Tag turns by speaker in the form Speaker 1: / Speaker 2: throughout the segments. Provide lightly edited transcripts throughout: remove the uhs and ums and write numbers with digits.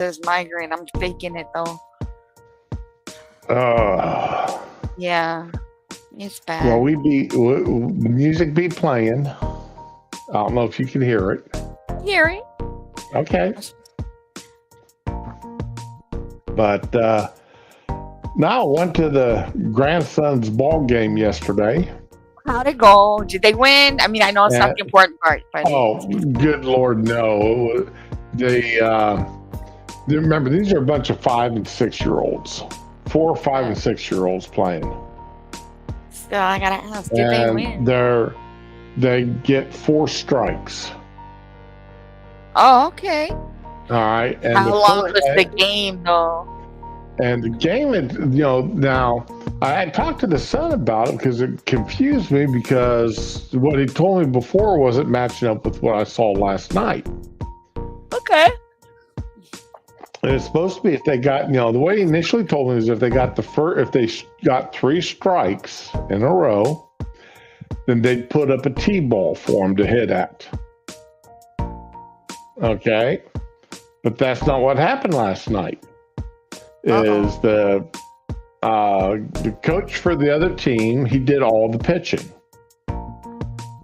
Speaker 1: this migraine. I'm faking it though.
Speaker 2: Uh,
Speaker 1: Yeah, it's
Speaker 2: well,
Speaker 1: bad.
Speaker 2: music be playing. I don't know if you can hear it.
Speaker 1: Hearing.
Speaker 2: Okay. But now I went to the grandson's ball game yesterday.
Speaker 1: How'd it go? Did they win? I mean, I know it's not
Speaker 2: And,
Speaker 1: the important part, but
Speaker 2: oh, good Lord, no. Remember, these are a bunch of 5 and 6 year olds, 4, 5, and 6 year olds playing.
Speaker 1: still, I gotta ask, did they
Speaker 2: And
Speaker 1: win?
Speaker 2: they get 4 strikes.
Speaker 1: Oh, okay.
Speaker 2: All right. And
Speaker 1: How long was the game though?
Speaker 2: the game, now I had talked to the son about it because it confused me because what he told me before wasn't matching up with what I saw last night.
Speaker 1: Okay.
Speaker 2: And it's supposed to be if they got, the way he initially told me is if they got if they got 3 strikes in a row, then they'd put up a T-ball for him to hit at. Okay. But that's not what happened last night. Is the coach for the other team, he did all the pitching.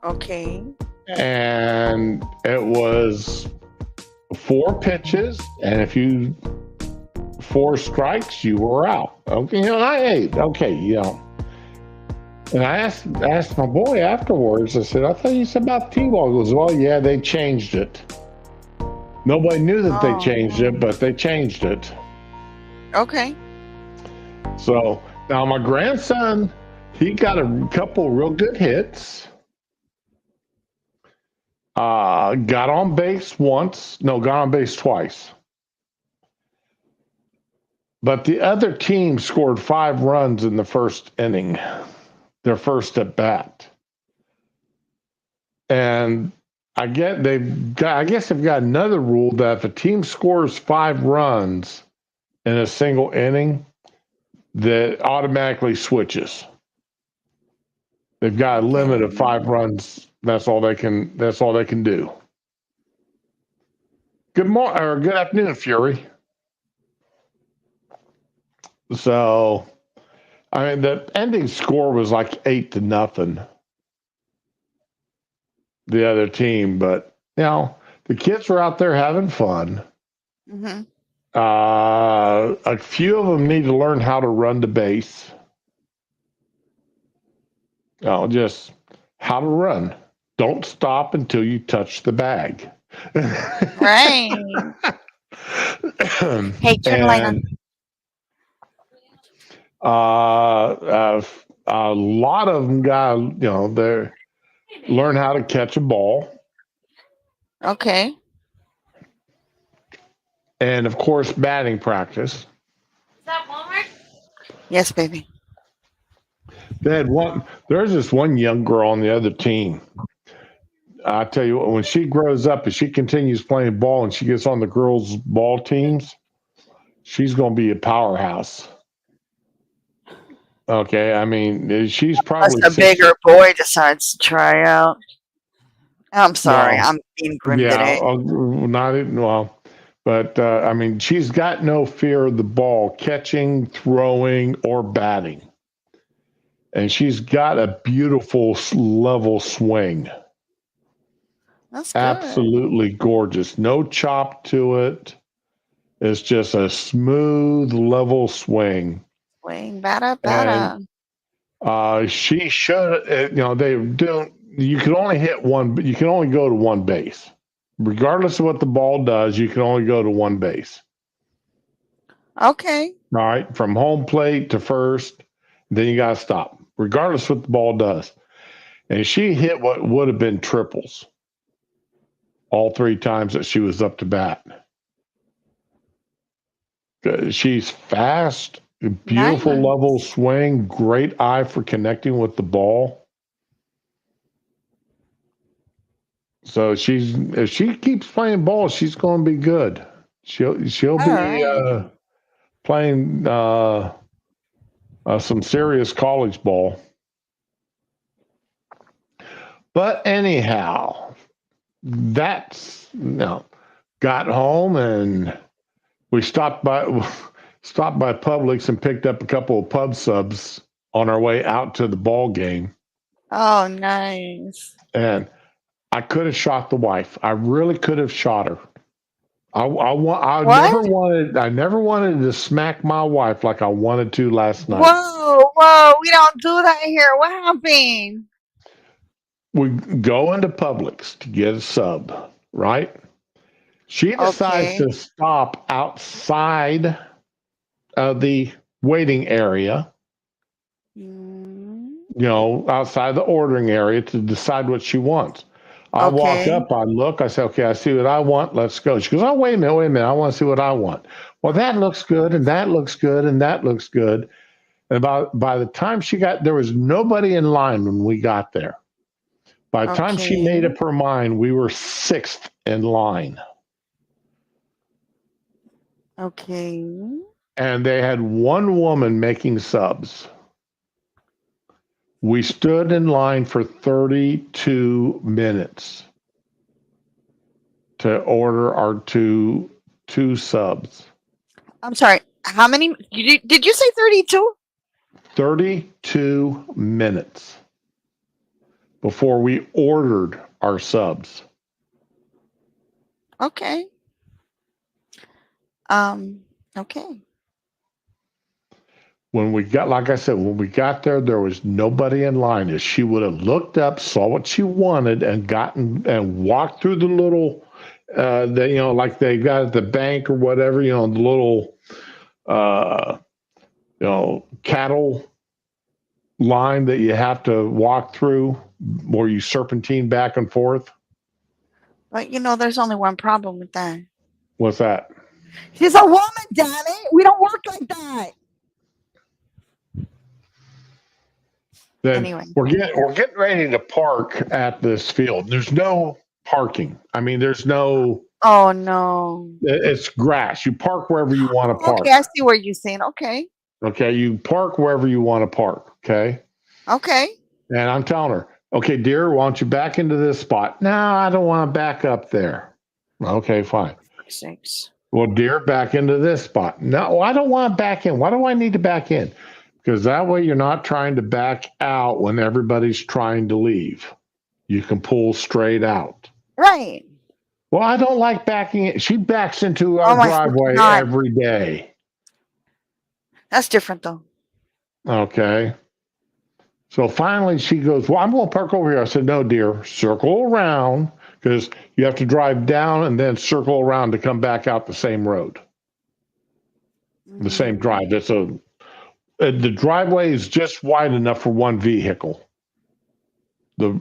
Speaker 1: Okay.
Speaker 2: And it was 4 pitches, and if you 4 strikes, you were out. Okay, And I asked my boy afterwards. I said, "I thought you said about T-ball." He goes, "Well, yeah, they changed it." Nobody knew that they changed it, but they changed it.
Speaker 1: Okay.
Speaker 2: So now my grandson, he got a couple real good hits. Got on base once. No, got on base twice. But the other team scored 5 runs in the first inning, their first at bat. And I guess they've got another rule that if a team scores 5 runs in a single inning, that automatically switches. They've got a limit of 5 runs. That's all they can do. Good morning or good afternoon, Fury. So, I mean, the ending score was like 8-0, the other team, but the kids were out there having fun.
Speaker 1: Mm-hmm.
Speaker 2: A few of them need to learn how to run the base. Just how to run. Don't stop until you touch the bag.
Speaker 1: Right. Hey, turn the light on.
Speaker 2: A lot of them got, they learn how to catch a ball.
Speaker 1: Okay.
Speaker 2: And of course, batting practice.
Speaker 1: Is that Walmart? Yes, baby.
Speaker 2: There's this one young girl on the other team. I tell you what, when she grows up and she continues playing ball and she gets on the girls' ball teams, she's going to be a powerhouse. Okay, I mean, she's probably
Speaker 1: Unless a bigger boy decides to try out. I'm sorry, I'm being grim today.
Speaker 2: But I mean, she's got no fear of the ball catching, throwing, or batting, and she's got a beautiful level swing.
Speaker 1: That's good.
Speaker 2: Absolutely gorgeous. No chop to it. It's just a smooth, level swing.
Speaker 1: Swing, bada.
Speaker 2: She should, they don't, you can only hit one, but you can only go to one base. Regardless of what the ball does, you can only go to one base.
Speaker 1: Okay.
Speaker 2: All right. From home plate to first, then you got to stop, regardless of what the ball does. And she hit what would have been triples all 3 times that she was up to bat. She's fast, beautiful level swing, great eye for connecting with the ball. So if she keeps playing ball, she's going to be good. She'll be playing some serious college ball. But anyhow, got home and We stopped by Publix and picked up a couple of pub subs on our way out to the ball game.
Speaker 1: Oh, nice.
Speaker 2: And I could have shot the wife. I really could have shot her. I never
Speaker 1: What?
Speaker 2: wanted to smack my wife like I wanted to last night.
Speaker 1: Whoa, we don't do that here. What happened?
Speaker 2: We go into Publix to get a sub, right? She decides
Speaker 1: Okay.
Speaker 2: to stop outside of the waiting area,
Speaker 1: Mm,
Speaker 2: outside the ordering area to decide what she wants. I walk
Speaker 1: okay.
Speaker 2: up, I look, I say, okay, I see what I want. Let's go. She goes, oh, wait a minute. I want to see what I want. Well, that looks good, and that looks good, and that looks good. And by the time there was nobody in line when we got there. By the time she
Speaker 1: Okay.
Speaker 2: made up her mind, we were sixth in line.
Speaker 1: Okay.
Speaker 2: And they had one woman making subs. We stood in line for 32 minutes to order our two subs.
Speaker 1: I'm sorry. How many? Did you say 32?
Speaker 2: 32 minutes before we ordered our subs.
Speaker 1: Okay. Okay.
Speaker 2: When we got, like I said, when we got there was nobody in line. If she would have looked up, saw what she wanted, and walked through the little, like they got at the bank or whatever, the little, cattle line that you have to walk through where you serpentine back and forth.
Speaker 1: But there's only one problem with that.
Speaker 2: What's that?
Speaker 1: She's a woman, Daddy. We don't work like that.
Speaker 2: Then
Speaker 1: Anyway.
Speaker 2: we're getting ready to park at this field. There's no parking. I mean, there's no.
Speaker 1: Oh no.
Speaker 2: It's grass. You park wherever you want to park.
Speaker 1: Okay, I see what you're saying. Okay.
Speaker 2: Okay, you park wherever you want to park. Okay.
Speaker 1: Okay.
Speaker 2: And I'm telling her, okay, dear, why don't you back into this spot? No, I don't want to back up there. Okay, fine.
Speaker 1: 6.
Speaker 2: Well, dear, back into this spot. No, I don't want to back in. Why do I need to back in? Because that way you're not trying to back out when everybody's trying to leave. You can pull straight out.
Speaker 1: Right.
Speaker 2: Well, I don't like backing in. She backs into our driveway every day.
Speaker 1: That's different though.
Speaker 2: Okay. So finally she goes, well, I'm going to park over here. I said, no, dear, circle around because you have to drive down and then circle around to come back out the same road. The same drive. The driveway is just wide enough for one vehicle. The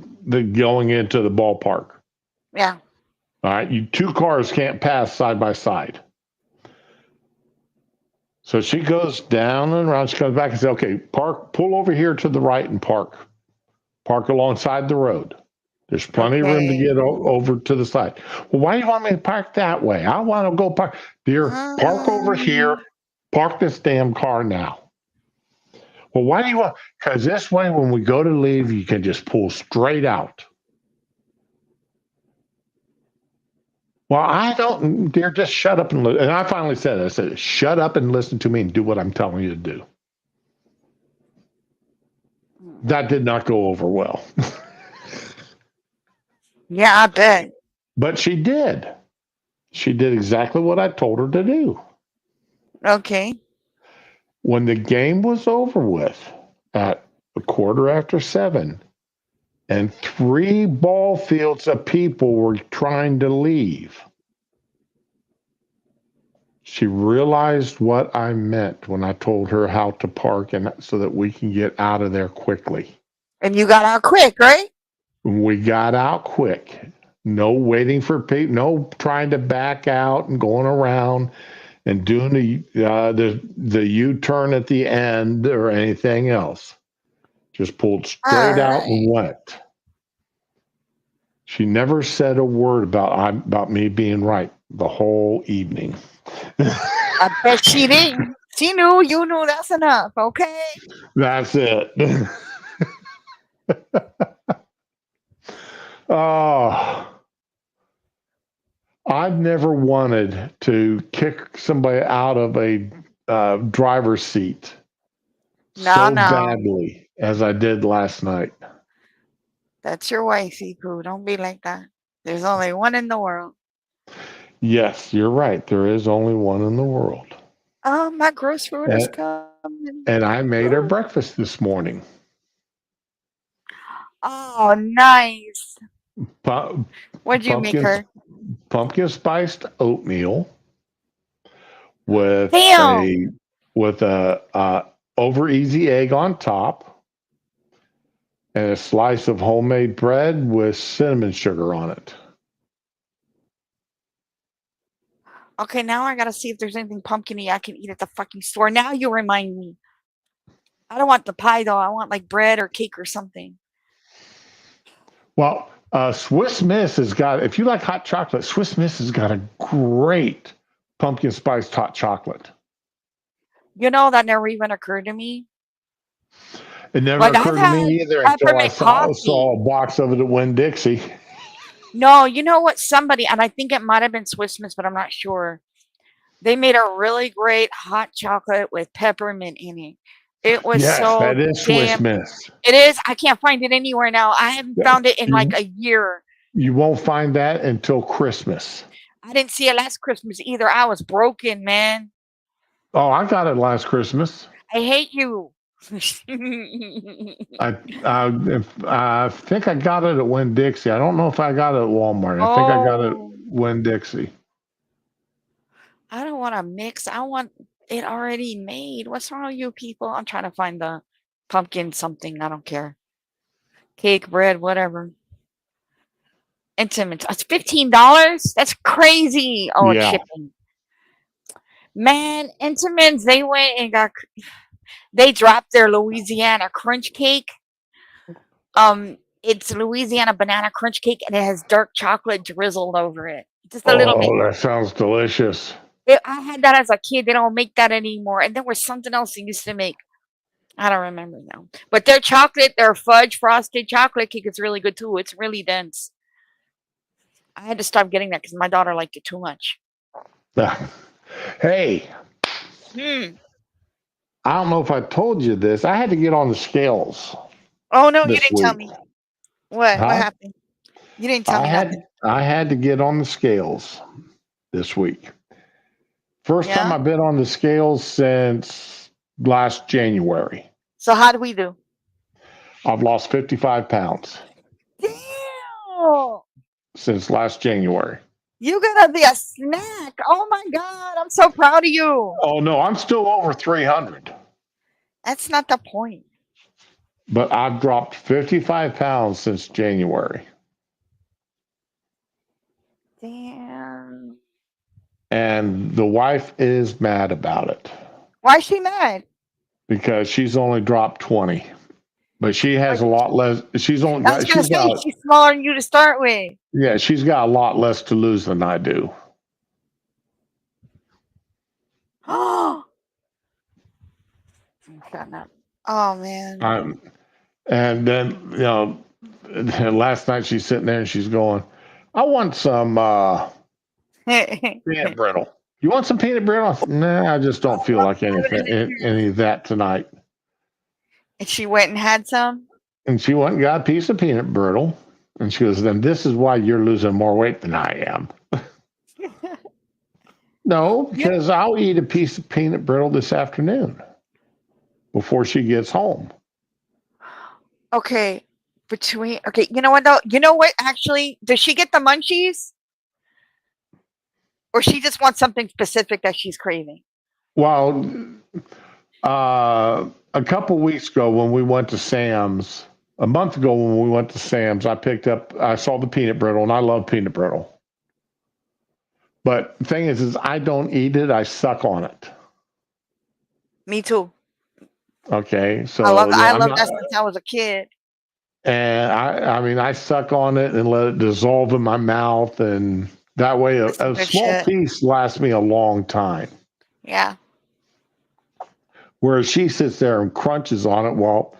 Speaker 2: going into the ballpark.
Speaker 1: Yeah.
Speaker 2: All right. Two cars can't pass side by side. So she goes down and around. She comes back and says, okay, pull over here to the right and park. Park alongside the road. There's plenty of room to get over to the side. Well, why do you want me to park that way? I want to go park. Dear, park over here. Park this damn car now. Well, why do you want? Because this way, when we go to leave, you can just pull straight out. Well, I don't, dear, just shut up and listen. And I finally said it. I said, shut up and listen to me and do what I'm telling you to do. That did not go over well.
Speaker 1: Yeah, I bet.
Speaker 2: But she did. She did exactly what I told her to do.
Speaker 1: Okay.
Speaker 2: When the game was over with at 7:15, and 3 ball fields of people were trying to leave, she realized what I meant when I told her how to park and so that we can get out of there quickly.
Speaker 1: And you got out quick, right?
Speaker 2: We got out quick. No waiting for people. No trying to back out and going around and doing the U-turn at the end or anything else. Just pulled straight out and went. She never said a word about me being right the whole evening.
Speaker 1: I bet she didn't. She knew, you knew, that's enough, okay?
Speaker 2: That's it. Oh, I've never wanted to kick somebody out of a driver's seat
Speaker 1: No,
Speaker 2: so
Speaker 1: no.
Speaker 2: badly as I did last night.
Speaker 1: That's your wifey, Pooh. Don't be like that. There's only one in the world.
Speaker 2: Yes, you're right. There is only one in the world.
Speaker 1: Oh, my gross food is
Speaker 2: And,
Speaker 1: coming.
Speaker 2: and I made her
Speaker 1: Ooh.
Speaker 2: breakfast this morning.
Speaker 1: Oh, nice.
Speaker 2: Pu-
Speaker 1: What'd you make
Speaker 2: pumpkin
Speaker 1: her?
Speaker 2: pumpkin spiced oatmeal with
Speaker 1: Damn.
Speaker 2: a over easy egg on top and a slice of homemade bread with cinnamon sugar on it.
Speaker 1: Okay, now I gotta see if there's anything pumpkin-y I can eat at the fucking store. Now you remind me. I don't want the pie though. I want like bread or cake or something.
Speaker 2: Well, Swiss Miss has got, if you like hot chocolate, Swiss Miss has got a great pumpkin spiced hot chocolate.
Speaker 1: You know, that never even occurred to me.
Speaker 2: It never
Speaker 1: Like I've
Speaker 2: occurred to
Speaker 1: had
Speaker 2: me either until I
Speaker 1: peppermint
Speaker 2: saw
Speaker 1: coffee.
Speaker 2: a box of it at Winn-Dixie.
Speaker 1: No, you know what? Somebody, and I think it might have been Swiss Miss, but I'm not sure. They made a really great hot chocolate with peppermint in it. It was
Speaker 2: Yes,
Speaker 1: so
Speaker 2: that is Swiss
Speaker 1: damn.
Speaker 2: Miss.
Speaker 1: It is. I can't find it anywhere now. I haven't
Speaker 2: Yeah,
Speaker 1: found it in like
Speaker 2: You,
Speaker 1: a year.
Speaker 2: you won't find that until Christmas.
Speaker 1: I didn't see it last Christmas either. I was broken, man.
Speaker 2: Oh, I got it last Christmas.
Speaker 1: I hate you.
Speaker 2: I think I got it at Winn-Dixie. I don't know if I got it at Walmart. I think I got it at
Speaker 1: Oh,
Speaker 2: Winn-Dixie.
Speaker 1: I don't want to mix. I want it already made. What's wrong with you people? I'm trying to find the pumpkin something. I don't care. Cake, bread, whatever. Intimate. It's $15. That's crazy. Oh, it's
Speaker 2: Yeah.
Speaker 1: shipping. Man, Intimates, they went and they dropped their Louisiana crunch cake. It's Louisiana banana crunch cake and it has dark chocolate drizzled over it. Just a little bit.
Speaker 2: Oh, that sounds delicious.
Speaker 1: I had that as a kid. They don't make that anymore. And there was something else they used to make. I don't remember now. But their fudge frosted chocolate cake is really good too. It's really dense. I had to stop getting that because my daughter liked it too much.
Speaker 2: Hey,
Speaker 1: Hmm.
Speaker 2: I don't know if I told you this. I had to get on the scales
Speaker 1: Oh no, you
Speaker 2: this
Speaker 1: didn't tell
Speaker 2: week.
Speaker 1: me. What? What
Speaker 2: Huh?
Speaker 1: happened? You didn't tell me nothing.
Speaker 2: I had to get on the scales this week. First time
Speaker 1: Yeah?
Speaker 2: I've been on the scales since last January.
Speaker 1: So how do we do?
Speaker 2: I've lost 55 pounds
Speaker 1: Damn!
Speaker 2: since last January.
Speaker 1: You gotta be a snack. Oh my god, I'm so proud of you.
Speaker 2: Oh no, I'm still over 300,
Speaker 1: That's not the point.
Speaker 2: but I've dropped 55 pounds since January.
Speaker 1: Damn.
Speaker 2: And the wife is mad about it
Speaker 1: Why is she mad?
Speaker 2: because she's only dropped 20. But she has a lot less. She's only
Speaker 1: I was
Speaker 2: got.
Speaker 1: gonna
Speaker 2: She's
Speaker 1: say
Speaker 2: got.
Speaker 1: she's smaller than you to start with.
Speaker 2: Yeah, she's got a lot less to lose than I do.
Speaker 1: Oh, shut up. Oh man.
Speaker 2: And then last night she's sitting there and she's going, "I want some peanut brittle. You want some peanut brittle?" Nah, I just don't feel like any of that tonight.
Speaker 1: And she went and had some.
Speaker 2: And she went and got a piece of peanut brittle, and she goes, "Then this is why you're losing more weight than I am." No, because I'll eat a piece of peanut brittle this afternoon before she gets home.
Speaker 1: Okay. Okay, you know what though? You know what actually? Does she get the munchies? Or she just wants something specific that she's craving?
Speaker 2: Well, a couple weeks ago when we went to Sam's, a month ago when we went to Sam's, I saw the peanut brittle, and I love peanut brittle. But the thing is I don't eat it, I suck on it.
Speaker 1: Me too.
Speaker 2: Okay, so
Speaker 1: I love that since I was a kid.
Speaker 2: And I suck on it and let it dissolve in my mouth, and that way a small piece lasts me a long time.
Speaker 1: Yeah.
Speaker 2: Whereas she sits there and crunches on it, well,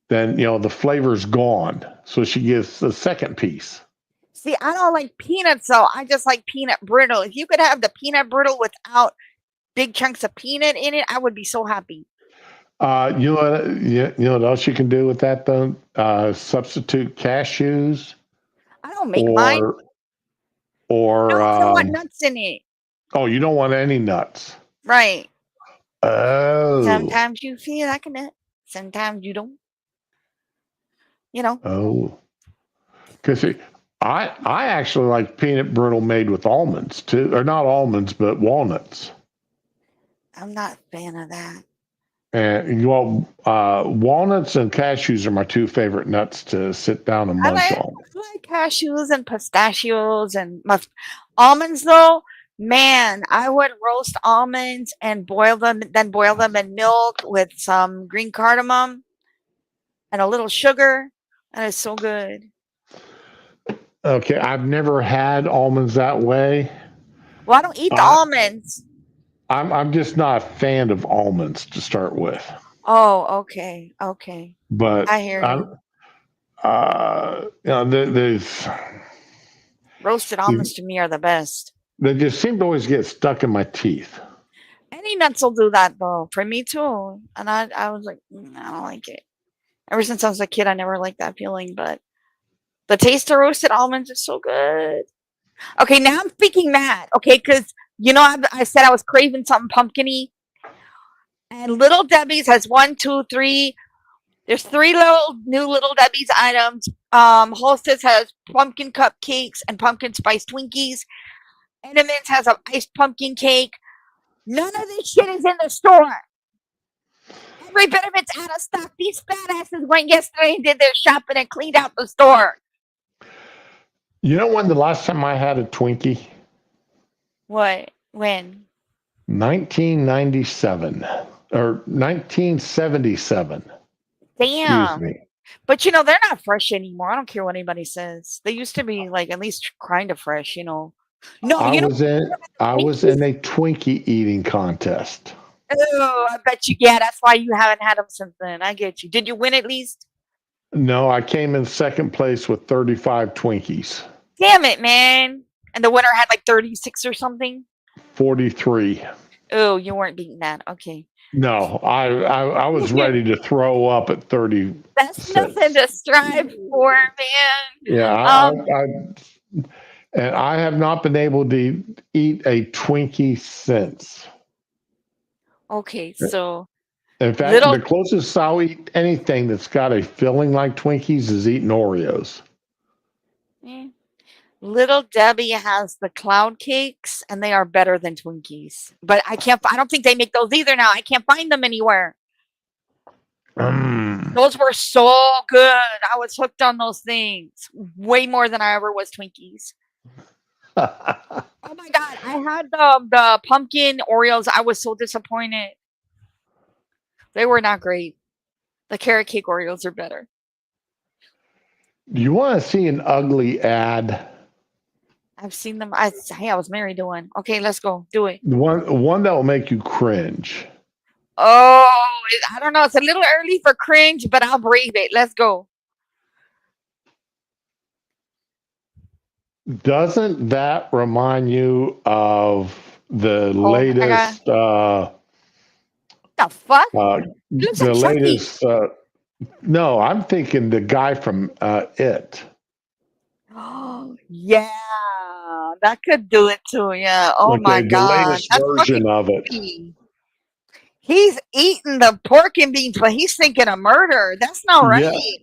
Speaker 2: then the flavor's gone. So she gets the second piece.
Speaker 1: See, I don't like peanuts though. I just like peanut brittle. If you could have the peanut brittle without big chunks of peanut in it, I would be so happy.
Speaker 2: You know what else you can do with that though? Substitute cashews
Speaker 1: I don't make mine.
Speaker 2: or
Speaker 1: No,
Speaker 2: or
Speaker 1: I don't want nuts in it.
Speaker 2: oh, you don't want any nuts.
Speaker 1: Right.
Speaker 2: Oh,
Speaker 1: Sometimes you feel like a nut. Sometimes you don't. You know,
Speaker 2: oh, because I actually like peanut brittle made with almonds too, or not almonds, but walnuts.
Speaker 1: I'm not a fan of that.
Speaker 2: And walnuts and cashews are my two favorite nuts to sit down and
Speaker 1: I
Speaker 2: munch
Speaker 1: like
Speaker 2: on.
Speaker 1: I like cashews and pistachios and almonds though. Man, I would roast almonds and boil them, then boil them in milk with some green cardamom and a little sugar. And it's so good.
Speaker 2: Okay, I've never had almonds that way.
Speaker 1: Well, I don't eat the
Speaker 2: I,
Speaker 1: almonds.
Speaker 2: I'm just not a fan of almonds to start with,
Speaker 1: Oh, okay, okay.
Speaker 2: but
Speaker 1: I hear
Speaker 2: I'm
Speaker 1: you.
Speaker 2: there's
Speaker 1: Roasted almonds to me are the best.
Speaker 2: they just seem to always get stuck in my teeth.
Speaker 1: Any nuts will do that though. For me too. And I was like, I don't like it. Ever since I was a kid, I never liked that feeling. But the taste of roasted almonds is so good. Okay, now I'm thinking mad. Okay, because I said I was craving something pumpkiny, and Little Debbie's has one, two, three. There's three Little Debbie's items. Hostess has pumpkin cupcakes and pumpkin spice Twinkies. Enemans has an iced pumpkin cake. None of this shit is in the store. Every bit of it's out of stock. These fat asses went yesterday and did their shopping and cleaned out the store.
Speaker 2: You know when the last time I had a Twinkie?
Speaker 1: What? When?
Speaker 2: 1997 or 1977. Excuse
Speaker 1: Damn.
Speaker 2: me.
Speaker 1: But they're not fresh anymore. I don't care what anybody says. They used to be like at least kind of fresh. No,
Speaker 2: I
Speaker 1: you know
Speaker 2: was in I was
Speaker 1: Twinkies?
Speaker 2: in a Twinkie eating contest.
Speaker 1: Oh, I bet you. Yeah, that's why you haven't had them since then. I get you. Did you win at least?
Speaker 2: No, I came in second place with 35 Twinkies.
Speaker 1: Damn it, man. And the winner had like 36 or something.
Speaker 2: 43.
Speaker 1: Oh, you weren't beating that. Okay.
Speaker 2: No, I was ready to throw up at
Speaker 1: That's nothing
Speaker 2: 36.
Speaker 1: to strive for, man.
Speaker 2: Yeah,
Speaker 1: Um,
Speaker 2: and I have not been able to eat a Twinkie since.
Speaker 1: okay, so
Speaker 2: In fact, the
Speaker 1: little
Speaker 2: closest I'll eat anything that's got a filling like Twinkies is eating Oreos.
Speaker 1: eh, Little Debbie has the cloud cakes, and they are better than Twinkies. But I don't think they make those either now. I can't find them anywhere.
Speaker 2: Mm.
Speaker 1: Those were so good. I was hooked on those things way more than I ever was Twinkies. Oh my god, I had the pumpkin Oreos. I was so disappointed. They were not great. The carrot cake Oreos are better.
Speaker 2: Do you want to see an ugly ad?
Speaker 1: I've seen them. Hey, I was married to one. Okay, let's go. Do it.
Speaker 2: One that will make you cringe.
Speaker 1: Oh, I don't know. It's a little early for cringe, but I'll brave it. Let's go.
Speaker 2: Doesn't that remind you of the
Speaker 1: Oh my god.
Speaker 2: latest
Speaker 1: The fuck?
Speaker 2: uh,
Speaker 1: Looks like
Speaker 2: the
Speaker 1: Chucky.
Speaker 2: latest no, I'm thinking the guy from It.
Speaker 1: Oh yeah. That could do it too. Yeah. Oh my
Speaker 2: Okay, the
Speaker 1: god.
Speaker 2: latest
Speaker 1: That's fucking
Speaker 2: version of it.
Speaker 1: creepy. He's eating the pork and beans, but he's thinking of murder. That's not
Speaker 2: Yeah.
Speaker 1: right.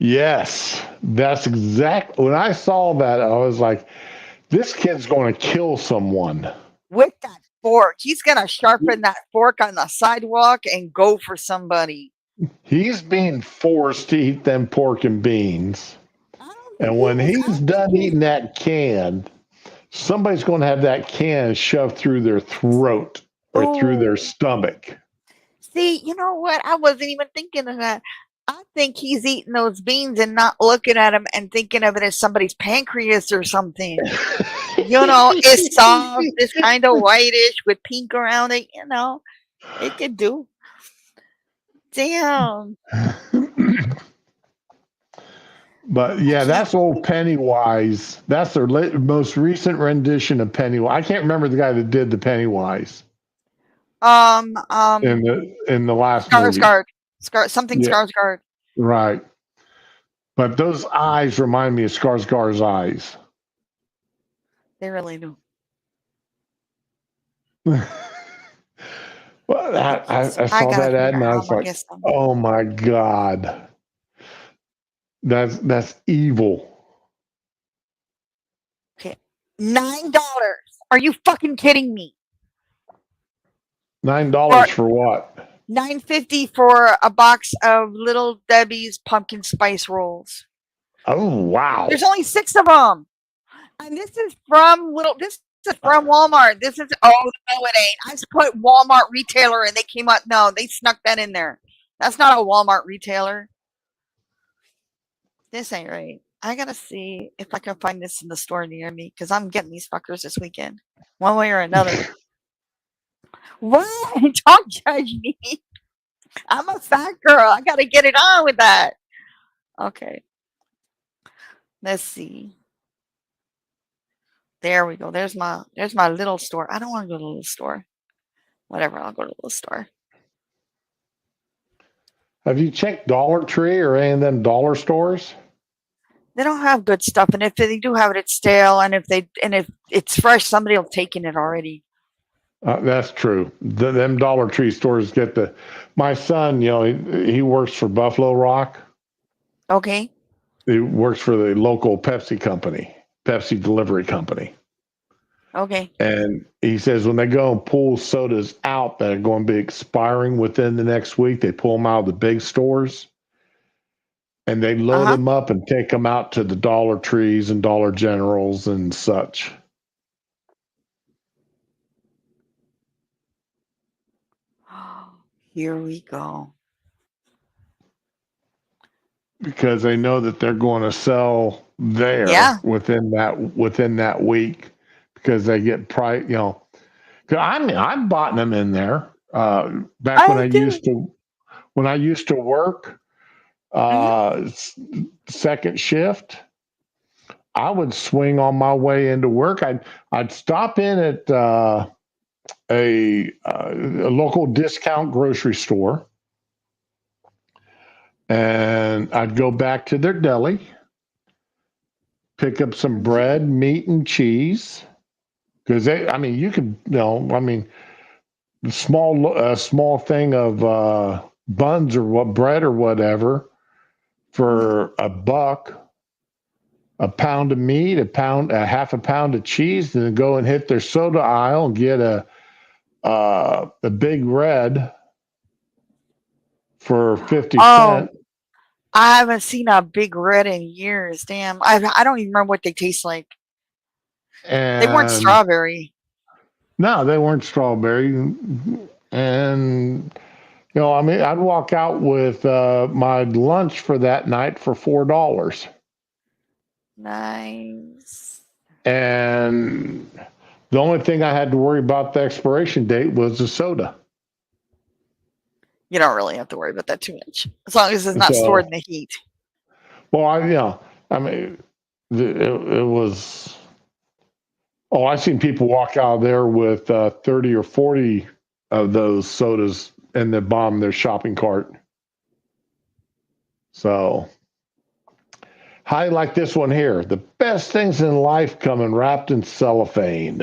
Speaker 2: Yes. That's exactly when I saw that, I was like, this kid's going to kill someone.
Speaker 1: With that fork. He's gonna sharpen that fork on the sidewalk and go for somebody.
Speaker 2: He's being forced to eat them pork and beans. And when he's done eating that can, somebody's going to have that can shoved through their throat or through their
Speaker 1: Oh,
Speaker 2: stomach.
Speaker 1: see, you know what? I wasn't even thinking of that. I think he's eating those beans and not looking at them and thinking of it as somebody's pancreas or something. It's soft, it's kind of whitish with pink around it. It could do. Damn.
Speaker 2: But
Speaker 1: I
Speaker 2: yeah,
Speaker 1: can't.
Speaker 2: that's old Pennywise. That's their most recent rendition of Pennywise. I can't remember the guy that did the Pennywise
Speaker 1: Um,
Speaker 2: in
Speaker 1: um,
Speaker 2: the last movie.
Speaker 1: Skarsgård, something
Speaker 2: Yeah,
Speaker 1: Skarsgård.
Speaker 2: right. But those eyes remind me of Skarsgård's eyes.
Speaker 1: They really do.
Speaker 2: Well,
Speaker 1: Okay, so
Speaker 2: I
Speaker 1: I
Speaker 2: saw
Speaker 1: gotta
Speaker 2: that ad
Speaker 1: figure
Speaker 2: and
Speaker 1: out
Speaker 2: I
Speaker 1: how I'm
Speaker 2: was
Speaker 1: gonna
Speaker 2: like,
Speaker 1: get some.
Speaker 2: oh my God, that's evil.
Speaker 1: Okay, $9. Are you fucking kidding me?
Speaker 2: $9
Speaker 1: For
Speaker 2: for what?
Speaker 1: $9.50 for a box of Little Debbie's pumpkin spice rolls.
Speaker 2: Oh
Speaker 1: There's
Speaker 2: wow.
Speaker 1: only 6 of them, and this is from Little. This is from Walmart. This is no, it ain't. I just put Walmart retailer, and they came up. No, they snuck that in there. That's not a Walmart retailer. This ain't right. I gotta see if I can find this in the store near me because I'm getting these fuckers this weekend, one way or another. What? Don't judge me. I'm a fat girl. I gotta get it on with that. Okay, let's see. There we go. There's my little store. I don't want to go to the little store. Whatever, I'll go to the little store.
Speaker 2: Have you checked Dollar Tree or any of them dollar stores?
Speaker 1: They don't have good stuff, and if they do have it, it's stale. And if it's fresh, somebody will taken it already.
Speaker 2: That's true. Them Dollar Tree stores get the. My son, he works for Buffalo Rock.
Speaker 1: Okay.
Speaker 2: He works for the local Pepsi company, Pepsi delivery company.
Speaker 1: Okay.
Speaker 2: And he says when they go and pull sodas out that are going to be expiring within the next week, they pull them out of the big stores and they
Speaker 1: Uh
Speaker 2: load
Speaker 1: huh.
Speaker 2: them up and take them out to the Dollar Trees and Dollar Generals and such.
Speaker 1: Here we go.
Speaker 2: Because they know that they're going to sell there
Speaker 1: Yeah.
Speaker 2: within that week because they get price. 'Cause I've bought them in there back
Speaker 1: I do.
Speaker 2: when I used to work
Speaker 1: Hmm.
Speaker 2: second shift. I would swing on my way into work. I'd stop in at a local discount grocery store, and I'd go back to their deli, pick up some
Speaker 1: Hmm.
Speaker 2: bread, meat, and cheese. Because you could, small thing of buns or what bread or whatever
Speaker 1: Hmm.
Speaker 2: for $1, a pound of meat, a half a pound of cheese, and then go and hit their soda aisle and get a big red for 50
Speaker 1: Oh,
Speaker 2: cents.
Speaker 1: I haven't seen a big red in years. Damn. I don't even remember what they taste like. They weren't
Speaker 2: And
Speaker 1: strawberry.
Speaker 2: no, they weren't strawberry. And I'd walk out with my lunch for that night for $4.
Speaker 1: Nice.
Speaker 2: And the only thing I had to worry about the expiration date was the soda.
Speaker 1: You don't really have to worry about that too much, as long as it's not stored
Speaker 2: So,
Speaker 1: in the heat.
Speaker 2: well, I mean, it was. Oh, I've seen people walk out of there with 30 or 40 of those sodas in the bottom of their shopping cart. So, how do you like this one here? The best things in life coming wrapped in cellophane.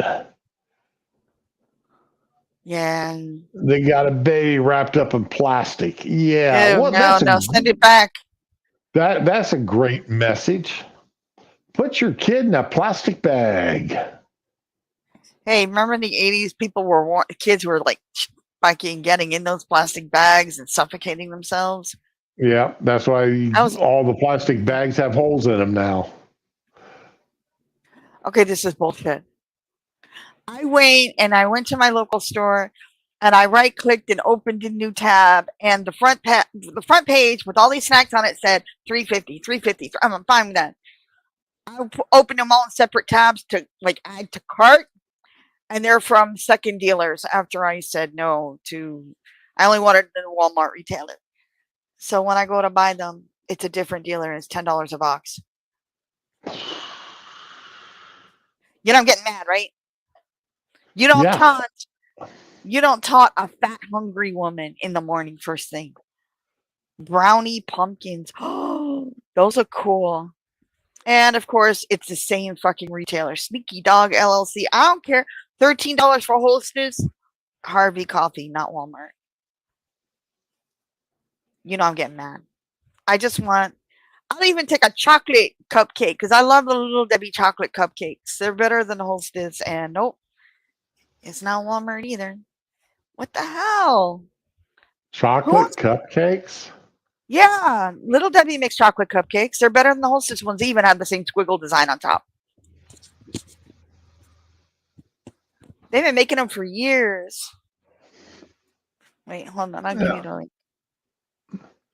Speaker 1: Yeah.
Speaker 2: They got a baby wrapped up in plastic. Yeah,
Speaker 1: Oh
Speaker 2: well,
Speaker 1: no, no, send it back.
Speaker 2: that's a great message. Put your kid in a plastic bag.
Speaker 1: Hey, remember in the '80s, kids were like fucking getting in those plastic bags and suffocating themselves.
Speaker 2: Yeah, that's why
Speaker 1: I was
Speaker 2: all the plastic bags have holes in them now.
Speaker 1: okay. This is bullshit. I went to my local store, and I right clicked and opened a new tab, and the front page with all these snacks on it said 350, 350. I'm fine with that. I opened them all in separate tabs to like add to cart, and they're from second dealers. After I said no to, I only wanted the Walmart retailer. So when I go to buy them, it's a different dealer and it's $10 a box. You know I'm getting mad, right? You don't
Speaker 2: Yeah.
Speaker 1: taunt. You don't taunt a fat, hungry woman in the morning first thing. Brownie pumpkins. Oh, those are cool. And of course, it's the same fucking retailer. Sneaky Dog LLC. I don't care. $13 for Hostess. Harvey Coffee, not Walmart. You know I'm getting mad. I just want. I'll even take a chocolate cupcake because I love the Little Debbie chocolate cupcakes. They're better than Hostess. And nope, it's not Walmart either. What the hell? Who?
Speaker 2: Chocolate cupcakes?
Speaker 1: Yeah, Little Debbie makes chocolate cupcakes. They're better than the Hostess ones. They even have the same squiggle design on top. They've been making them for years. Wait, hold on. I'll give you the link.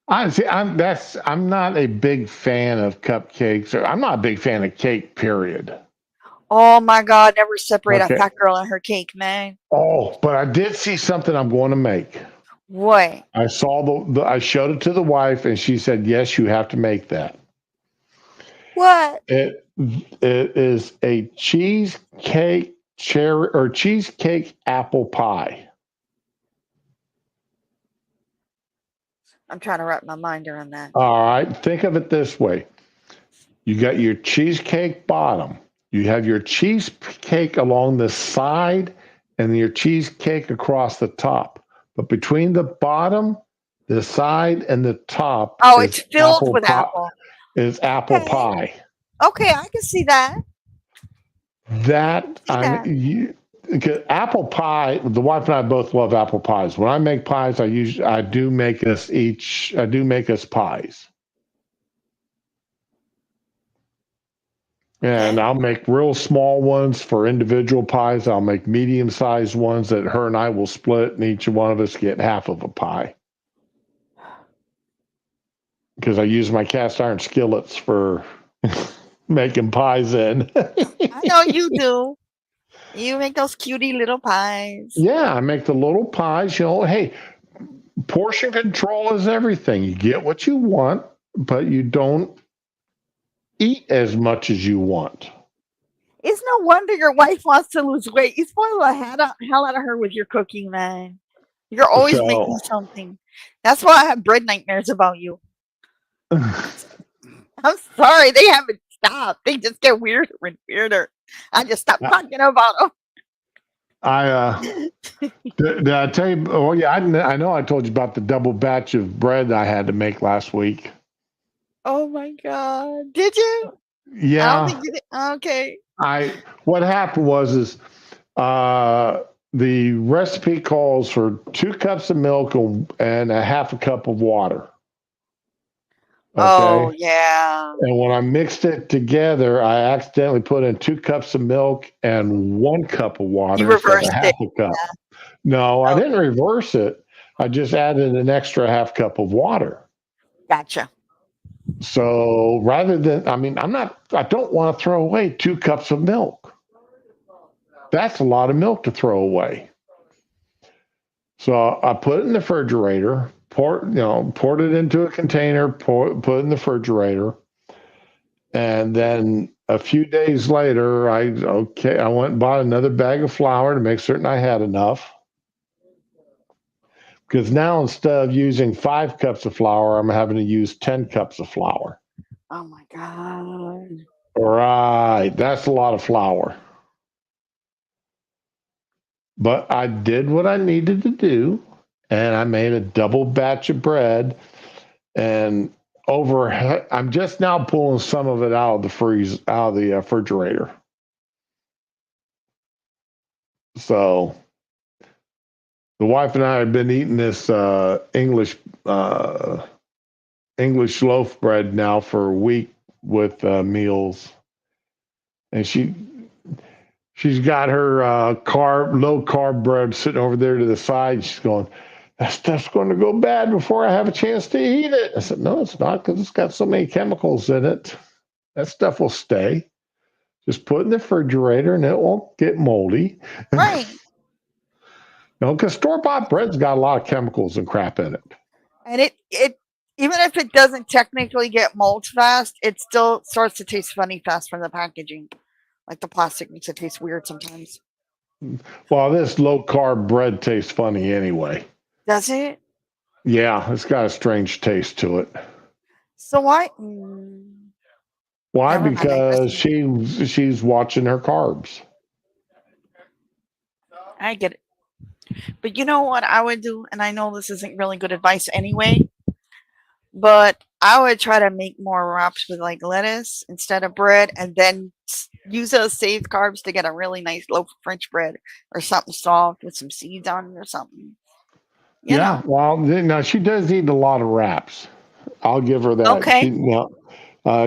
Speaker 2: I'm not a big fan of cupcakes. I'm not a big fan of cake, period.
Speaker 1: Oh my God, never separate a
Speaker 2: Okay.
Speaker 1: fat girl and her cake, man.
Speaker 2: Oh, but I did see something I'm going to make.
Speaker 1: What?
Speaker 2: I saw I showed it to the wife, and she said, "Yes, you have to make that."
Speaker 1: What?
Speaker 2: It is a cheesecake cherry or cheesecake apple pie.
Speaker 1: I'm trying to wrap my mind around that.
Speaker 2: All right, think of it this way: you got your cheesecake bottom, you have your cheesecake along the side, and your cheesecake across the top. But between the bottom, the side, and the top
Speaker 1: Oh,
Speaker 2: is
Speaker 1: it's filled with
Speaker 2: pie.
Speaker 1: apple.
Speaker 2: Is apple
Speaker 1: Okay.
Speaker 2: pie.
Speaker 1: Okay, I can see that.
Speaker 2: Apple pie. The wife and I both love apple pies. When I make pies, I do make us pies, and I'll make real small ones for individual pies. I'll make medium-sized ones that her and I will split, and each one of us get half of a pie. Because I use my cast iron skillets for making pies in.
Speaker 1: I know you do. You make those cutie little pies.
Speaker 2: Yeah, I make the little pies. Hey, portion control is everything. You get what you want, but you don't eat as much as you want.
Speaker 1: It's no wonder your wife wants to lose weight. You spoil the hell out of her with your cooking, man. You're always making something. That's why I have bread nightmares about you. I'm sorry, they haven't stopped. They just get weirder and weirder. I just stopped talking about them.
Speaker 2: Did I tell you? Oh yeah, I know. I told you about the double batch of bread I had to make last week.
Speaker 1: Oh my God! Did you?
Speaker 2: Yeah.
Speaker 1: I don't think you did. Okay.
Speaker 2: What happened was the recipe calls for 2 cups of milk and a half a cup of water. Okay.
Speaker 1: Oh yeah.
Speaker 2: And when I mixed it together, I accidentally put in 2 cups of milk and 1 cup of water.
Speaker 1: You reversed
Speaker 2: half
Speaker 1: it.
Speaker 2: a cup. Yeah. No, I didn't reverse it. I just added an extra half cup of water.
Speaker 1: Gotcha.
Speaker 2: So rather than, I don't want to throw away 2 cups of milk. That's a lot of milk to throw away. So I put it in the refrigerator, poured it into a container, put it in the refrigerator. And then a few days later, I went and bought another bag of flour to make certain I had enough. Because now instead of using 5 cups of flour, I'm having to use 10 cups of flour.
Speaker 1: Oh my God.
Speaker 2: Right. That's a lot of flour. But I did what I needed to do, and I made a double batch of bread. And I'm just now pulling some of it out of the refrigerator. So the wife and I have been eating this English loaf bread now for a week with meals, and she's got her low carb bread sitting over there to the side. She's going, "That stuff's going to go bad before I have a chance to eat it." I said, "No, it's not, because it's got so many chemicals in it. That stuff will stay. Just put it in the refrigerator and it won't get moldy."
Speaker 1: Right.
Speaker 2: Because store-bought bread's got a lot of chemicals and crap in it.
Speaker 1: And it Even if it doesn't technically get mold fast, it still starts to taste funny fast from the packaging. Like the plastic makes it taste weird sometimes.
Speaker 2: Well, this low carb bread tastes funny anyway.
Speaker 1: Does it?
Speaker 2: Yeah, it's got a strange taste to it.
Speaker 1: So why?
Speaker 2: Why?
Speaker 1: Never mind. I
Speaker 2: Because
Speaker 1: see.
Speaker 2: she's watching her carbs.
Speaker 1: I get it. But you know what I would do? And I know this isn't really good advice anyway, but I would try to make more wraps with like lettuce instead of bread and then use those saved carbs to get a really nice loaf of French bread or something soft with some seeds on it or something. You
Speaker 2: Yeah,
Speaker 1: know.
Speaker 2: well, now she does eat a lot of wraps. I'll give her that.
Speaker 1: Okay.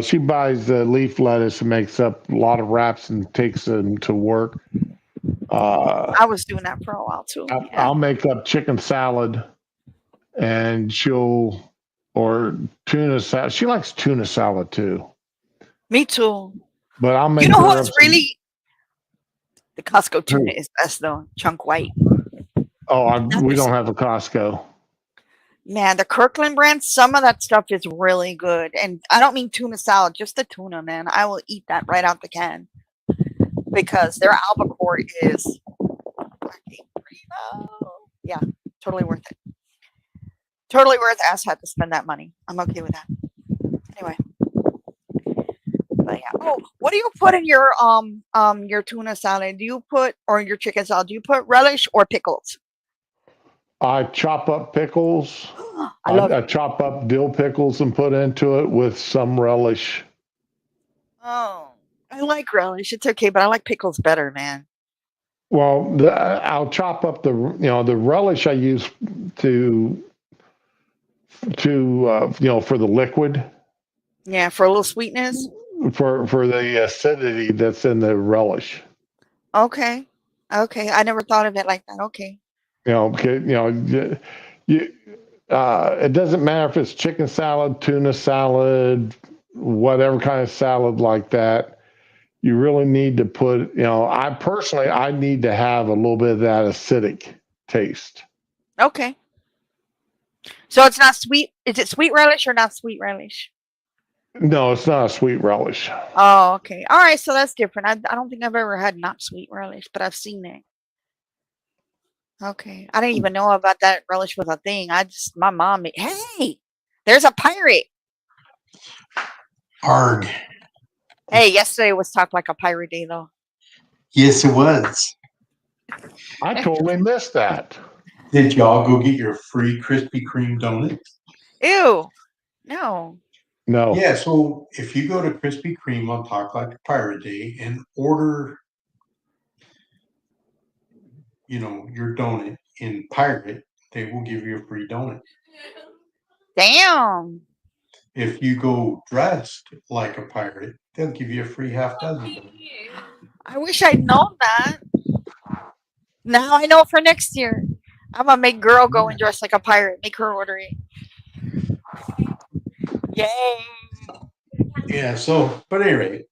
Speaker 2: She buys the leaf lettuce and makes up a lot of wraps and takes them to work. Uh,
Speaker 1: I was doing that for a while too. Yeah.
Speaker 2: I'll make up chicken salad and or tuna salad. She likes tuna salad too.
Speaker 1: Me too.
Speaker 2: But I'll
Speaker 1: You
Speaker 2: make
Speaker 1: know
Speaker 2: her up
Speaker 1: who's
Speaker 2: some.
Speaker 1: really the Costco tuna
Speaker 2: Who?
Speaker 1: is best though. Chunk white.
Speaker 2: Oh,
Speaker 1: That
Speaker 2: we
Speaker 1: is
Speaker 2: don't have a Costco.
Speaker 1: man, the Kirkland brand, some of that stuff is really good. And I don't mean tuna salad, just the tuna, man. I will eat that right out the can because their albacore is fucking primo. Yeah, totally worth it. Totally worth asshat to spend that money. I'm okay with that. Anyway, but yeah. Oh, what do you put in your tuna salad? Do you put or your chicken salad? Do you put relish or pickles?
Speaker 2: I chop up pickles.
Speaker 1: I love
Speaker 2: I
Speaker 1: it.
Speaker 2: chop up dill pickles and put into it with some relish.
Speaker 1: Oh, I like relish. It's okay, but I like pickles better, man.
Speaker 2: Well, I'll chop up the relish I use to for the liquid
Speaker 1: Yeah, for a little sweetness.
Speaker 2: for the acidity that's in the relish.
Speaker 1: Okay. Okay. I never thought of it like that. Okay.
Speaker 2: You, it doesn't matter if it's chicken salad, tuna salad, whatever kind of salad like that. You really need to put, I need to have a little bit of that acidic taste.
Speaker 1: Okay. So it's not sweet. Is it sweet relish or not sweet relish?
Speaker 2: No, it's not a sweet relish.
Speaker 1: Oh, okay. All right. So that's different. I don't think I've ever had not sweet relish, but I've seen it. Okay. I didn't even know about that relish was a thing. My mom made, hey, there's a pirate.
Speaker 3: Arg.
Speaker 1: Hey, yesterday was Talk Like a Pirate Day, though.
Speaker 3: Yes, it was.
Speaker 2: I totally missed that.
Speaker 3: Did y'all go get your free Krispy Kreme donuts?
Speaker 1: Ew. No.
Speaker 2: No.
Speaker 3: Yeah, so if you go to Krispy Kreme on Talk Like a Pirate Day and order, your donut in pirate, they will give you a free donut.
Speaker 1: Damn.
Speaker 3: If you go dressed like a pirate, they'll give you a free half dozen donuts.
Speaker 1: I wish I'd known that. Now I know for next year. I'm gonna make girl go and dress like a pirate. Make her order it. Yay.
Speaker 3: Yeah, but anyway,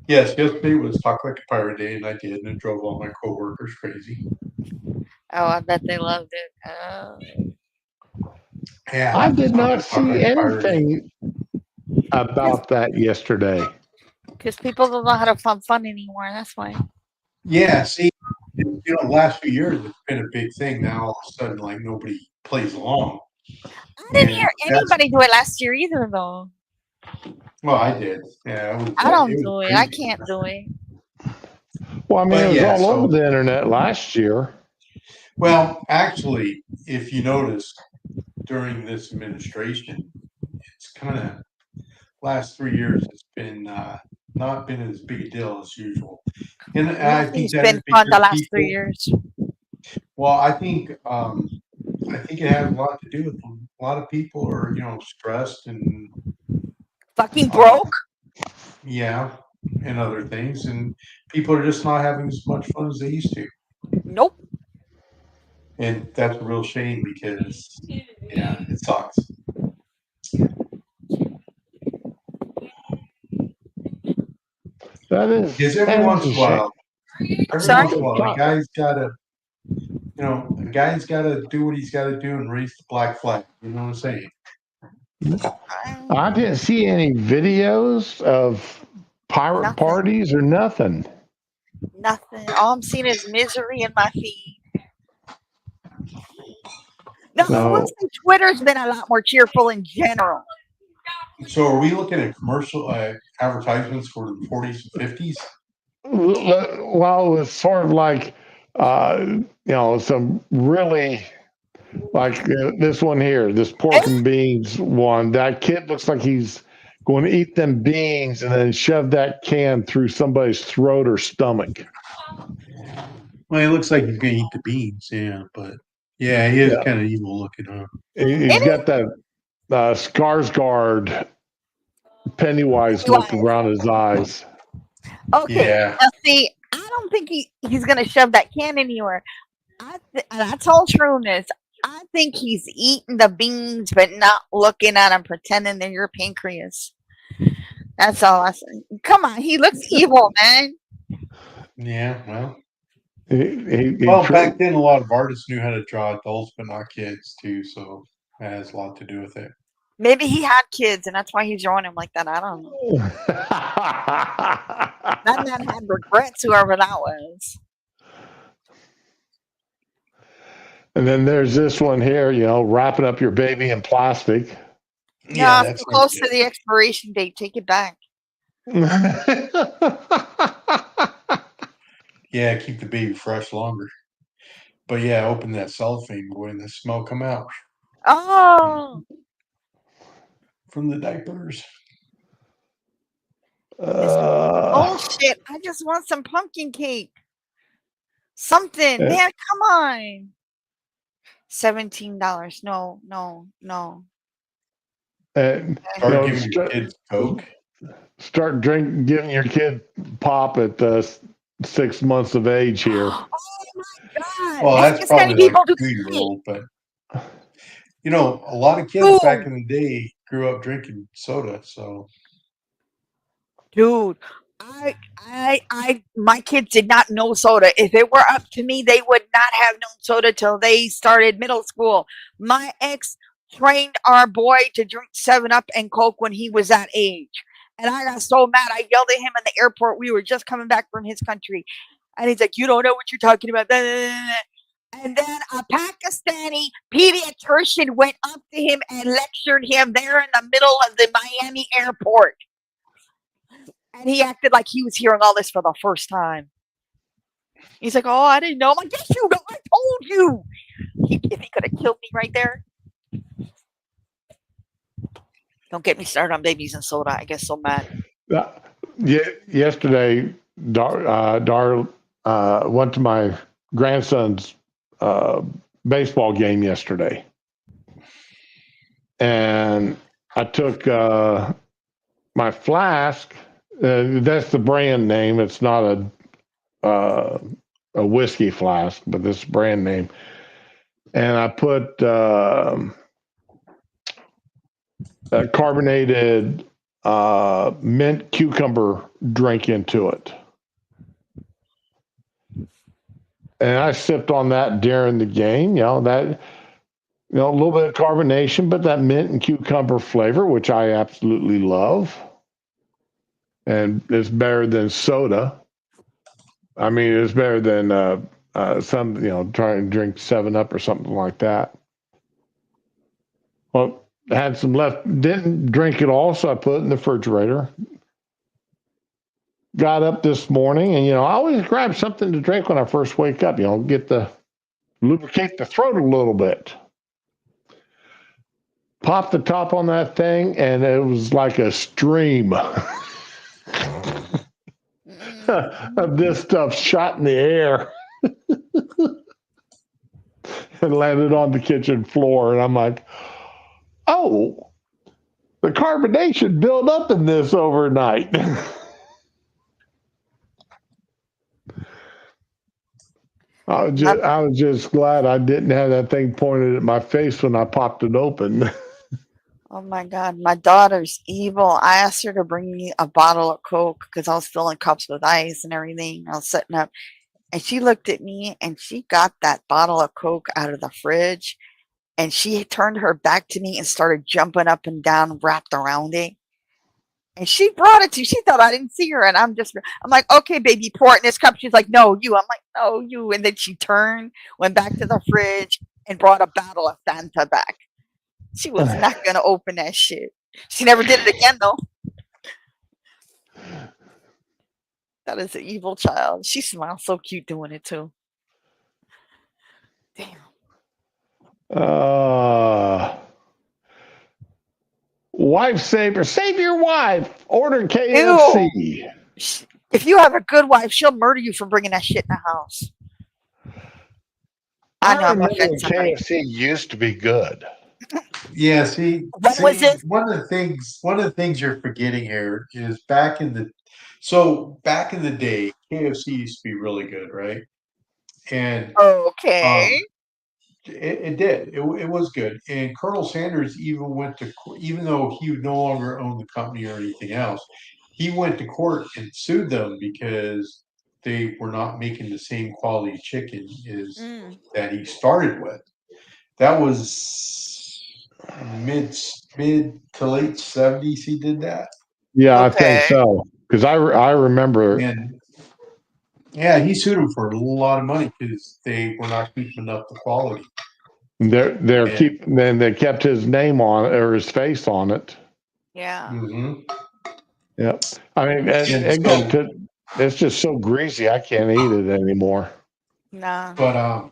Speaker 3: yes, yesterday was Talk Like a Pirate Day, and I did, and it drove all my coworkers crazy.
Speaker 1: Oh, I bet they loved it.
Speaker 3: Yeah,
Speaker 2: I did
Speaker 3: Talk
Speaker 2: not see
Speaker 3: Like a Pirate Day.
Speaker 2: anything about that yesterday.
Speaker 1: Because people don't know how to have fun anymore. That's why.
Speaker 3: Yeah, see, last few years it's been a big thing. Now all of a sudden, like nobody plays along,
Speaker 1: I didn't
Speaker 3: and
Speaker 1: hear anybody do it last year either, though.
Speaker 3: well, I did. Yeah,
Speaker 1: I don't
Speaker 3: it was
Speaker 1: do it. I
Speaker 3: crazy.
Speaker 1: can't do it.
Speaker 2: Well, I mean,
Speaker 3: But
Speaker 2: it was
Speaker 3: yeah,
Speaker 2: all over
Speaker 3: so
Speaker 2: the internet last year.
Speaker 3: well, actually, if you notice during this administration, it's kind of last 3 years. It's been not been as big a deal as usual, and I think
Speaker 1: Nothing's
Speaker 3: that is
Speaker 1: been fun the
Speaker 3: because
Speaker 1: last 3
Speaker 3: people.
Speaker 1: years.
Speaker 3: Well, I think it has a lot to do with a lot of people are stressed and
Speaker 1: Fucking
Speaker 3: uh,
Speaker 1: broke?
Speaker 3: yeah, and other things, and people are just not having as much fun as they used to,
Speaker 1: Nope.
Speaker 3: and that's a real shame because yeah, it sucks.
Speaker 2: That is
Speaker 3: Because
Speaker 2: that is a shame.
Speaker 1: I'm sorry?
Speaker 3: a guy's got to a guy's got to do what he's got to do and raise the black flag. You know what I'm saying?
Speaker 2: I didn't see any videos of pirate
Speaker 1: Nothing.
Speaker 2: parties or nothing.
Speaker 1: Nothing. All I'm seeing is misery in my feed. No, I will say Twitter's been a lot more cheerful in general.
Speaker 3: So, are we looking at commercial advertisements for the 40s and 50s?
Speaker 2: Well, it's sort of like, some really, like this one here, this pork and beans one. That kid looks like he's going to eat them beans and then shove that can through somebody's throat or stomach.
Speaker 3: Well, it looks like he's going to eat the beans, yeah, but yeah, he is kind of evil looking, huh?
Speaker 2: He's got that Skarsgård Pennywise look around his eyes.
Speaker 1: Okay,
Speaker 3: Yeah.
Speaker 1: now see, I don't think he's gonna shove that can anywhere. That's all trueness. I think he's eating the beans, but not looking at them, pretending they're your pancreas. That's all I say. Come on, he looks evil, man.
Speaker 3: Yeah, well.
Speaker 2: He
Speaker 3: Back then, a lot of artists knew how to draw adults, but not kids, too, so that has a lot to do with it.
Speaker 1: Maybe he had kids, and that's why he's drawing him like that. I don't know. That man had regrets, whoever that was.
Speaker 2: And then there's this one here, wrapping up your baby in plastic.
Speaker 1: Yeah, it's close to the expiration date. Take it back.
Speaker 3: Yeah, keep the baby fresh longer. But yeah, open that cellophane, boy, and the smell come out.
Speaker 1: Oh!
Speaker 3: From the diapers.
Speaker 1: Bullshit. I just want some pumpkin cake. Something. Man, come on. $17. No.
Speaker 3: Start giving your kids Coke.
Speaker 2: Start giving your kid pop at 6 months of age here.
Speaker 1: Oh my God.
Speaker 3: Well, that's probably like a 2-year-old, but a lot of kids back in the day grew up drinking soda, so.
Speaker 1: Dude, my kids did not know soda. If it were up to me, they would not have known soda till they started middle school. My ex trained our boy to drink 7-Up and Coke when he was that age. And I got so mad. I yelled at him in the airport. We were just coming back from his country. And he's like, you don't know what you're talking about. And then a Pakistani pediatrician went up to him and lectured him there in the middle of the Miami airport. And he acted like he was hearing all this for the first time. He's like, oh, I didn't know. I'm like, yes, you know. I told you. If he could have killed me right there. Don't get me started on babies and soda. I get so mad.
Speaker 2: Yesterday, Dar went to my grandson's baseball game yesterday. And I took my flask. That's the brand name. It's not a whiskey flask, but this brand name. And I put a carbonated mint cucumber drink into it. And I sipped on that during the game. A little bit of carbonation, but that mint and cucumber flavor, which I absolutely love. And it's better than soda. I mean, it's better than trying to drink 7-Up or something like that. Well, I had some left, didn't drink it all, so I put it in the refrigerator. Got up this morning, and I always grab something to drink when I first wake up. Lubricate the throat a little bit. Pop the top on that thing, and it was like a stream of this stuff shot in the air and landed on the kitchen floor. And I'm like, oh, the carbonation built up in this overnight. I was just glad I didn't have that thing pointed at my face when I popped it open.
Speaker 1: Oh my God, my daughter's evil. I asked her to bring me a bottle of Coke because I was filling cups with ice and everything. I was setting up. And she looked at me and she got that bottle of Coke out of the fridge and she turned her back to me and started jumping up and down, wrapped around it. And she brought it to. She thought I didn't see her, and I'm like, okay, baby, pour it in this cup. She's like, no, you. I'm like, no, you. And then she turned, went back to the fridge, and brought a bottle of Fanta back. She was not gonna open that shit. She never did it again, though. That is an evil child. She smiles so cute doing it too. Damn.
Speaker 2: Wife saver, save your wife. Order KFC.
Speaker 1: Ew. If you have a good wife, she'll murder you for bringing that shit in the house. I know I'm
Speaker 2: remember when
Speaker 1: offending somebody.
Speaker 2: KFC used to be good.
Speaker 3: Yeah, see,
Speaker 1: When was this?
Speaker 3: one of the things you're forgetting here is back in the day, KFC used to be really good, right? And
Speaker 1: Okay.
Speaker 3: it did. It was good. And Colonel Sanders even went to even though he no longer owned the company or anything else, he went to court and sued them because they were not making the same quality chicken as that he started with. That was mid to late 70s. He did that,
Speaker 2: Yeah, I think
Speaker 1: Okay.
Speaker 2: so. Because I remember
Speaker 3: and yeah, he sued them for a lot of money because they were not keeping up the quality. And
Speaker 2: they kept his name on it or his face on it.
Speaker 1: Yeah.
Speaker 3: mhm.
Speaker 2: Yep. I mean,
Speaker 3: And
Speaker 2: it got to it's just so greasy I can't eat it anymore.
Speaker 1: Nah.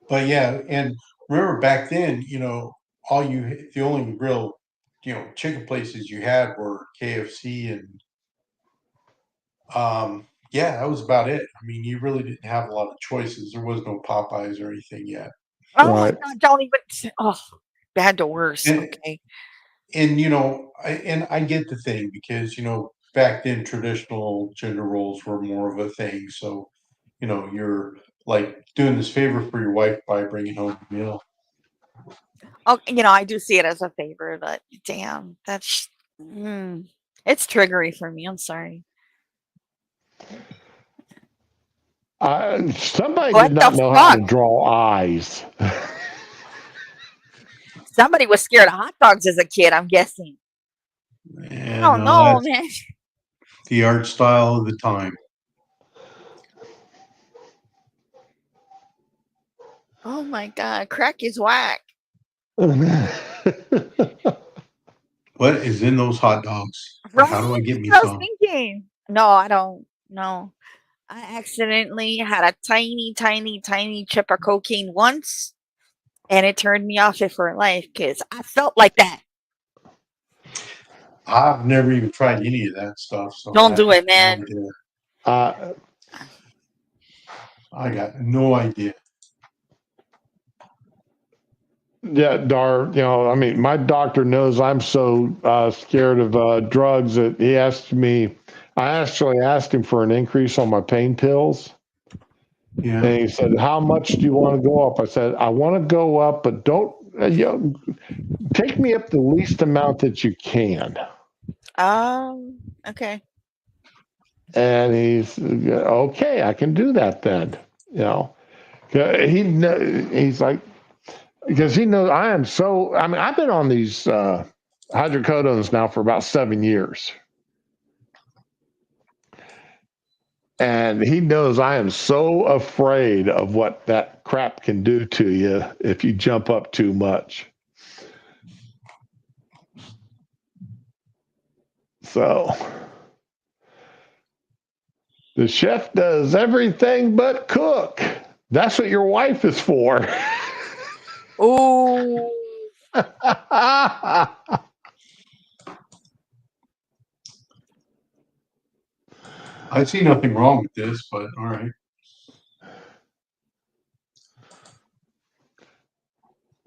Speaker 3: But yeah, and remember back then, the only real, chicken places you had were KFC and yeah, that was about it. I mean, you really didn't have a lot of choices. There was no Popeyes or anything yet.
Speaker 1: Oh my
Speaker 2: Right.
Speaker 1: god, don't even. Oh, bad to worse.
Speaker 3: And
Speaker 1: Okay.
Speaker 3: and I get the thing because back then traditional gender roles were more of a thing. So you're like doing this favor for your wife by bringing home a meal.
Speaker 1: Oh, I do see it as a favor, but damn, it's triggery for me. I'm sorry.
Speaker 2: Somebody
Speaker 1: What
Speaker 2: did not
Speaker 1: the
Speaker 2: know how
Speaker 1: fuck?
Speaker 2: to draw eyes.
Speaker 1: Somebody was scared of hot dogs as a kid, I'm guessing. I
Speaker 3: And
Speaker 1: don't know,
Speaker 3: that's
Speaker 1: man.
Speaker 3: the art style of the time.
Speaker 1: Oh my god, crack is whack.
Speaker 3: What is in those hot dogs? And
Speaker 1: Right?
Speaker 3: how do I get
Speaker 1: That's
Speaker 3: me
Speaker 1: what I was
Speaker 3: some?
Speaker 1: thinking. No, I don't. No. I accidentally had a tiny, tiny, tiny chip of cocaine once, and it turned me off it for life because I felt like that.
Speaker 3: I've never even tried any of that stuff, so
Speaker 1: Don't
Speaker 3: I
Speaker 1: do
Speaker 3: have
Speaker 1: it,
Speaker 3: no
Speaker 1: man.
Speaker 3: idea.
Speaker 2: uh,
Speaker 3: I got no idea.
Speaker 2: yeah, Dar, I mean, my doctor knows I'm so scared of drugs that I actually asked him for an increase on my pain pills.
Speaker 3: Yeah.
Speaker 2: And he said, "How much do you want to go up?" I said, "I want to go up, but don't, take me up the least amount that you can."
Speaker 1: Okay.
Speaker 2: And okay, I can do that then. You know, he's like, because he knows I am so. I mean, I've been on these hydrocodones now for about 7 years, and he knows I am so afraid of what that crap can do to you if you jump up too much. So the chef does everything but cook. That's what your wife is for.
Speaker 1: Oh,
Speaker 3: I see nothing wrong with this, but all right.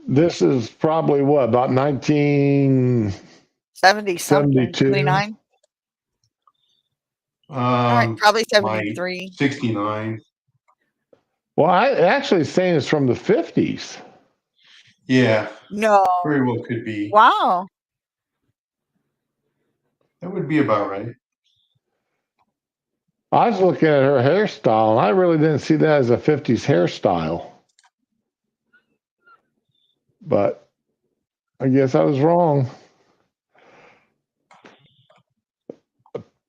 Speaker 2: This is probably what, about 1972?
Speaker 1: 70 something, 79. All right, probably
Speaker 3: My
Speaker 1: 73.
Speaker 3: 69.
Speaker 2: Well, I actually saying it's from the 50s.
Speaker 3: Yeah,
Speaker 1: No.
Speaker 3: very well could be.
Speaker 1: Wow.
Speaker 3: That would be about right.
Speaker 2: I was looking at her hairstyle, and I really didn't see that as a 50s hairstyle. But I guess I was wrong.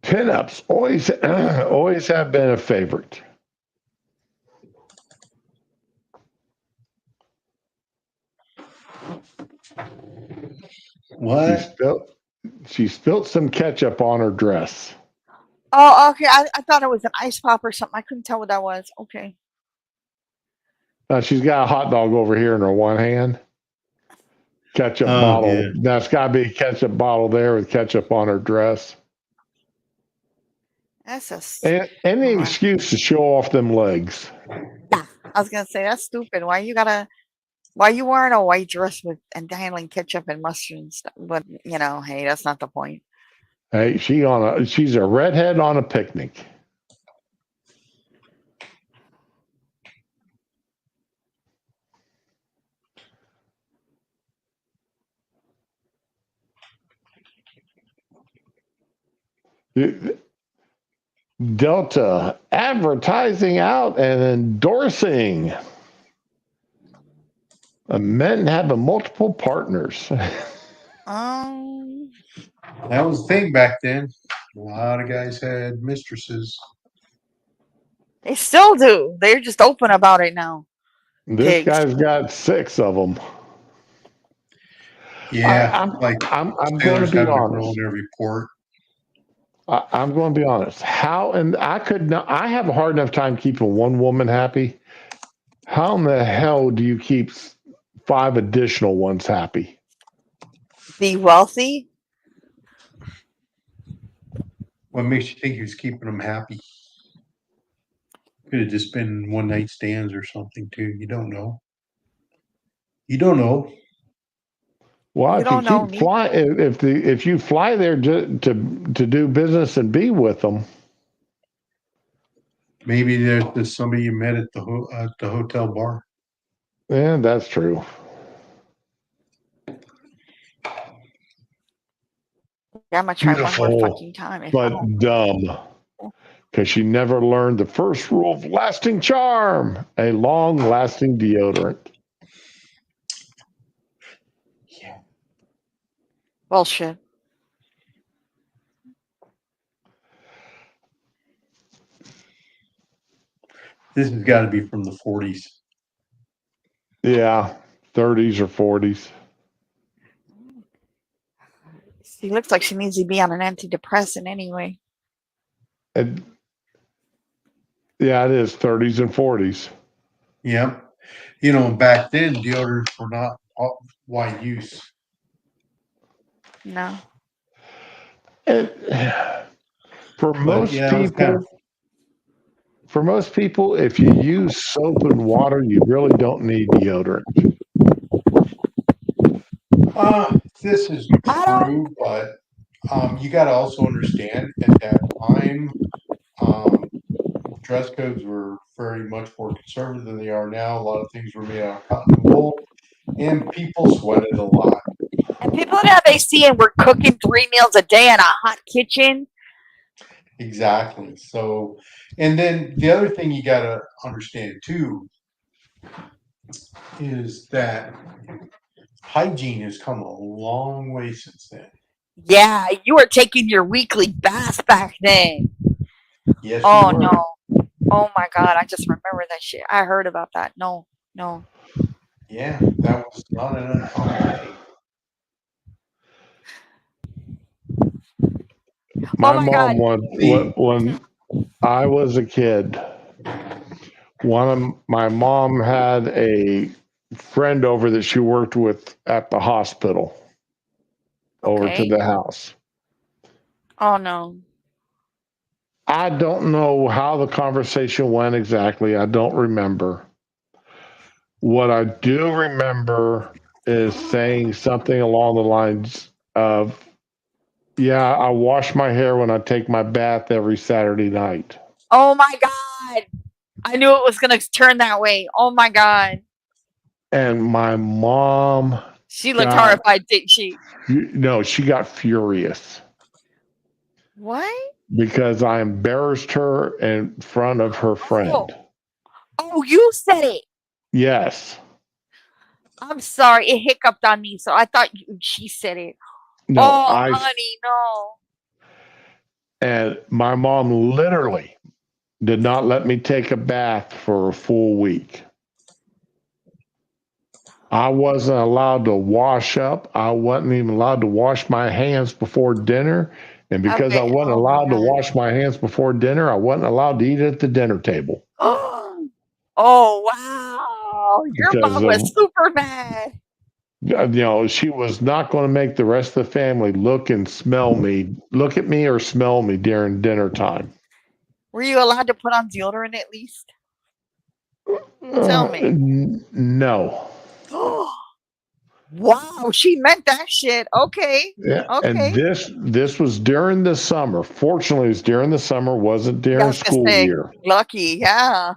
Speaker 2: Pinups always always have been a favorite.
Speaker 3: What?
Speaker 2: She spilled some ketchup on her dress.
Speaker 1: Oh, okay. I thought it was an ice pop or something. I couldn't tell what that was. Okay.
Speaker 2: She's got a hot dog over here in her one hand. Ketchup
Speaker 3: Oh,
Speaker 2: bottle.
Speaker 3: yeah.
Speaker 2: That's got to be a ketchup bottle there with ketchup on her dress.
Speaker 1: That's
Speaker 2: Any excuse to show off them legs.
Speaker 1: I was gonna say that's stupid. Why you wearing a white dress with and handling ketchup and mustard and stuff? But hey, that's not the point.
Speaker 2: Hey, she's a redhead on a picnic. Delta advertising out and endorsing. Men having multiple partners.
Speaker 3: That was the thing back then. A lot of guys had mistresses.
Speaker 1: They still do. They're just open about it now.
Speaker 2: This
Speaker 1: Pigs.
Speaker 2: guy's got 6 of them.
Speaker 3: Yeah,
Speaker 2: I'm going to
Speaker 3: sailors
Speaker 2: be
Speaker 3: having a girl
Speaker 2: honest.
Speaker 3: in every port.
Speaker 2: I'm going to be honest. I have a hard enough time keeping one woman happy. How in the hell do you keep 5 additional ones happy?
Speaker 1: Be wealthy.
Speaker 3: What makes you think he was keeping them happy? Could have just been one night stands or something too. You don't know. You don't know.
Speaker 2: Well,
Speaker 1: You
Speaker 2: if you
Speaker 1: don't know
Speaker 2: keep
Speaker 1: me.
Speaker 2: flying, if you fly there to do business and be with them,
Speaker 3: Maybe there's somebody you met at the hotel bar.
Speaker 2: yeah, that's true.
Speaker 1: Yeah, I'm gonna try one more
Speaker 2: Beautiful,
Speaker 1: fucking time. If I
Speaker 2: but
Speaker 1: don't,
Speaker 2: dumb. Because she never learned the first rule of lasting charm: a long-lasting deodorant.
Speaker 3: Yeah.
Speaker 1: bullshit.
Speaker 3: This has got to be from the 40s.
Speaker 2: Yeah, 30s or 40s.
Speaker 1: She looks like she needs to be on an antidepressant anyway.
Speaker 2: And, yeah, it is 30s and 40s.
Speaker 3: Yep. Back then deodorants were not wide use.
Speaker 1: No.
Speaker 2: And for most
Speaker 3: yeah, it was
Speaker 2: people, if you use soap and water, you really don't need deodorant.
Speaker 3: This is true, but you got to also understand at that time, dress codes were very much more conservative than they are now. A lot of things were made out of cotton and wool, and people sweated a lot.
Speaker 1: And people that they see and we're cooking 3 meals a day in a hot kitchen.
Speaker 3: Exactly. So, and then the other thing you got to understand too is that hygiene has come a long way since then.
Speaker 1: Yeah, you were taking your weekly bath back then.
Speaker 3: Yes,
Speaker 1: Oh
Speaker 3: you were.
Speaker 1: no. Oh my god, I just remember that shit. I heard about that. No.
Speaker 3: Yeah, that was not an uncommon thing.
Speaker 2: My
Speaker 1: my
Speaker 2: mom
Speaker 1: God.
Speaker 2: when I was a kid, my mom had a friend over that she worked with at the hospital over to
Speaker 1: Okay.
Speaker 2: the house.
Speaker 1: Oh no.
Speaker 2: I don't know how the conversation went exactly. I don't remember. What I do remember is saying something along the lines of, yeah, I wash my hair when I take my bath every Saturday night.
Speaker 1: Oh my god. I knew it was gonna turn that way. Oh my god.
Speaker 2: And my mom
Speaker 1: She looked
Speaker 2: got,
Speaker 1: horrified, didn't she?
Speaker 2: no, she got furious.
Speaker 1: What?
Speaker 2: because I embarrassed her in front of her friend.
Speaker 1: Oh, you said it.
Speaker 2: Yes.
Speaker 1: I'm sorry. It hiccuped on me, so I thought she said it.
Speaker 2: No,
Speaker 1: Oh, honey, no.
Speaker 2: and my mom literally did not let me take a bath for a full week. I wasn't allowed to wash up. I wasn't even allowed to wash my hands before dinner. And because I
Speaker 1: Okay.
Speaker 2: wasn't
Speaker 1: Oh my
Speaker 2: allowed to
Speaker 1: God.
Speaker 2: wash my hands before dinner, I wasn't allowed to eat at the dinner table.
Speaker 1: Oh, wow. Your
Speaker 2: Because
Speaker 1: mom was super mad.
Speaker 2: she was not going to make the rest of the family look at me or smell me during dinner time.
Speaker 1: Were you allowed to put on deodorant at least? Tell me.
Speaker 2: No.
Speaker 1: Wow, she meant that shit. Okay.
Speaker 2: Yeah, and
Speaker 1: Okay.
Speaker 2: this was during the summer. Fortunately, it was during the summer, wasn't
Speaker 1: I
Speaker 2: during
Speaker 1: was gonna
Speaker 2: school
Speaker 1: say,
Speaker 2: year.
Speaker 1: lucky, yeah.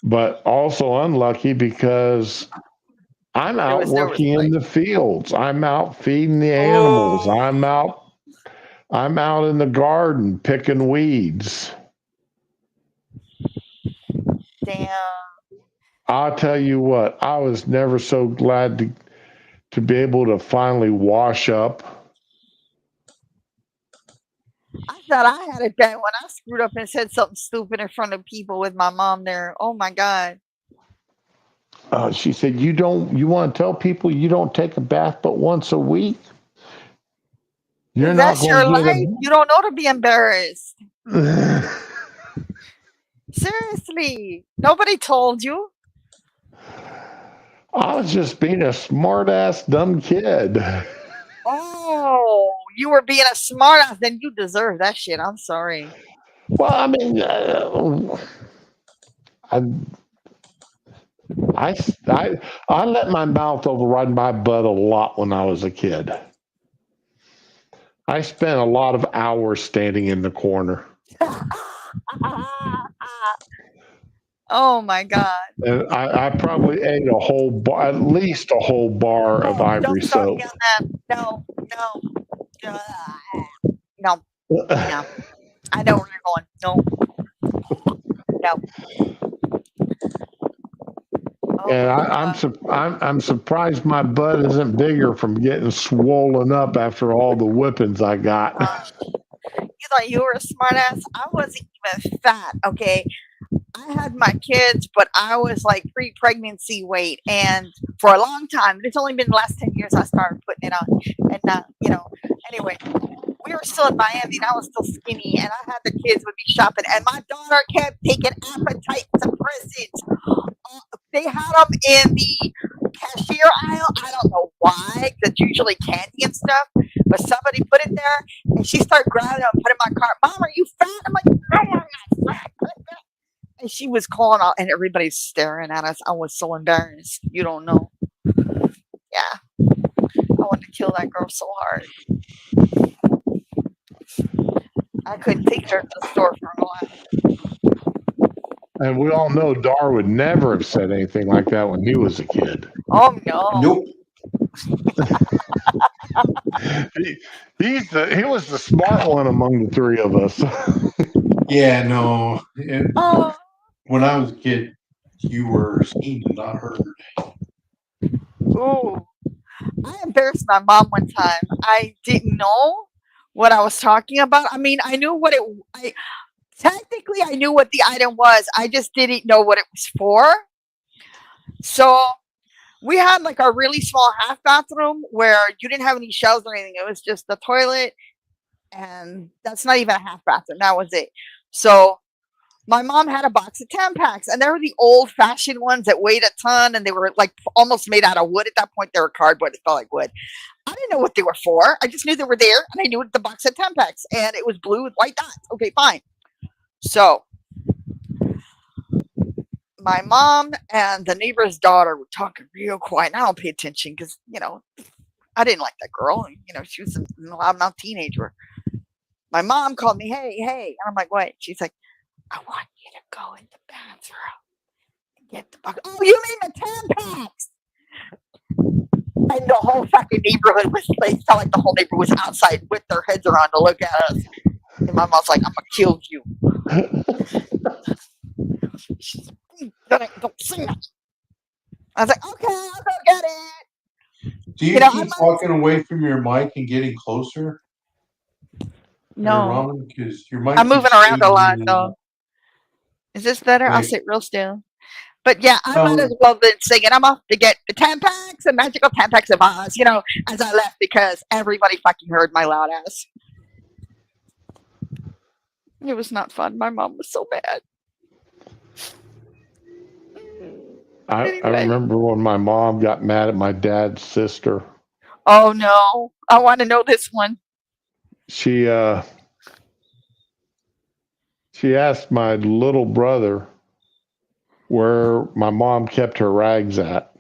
Speaker 2: But also unlucky because I'm
Speaker 1: There
Speaker 2: out
Speaker 1: was no
Speaker 2: working in
Speaker 1: respect.
Speaker 2: the fields. I'm out feeding the animals.
Speaker 1: Oh,
Speaker 2: I'm out in the garden picking weeds.
Speaker 1: damn.
Speaker 2: I'll tell you what, I was never so glad to be able to finally wash up.
Speaker 1: I thought I had it bad when I screwed up and said something stupid in front of people with my mom there. Oh my God.
Speaker 2: She said, you want to tell people you don't take a bath but once a week? You're not
Speaker 1: That's
Speaker 2: going
Speaker 1: your
Speaker 2: to get
Speaker 1: life. You don't know to be embarrassed.
Speaker 2: a.
Speaker 1: Seriously. Nobody told you.
Speaker 2: I was just being a smart ass dumb kid.
Speaker 1: Oh, you were being a smartass, then you deserve that shit. I'm sorry.
Speaker 2: Well, I mean, I let my mouth override my butt a lot when I was a kid. I spent a lot of hours standing in the corner.
Speaker 1: Oh my God.
Speaker 2: And I probably ate at least a whole bar of
Speaker 1: Oh,
Speaker 2: ivory
Speaker 1: don't start
Speaker 2: soap.
Speaker 1: me on that. No, no, no, no. I know where you're going. No, no. Oh
Speaker 2: And
Speaker 1: my God.
Speaker 2: I'm surprised my butt isn't bigger from getting swollen up after all the whippings I got.
Speaker 1: You thought you were a smartass? I wasn't even fat, okay? I had my kids, but I was like pre-pregnancy weight, and for a long time, it's only been the last 10 years I started putting it on. And anyway, we were still in Miami, and I was still skinny, and I had the kids with me shopping, and my daughter kept taking appetite suppressants. They had them in the cashier aisle. I don't know why. That's usually candy and stuff, but somebody put it there, and she started grabbing them and put it in my cart. Mom, are you fat? I'm like, no, I'm not fat. And she was calling out, and everybody's staring at us. I was so embarrassed. You don't know. Yeah, I wanted to kill that girl so hard. I couldn't take her to the store for a while.
Speaker 2: And we all know Dar would never have said anything like that when he was a kid.
Speaker 1: Oh no.
Speaker 3: Nope.
Speaker 2: He was the smart one among the three of us.
Speaker 3: Yeah, no.
Speaker 1: Oh.
Speaker 3: When I was a kid, you were seen and not heard.
Speaker 1: Ooh. I embarrassed my mom one time. I didn't know what I was talking about. I mean, I knew what technically I knew what the item was. I just didn't know what it was for. So we had like a really small half bathroom where you didn't have any shelves or anything. It was just the toilet, and that's not even a half bathroom. That was it. So my mom had a box of Tampax, and they were the old-fashioned ones that weighed a ton, and they were like almost made out of wood. At that point, they were cardboard. It felt like wood. I didn't know what they were for. I just knew they were there, and I knew the box had Tampax, and it was blue with white dots. Okay, fine. So my mom and the neighbor's daughter were talking real quiet. And I don't pay attention because I didn't like that girl. She was a loudmouth teenager. My mom called me, hey, and I'm like, what? She's like, I want you to go in the bathroom and get the bucket. Oh, you mean the Tampax? And the whole fucking neighborhood was, it felt like the whole neighborhood was outside with their heads around to look at us. And my mom's like, I'm gonna kill you. She's like, don't say that. I was like, okay, I'll go get it.
Speaker 3: Do you keep walking away from your mic and getting closer?
Speaker 1: No.
Speaker 3: Because your mic
Speaker 1: I'm
Speaker 3: keeps
Speaker 1: moving around a
Speaker 3: fading
Speaker 1: lot
Speaker 3: in and
Speaker 1: though.
Speaker 3: out.
Speaker 1: Is this better? I'll
Speaker 3: Wait.
Speaker 1: sit real still. But yeah, I might as well been singing. I'm off to get the Tampax and magical Tampax of Oz, as I left because everybody fucking heard my loud ass. It was not fun. My mom was so mad.
Speaker 2: I remember when my mom got mad at my dad's sister.
Speaker 1: Oh no. I want to know this one.
Speaker 2: She asked my little brother where my mom kept her rags at.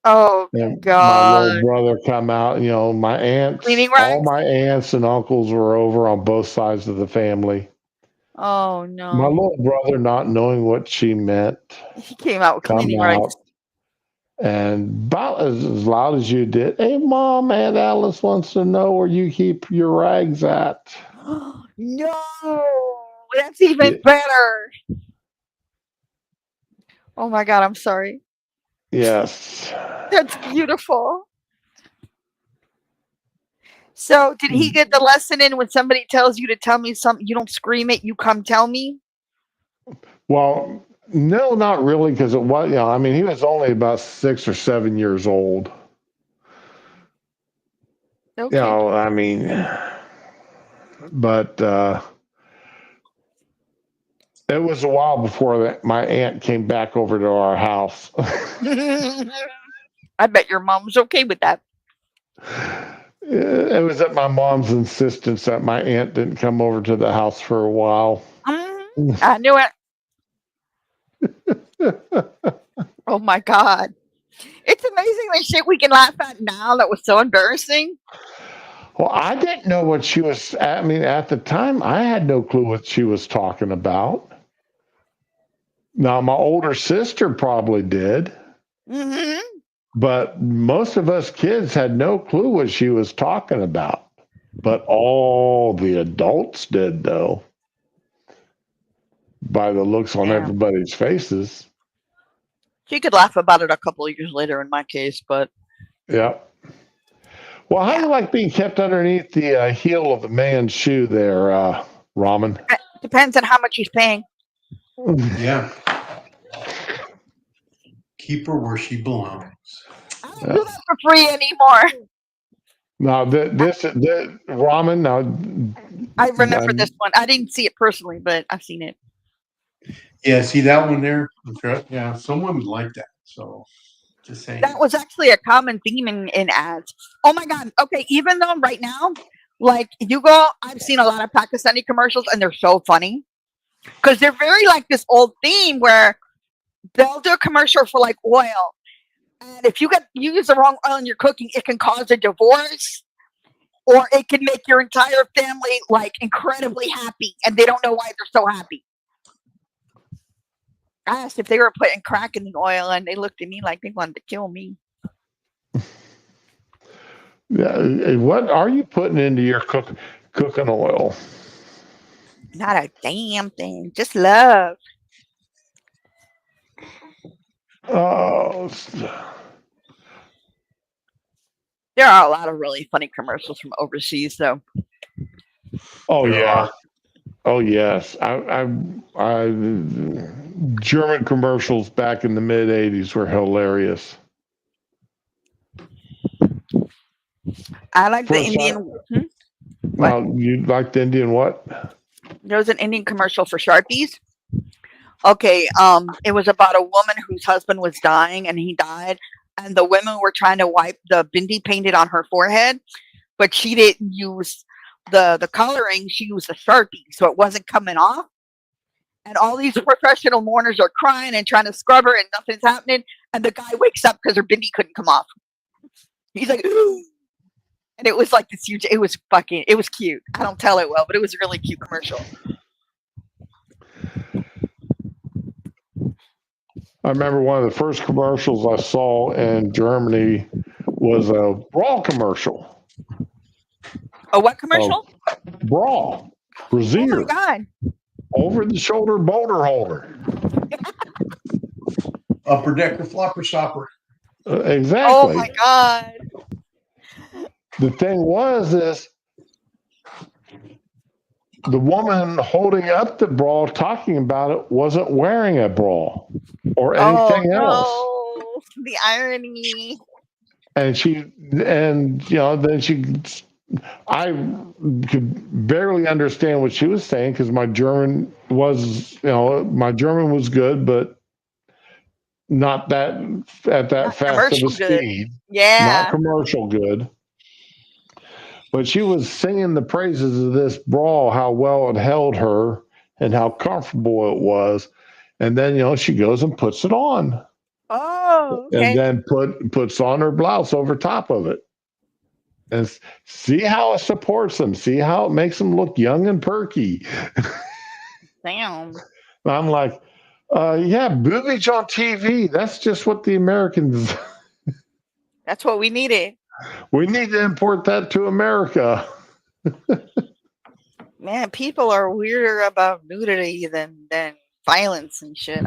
Speaker 1: Oh
Speaker 2: And
Speaker 1: God.
Speaker 2: my little brother come out, my aunts,
Speaker 1: Cleaning
Speaker 2: all
Speaker 1: rags?
Speaker 2: my aunts and uncles were over on both sides of the family.
Speaker 1: Oh
Speaker 2: My
Speaker 1: no.
Speaker 2: little brother, not knowing what she meant,
Speaker 1: He came out with
Speaker 2: come
Speaker 1: cleaning
Speaker 2: out
Speaker 1: rags.
Speaker 2: and about as loud as you did, "Hey, Mom, Aunt Alice wants to know where you keep your rags at."
Speaker 1: No. That's even better. Oh my God, I'm sorry.
Speaker 2: Yes.
Speaker 1: That's beautiful. So, did he get the lesson in when somebody tells you to tell me something, you don't scream it, you come tell me?
Speaker 2: Well, no, not really, because it was, he was only about 6 or 7 years old.
Speaker 1: Okay.
Speaker 2: But it was a while before my aunt came back over to our house.
Speaker 1: I bet your mom was okay with that.
Speaker 2: It was at my mom's insistence that my aunt didn't come over to the house for a while.
Speaker 1: I knew it. Oh my God. It's amazing the shit we can laugh at now that was so embarrassing.
Speaker 2: Well, I didn't know what she was. At the time, I had no clue what she was talking about. Now, my older sister probably did.
Speaker 1: Mm-hmm.
Speaker 2: But most of us kids had no clue what she was talking about. But all the adults did, though, by the looks on everybody's faces.
Speaker 1: She could laugh about it a couple of years later in my case, but.
Speaker 2: Yeah. Well, how do you like being kept underneath the heel of a man's shoe there, Ramen?
Speaker 1: Depends on how much he's paying.
Speaker 3: Yeah. Keep her where she belongs.
Speaker 1: I don't do that for free anymore.
Speaker 2: Now, this Ramen, now.
Speaker 1: I remember this one. I didn't see it personally, but I've seen it.
Speaker 3: Yeah, see that one there? Yeah, someone would like that. So, just saying.
Speaker 1: That was actually a common theme in ads. Oh my God. Okay, even though right now, like I've seen a lot of Pakistani commercials and they're so funny because they're very like this old theme where they'll do a commercial for like oil. And if you use the wrong oil in your cooking, it can cause a divorce or it can make your entire family like incredibly happy and they don't know why they're so happy. I asked if they were putting crack in the oil and they looked at me like they wanted to kill me.
Speaker 2: Yeah, what are you putting into your cooking oil?
Speaker 1: Not a damn thing. Just love.
Speaker 2: Oh.
Speaker 1: There are a lot of really funny commercials from overseas, though.
Speaker 2: Oh yeah. Oh yes. I German commercials back in the mid '80s were hilarious.
Speaker 1: I like the Indian.
Speaker 2: Well, you like the Indian what?
Speaker 1: There was an Indian commercial for Sharpies. Okay, it was about a woman whose husband was dying and he died, and the women were trying to wipe the bindi painted on her forehead, but she didn't use the coloring. She used the Sharpie, so it wasn't coming off. And all these professional mourners are crying and trying to scrub her, and nothing's happening. And the guy wakes up because her bindi couldn't come off. He's like, ooh. And it was like this huge. It was cute. I don't tell it well, but it was a really cute commercial.
Speaker 2: I remember one of the first commercials I saw in Germany was a bra commercial.
Speaker 1: A what commercial?
Speaker 2: bra,
Speaker 1: Oh my
Speaker 2: brassiere,
Speaker 1: god.
Speaker 2: over the shoulder boulder holder.
Speaker 3: Upper decker, flopper, stopper.
Speaker 1: Oh
Speaker 2: Exactly.
Speaker 1: my god.
Speaker 2: The thing was is the woman holding up the bra, talking about it, wasn't wearing a bra or
Speaker 1: Oh
Speaker 2: anything else.
Speaker 1: no. The irony.
Speaker 2: And then I could barely understand what she was saying because my German was good, but not that at that
Speaker 1: Not
Speaker 2: fast of a
Speaker 1: commercial good.
Speaker 2: speed, not
Speaker 1: Yeah.
Speaker 2: commercial good. But she was singing the praises of this bra, how well it held her and how comfortable it was. And then, she goes and puts it on
Speaker 1: Oh,
Speaker 2: and
Speaker 1: okay.
Speaker 2: then puts on her blouse over top of it. And see how it supports them. See how it makes them look young and perky.
Speaker 1: Damn.
Speaker 2: And I'm like, yeah, boobage on TV. That's just what the Americans.
Speaker 1: That's what we needed.
Speaker 2: We need to import that to America.
Speaker 1: Man, people are weirder about nudity than violence and shit.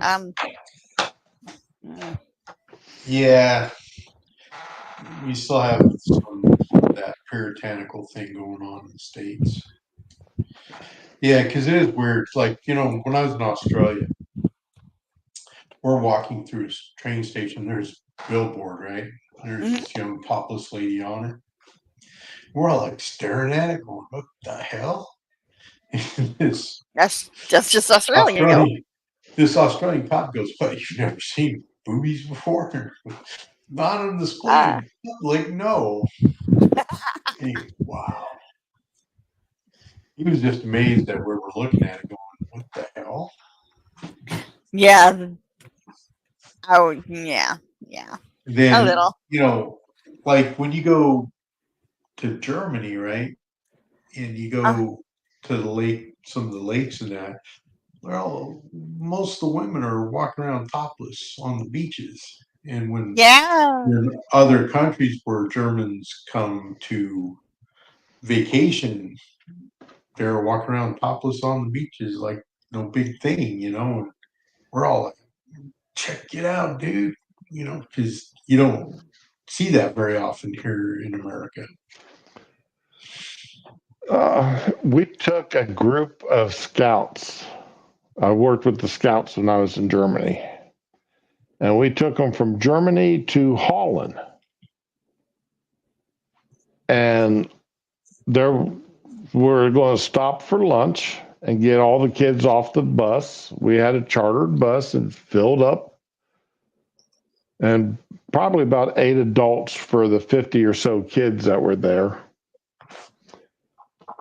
Speaker 3: Yeah, we still have some of that puritanical thing going on in the States. Yeah, because it is weird. It's like, when I was in Australia, we're walking through a train station. There's a billboard, right? There's
Speaker 1: Mhm.
Speaker 3: this young topless lady on it. We're all like staring at it, going, "What the hell?" this
Speaker 1: That's just Australia, yo.
Speaker 3: Australian, this Australian cop goes, "What? You've never seen boobies before? Not on display
Speaker 1: Ah,
Speaker 3: in public? No." Anyway, wow. He was just amazed that we were looking at it, going, "What the hell?"
Speaker 1: yeah. Oh, yeah. A
Speaker 3: Then,
Speaker 1: little.
Speaker 3: like when you go to Germany, right? And you
Speaker 1: Uh,
Speaker 3: go to the lake, some of the lakes and that, well, most of the women are walking around topless on the beaches. And when
Speaker 1: yeah.
Speaker 3: in other countries where Germans come to vacation, they're walking around topless on the beaches like no big thing. We're all like, check it out, dude, because you don't see that very often here in America.
Speaker 2: We took a group of scouts. I worked with the scouts when I was in Germany. And we took them from Germany to Holland. And there we're going to stop for lunch and get all the kids off the bus. We had a chartered bus and filled up, and probably about 8 adults for the 50 or so kids that were there.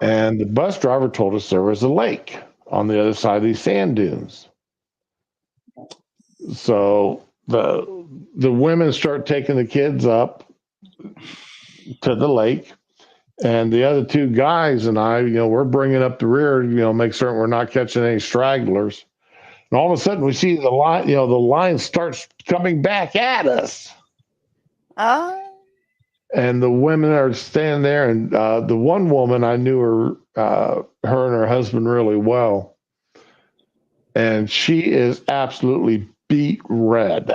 Speaker 2: And the bus driver told us there was a lake on the other side of these sand dunes. So the women start taking the kids up to the lake. And the other two guys and I, we're bringing up the rear, make certain we're not catching any stragglers. And all of a sudden, we see the line, the line starts coming back at us. And the women are standing there. And the one woman, I knew her and her husband really well. And she is absolutely beat red.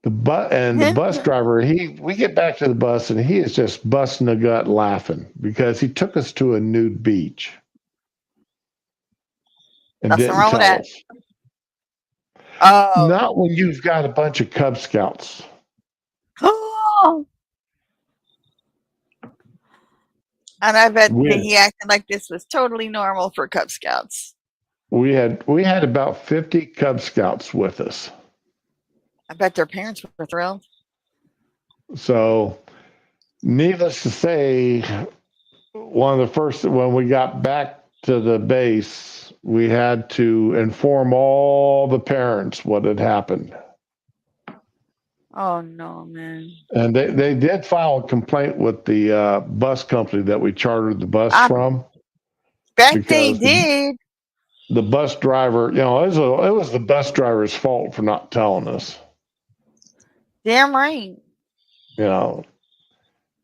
Speaker 2: The bus driver, we get back to the bus and he is just busting a gut laughing because he took us to a nude beach and
Speaker 1: Nothing
Speaker 2: didn't
Speaker 1: wrong with
Speaker 2: tell
Speaker 1: that.
Speaker 2: us.
Speaker 1: Oh.
Speaker 2: Not when you've got a bunch of Cub Scouts.
Speaker 1: And I bet he acted like this was totally normal for Cub Scouts.
Speaker 2: We had about 50 Cub Scouts with us.
Speaker 1: I bet their parents were thrilled.
Speaker 2: So, needless to say, one of the first, when we got back to the base, we had to inform all the parents what had happened.
Speaker 1: Oh, no, man.
Speaker 2: And they did file a complaint with the bus company that we chartered the bus from.
Speaker 1: Bet they did.
Speaker 2: The bus driver, it was the bus driver's fault for not telling us.
Speaker 1: Damn right.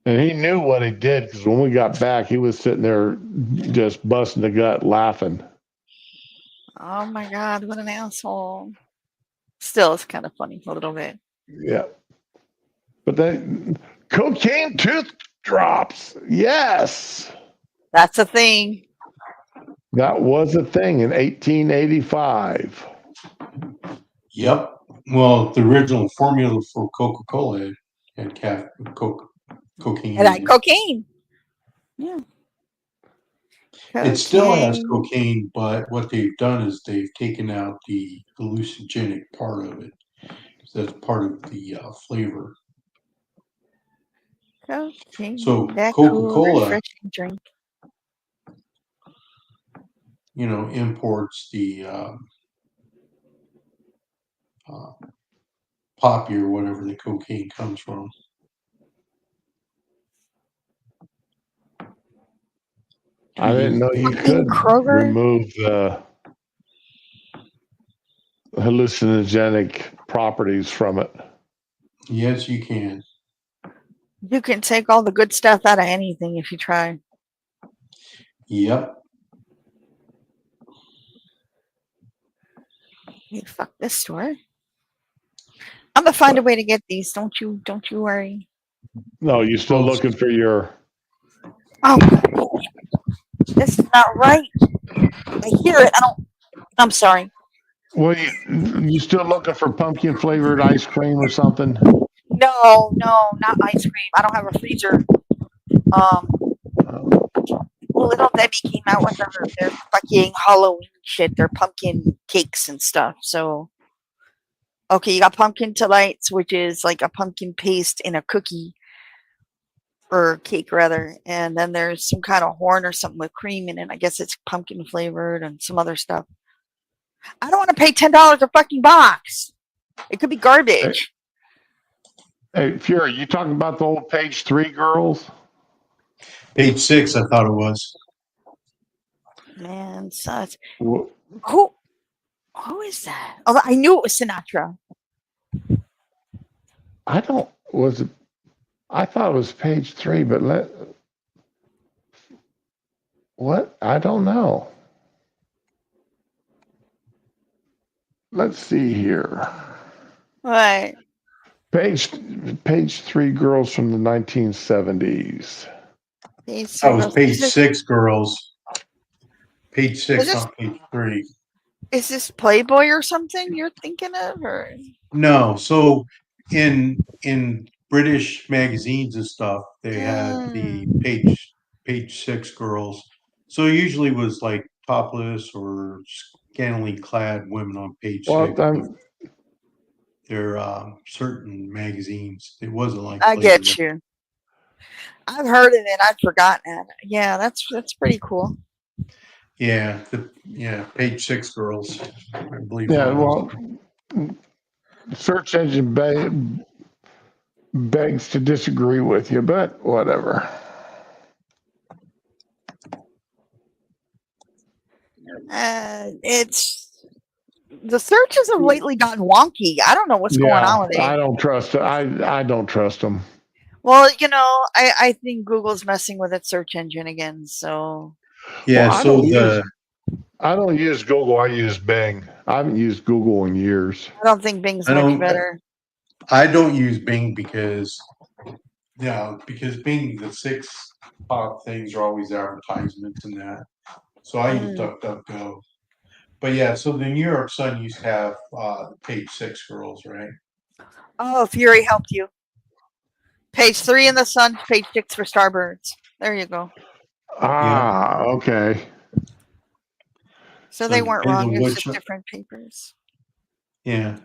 Speaker 2: And he knew what he did because when we got back, he was sitting there just busting the gut laughing.
Speaker 1: Oh my God, what an asshole. Still, it's kind of funny a little bit.
Speaker 2: Yeah. But then cocaine tooth drops. Yes.
Speaker 1: That's a thing.
Speaker 2: That was a thing in 1885.
Speaker 3: Yep. Well, the original formula for Coca-Cola had cocaine
Speaker 1: And
Speaker 3: in
Speaker 1: that
Speaker 3: it.
Speaker 1: cocaine. Yeah.
Speaker 3: It still has
Speaker 1: Cocaine.
Speaker 3: cocaine, but what they've done is they've taken out the hallucinogenic part of it. So that's part of the flavor.
Speaker 1: Cocaine.
Speaker 3: So
Speaker 1: That cool,
Speaker 3: Coca-Cola,
Speaker 1: refreshing drink.
Speaker 3: imports the poppy or whatever the cocaine comes from.
Speaker 2: I didn't know you
Speaker 1: Fucking
Speaker 2: could
Speaker 1: Kroger.
Speaker 2: remove the hallucinogenic properties from it.
Speaker 3: Yes, you can.
Speaker 1: You can take all the good stuff out of anything if you try.
Speaker 3: Yep.
Speaker 1: Hey, fuck this store. I'm gonna find a way to get these. Don't you worry.
Speaker 2: No, you still looking for your.
Speaker 1: Oh, this is not right. I hear it. I'm sorry.
Speaker 2: Well, you still looking for pumpkin flavored ice cream or something?
Speaker 1: No, not ice cream. I don't have a freezer. Little Debbie came out with their fucking Halloween shit, their pumpkin cakes and stuff. So, okay, you got pumpkin delights, which is like a pumpkin paste in a cookie or cake rather, and then there's some kind of horn or something with cream in it. I guess it's pumpkin flavored and some other stuff. I don't want to pay $10 a fucking box. It could be garbage.
Speaker 2: Hey, Fury, you talking about the old page 3 girls?
Speaker 3: Page 6, I thought it was.
Speaker 1: Man, such. Who is that? Oh, I knew it was Sinatra.
Speaker 2: I thought it was page 3, but what? I don't know. Let's see here.
Speaker 1: What?
Speaker 2: Page 3 girls from the 1970s.
Speaker 3: That was page 6, girls. Page 6,
Speaker 1: this,
Speaker 3: not page 3.
Speaker 1: Is this Playboy or something you're thinking of, or
Speaker 3: No, so in British magazines and stuff, they had the page 6 girls. So it usually was like topless or scantily clad women on page 6. They're certain magazines. It wasn't like
Speaker 1: I
Speaker 3: Playboy.
Speaker 1: get you. I've heard of it. I've forgotten it. Yeah, that's pretty cool.
Speaker 3: Yeah, page 6 girls, I believe.
Speaker 2: Yeah, well, search engine begs to disagree with you, but whatever.
Speaker 1: It's the searches have lately gotten wonky. I don't know what's going on with it.
Speaker 2: I don't trust it. I don't trust them.
Speaker 1: Well, I think Google's messing with its search engine again. So
Speaker 3: yeah,
Speaker 2: well, I don't use Google. I use Bing. I haven't used Google in years.
Speaker 1: I don't think Bing's much better.
Speaker 3: I don't use Bing because Bing, the 6 top things are always advertisements and that. So I use DuckDuckGo. But yeah, so the New York Sun used to have page 6 girls, right?
Speaker 1: Oh, Fury helped you. Page 3 in the Sun, page 6 for Starbirds. There you go.
Speaker 2: Okay.
Speaker 1: So they weren't wrong. It's just different papers.
Speaker 3: Yeah.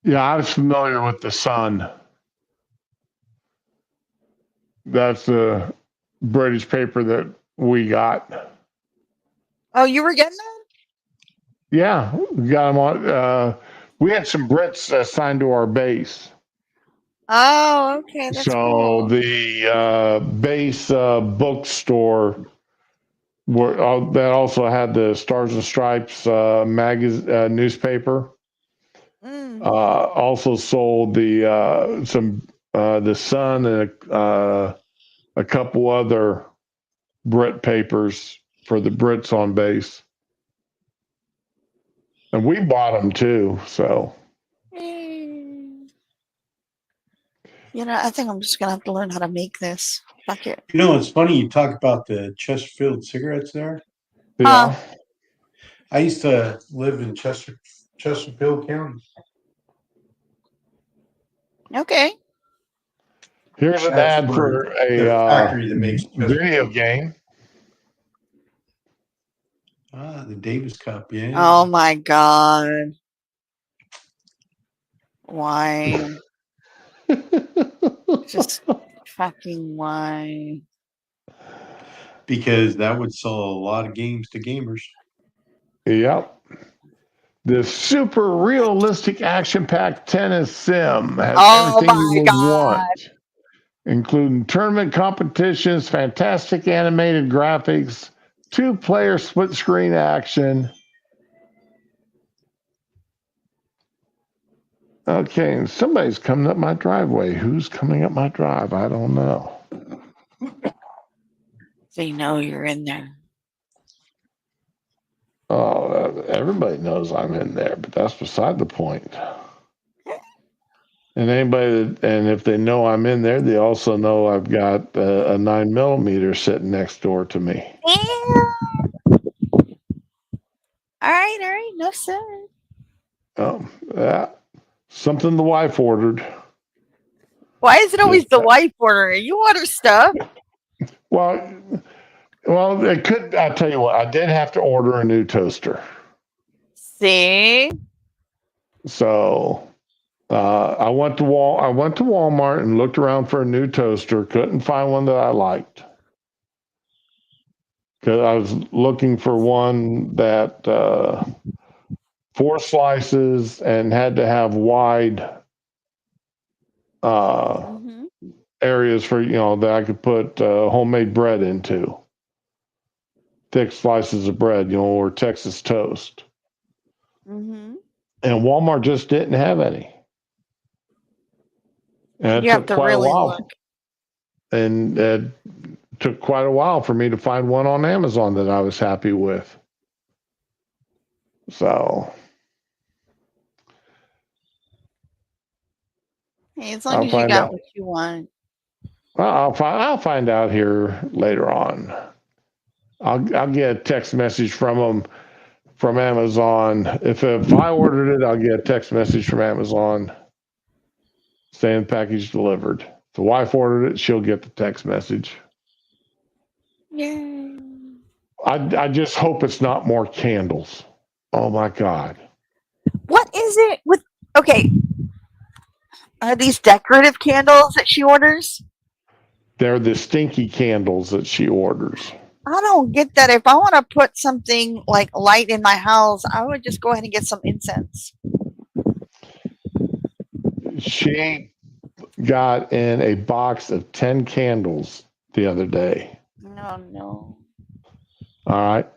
Speaker 2: Yeah, I was familiar with the Sun. That's the British paper that we got.
Speaker 1: Oh, you were getting that?
Speaker 2: Yeah, we got them on. We had some Brits assigned to our base.
Speaker 1: Oh, okay. That's cool.
Speaker 2: The base bookstore that also had the Stars and Stripes newspaper. Also sold the some the Sun, and a couple other Brit papers for the Brits on base. And we bought them too, so.
Speaker 1: I think I'm just gonna have to learn how to make this. Fuck it.
Speaker 3: It's funny you talk about the Chesterfield cigarettes there.
Speaker 2: Yeah.
Speaker 3: I used to live in Chesterfield County.
Speaker 1: Okay.
Speaker 2: Here's an
Speaker 3: That's
Speaker 2: ad
Speaker 3: where
Speaker 2: for
Speaker 3: the
Speaker 2: a
Speaker 3: factory that makes
Speaker 2: video
Speaker 3: Chesterfield.
Speaker 2: game.
Speaker 3: The Davis Cup, yeah.
Speaker 1: Oh my god. Why? Just fucking why?
Speaker 3: Because that would sell a lot of games to gamers.
Speaker 2: Yep. The super realistic action-packed tennis sim has
Speaker 1: Oh
Speaker 2: everything you
Speaker 1: my
Speaker 2: would
Speaker 1: god.
Speaker 2: want, including tournament competitions, fantastic animated graphics, 2-player split-screen action. Okay, somebody's coming up my driveway. Who's coming up my drive? I don't know.
Speaker 1: They know you're in there.
Speaker 2: Oh, everybody knows I'm in there, but that's beside the point. And if they know I'm in there, they also know I've got a 9mm sitting next door to me.
Speaker 1: All right. No, sir.
Speaker 2: Yeah, something the wife ordered.
Speaker 1: Why is it always the wife ordering? You order stuff.
Speaker 2: Well, it could. I'll tell you what. I did have to order a new toaster.
Speaker 1: See?
Speaker 2: So I went to Walmart and looked around for a new toaster. Couldn't find one that I liked because I was looking for one that 4 slices and had to have wide areas for that I could put homemade bread into. Thick slices of bread, or Texas toast.
Speaker 1: Mm-hmm.
Speaker 2: And Walmart just didn't have any. And
Speaker 1: you have to really look.
Speaker 2: And it took quite a while for me to find one on Amazon that I was happy with. So.
Speaker 1: Hey, as long as you got what you want.
Speaker 2: Well, I'll find out here later on. I'll get a text message from them from Amazon. If I ordered it, I'll get a text message from Amazon saying package delivered. If the wife ordered it, she'll get the text message.
Speaker 1: Yay.
Speaker 2: I just hope it's not more candles. Oh my God.
Speaker 1: What is it with are these decorative candles that she orders?
Speaker 2: They're the stinky candles that she orders.
Speaker 1: I don't get that. If I want to put something like light in my house, I would just go ahead and get some incense.
Speaker 2: She got in a box of 10 candles the other day.
Speaker 1: No.
Speaker 2: All right.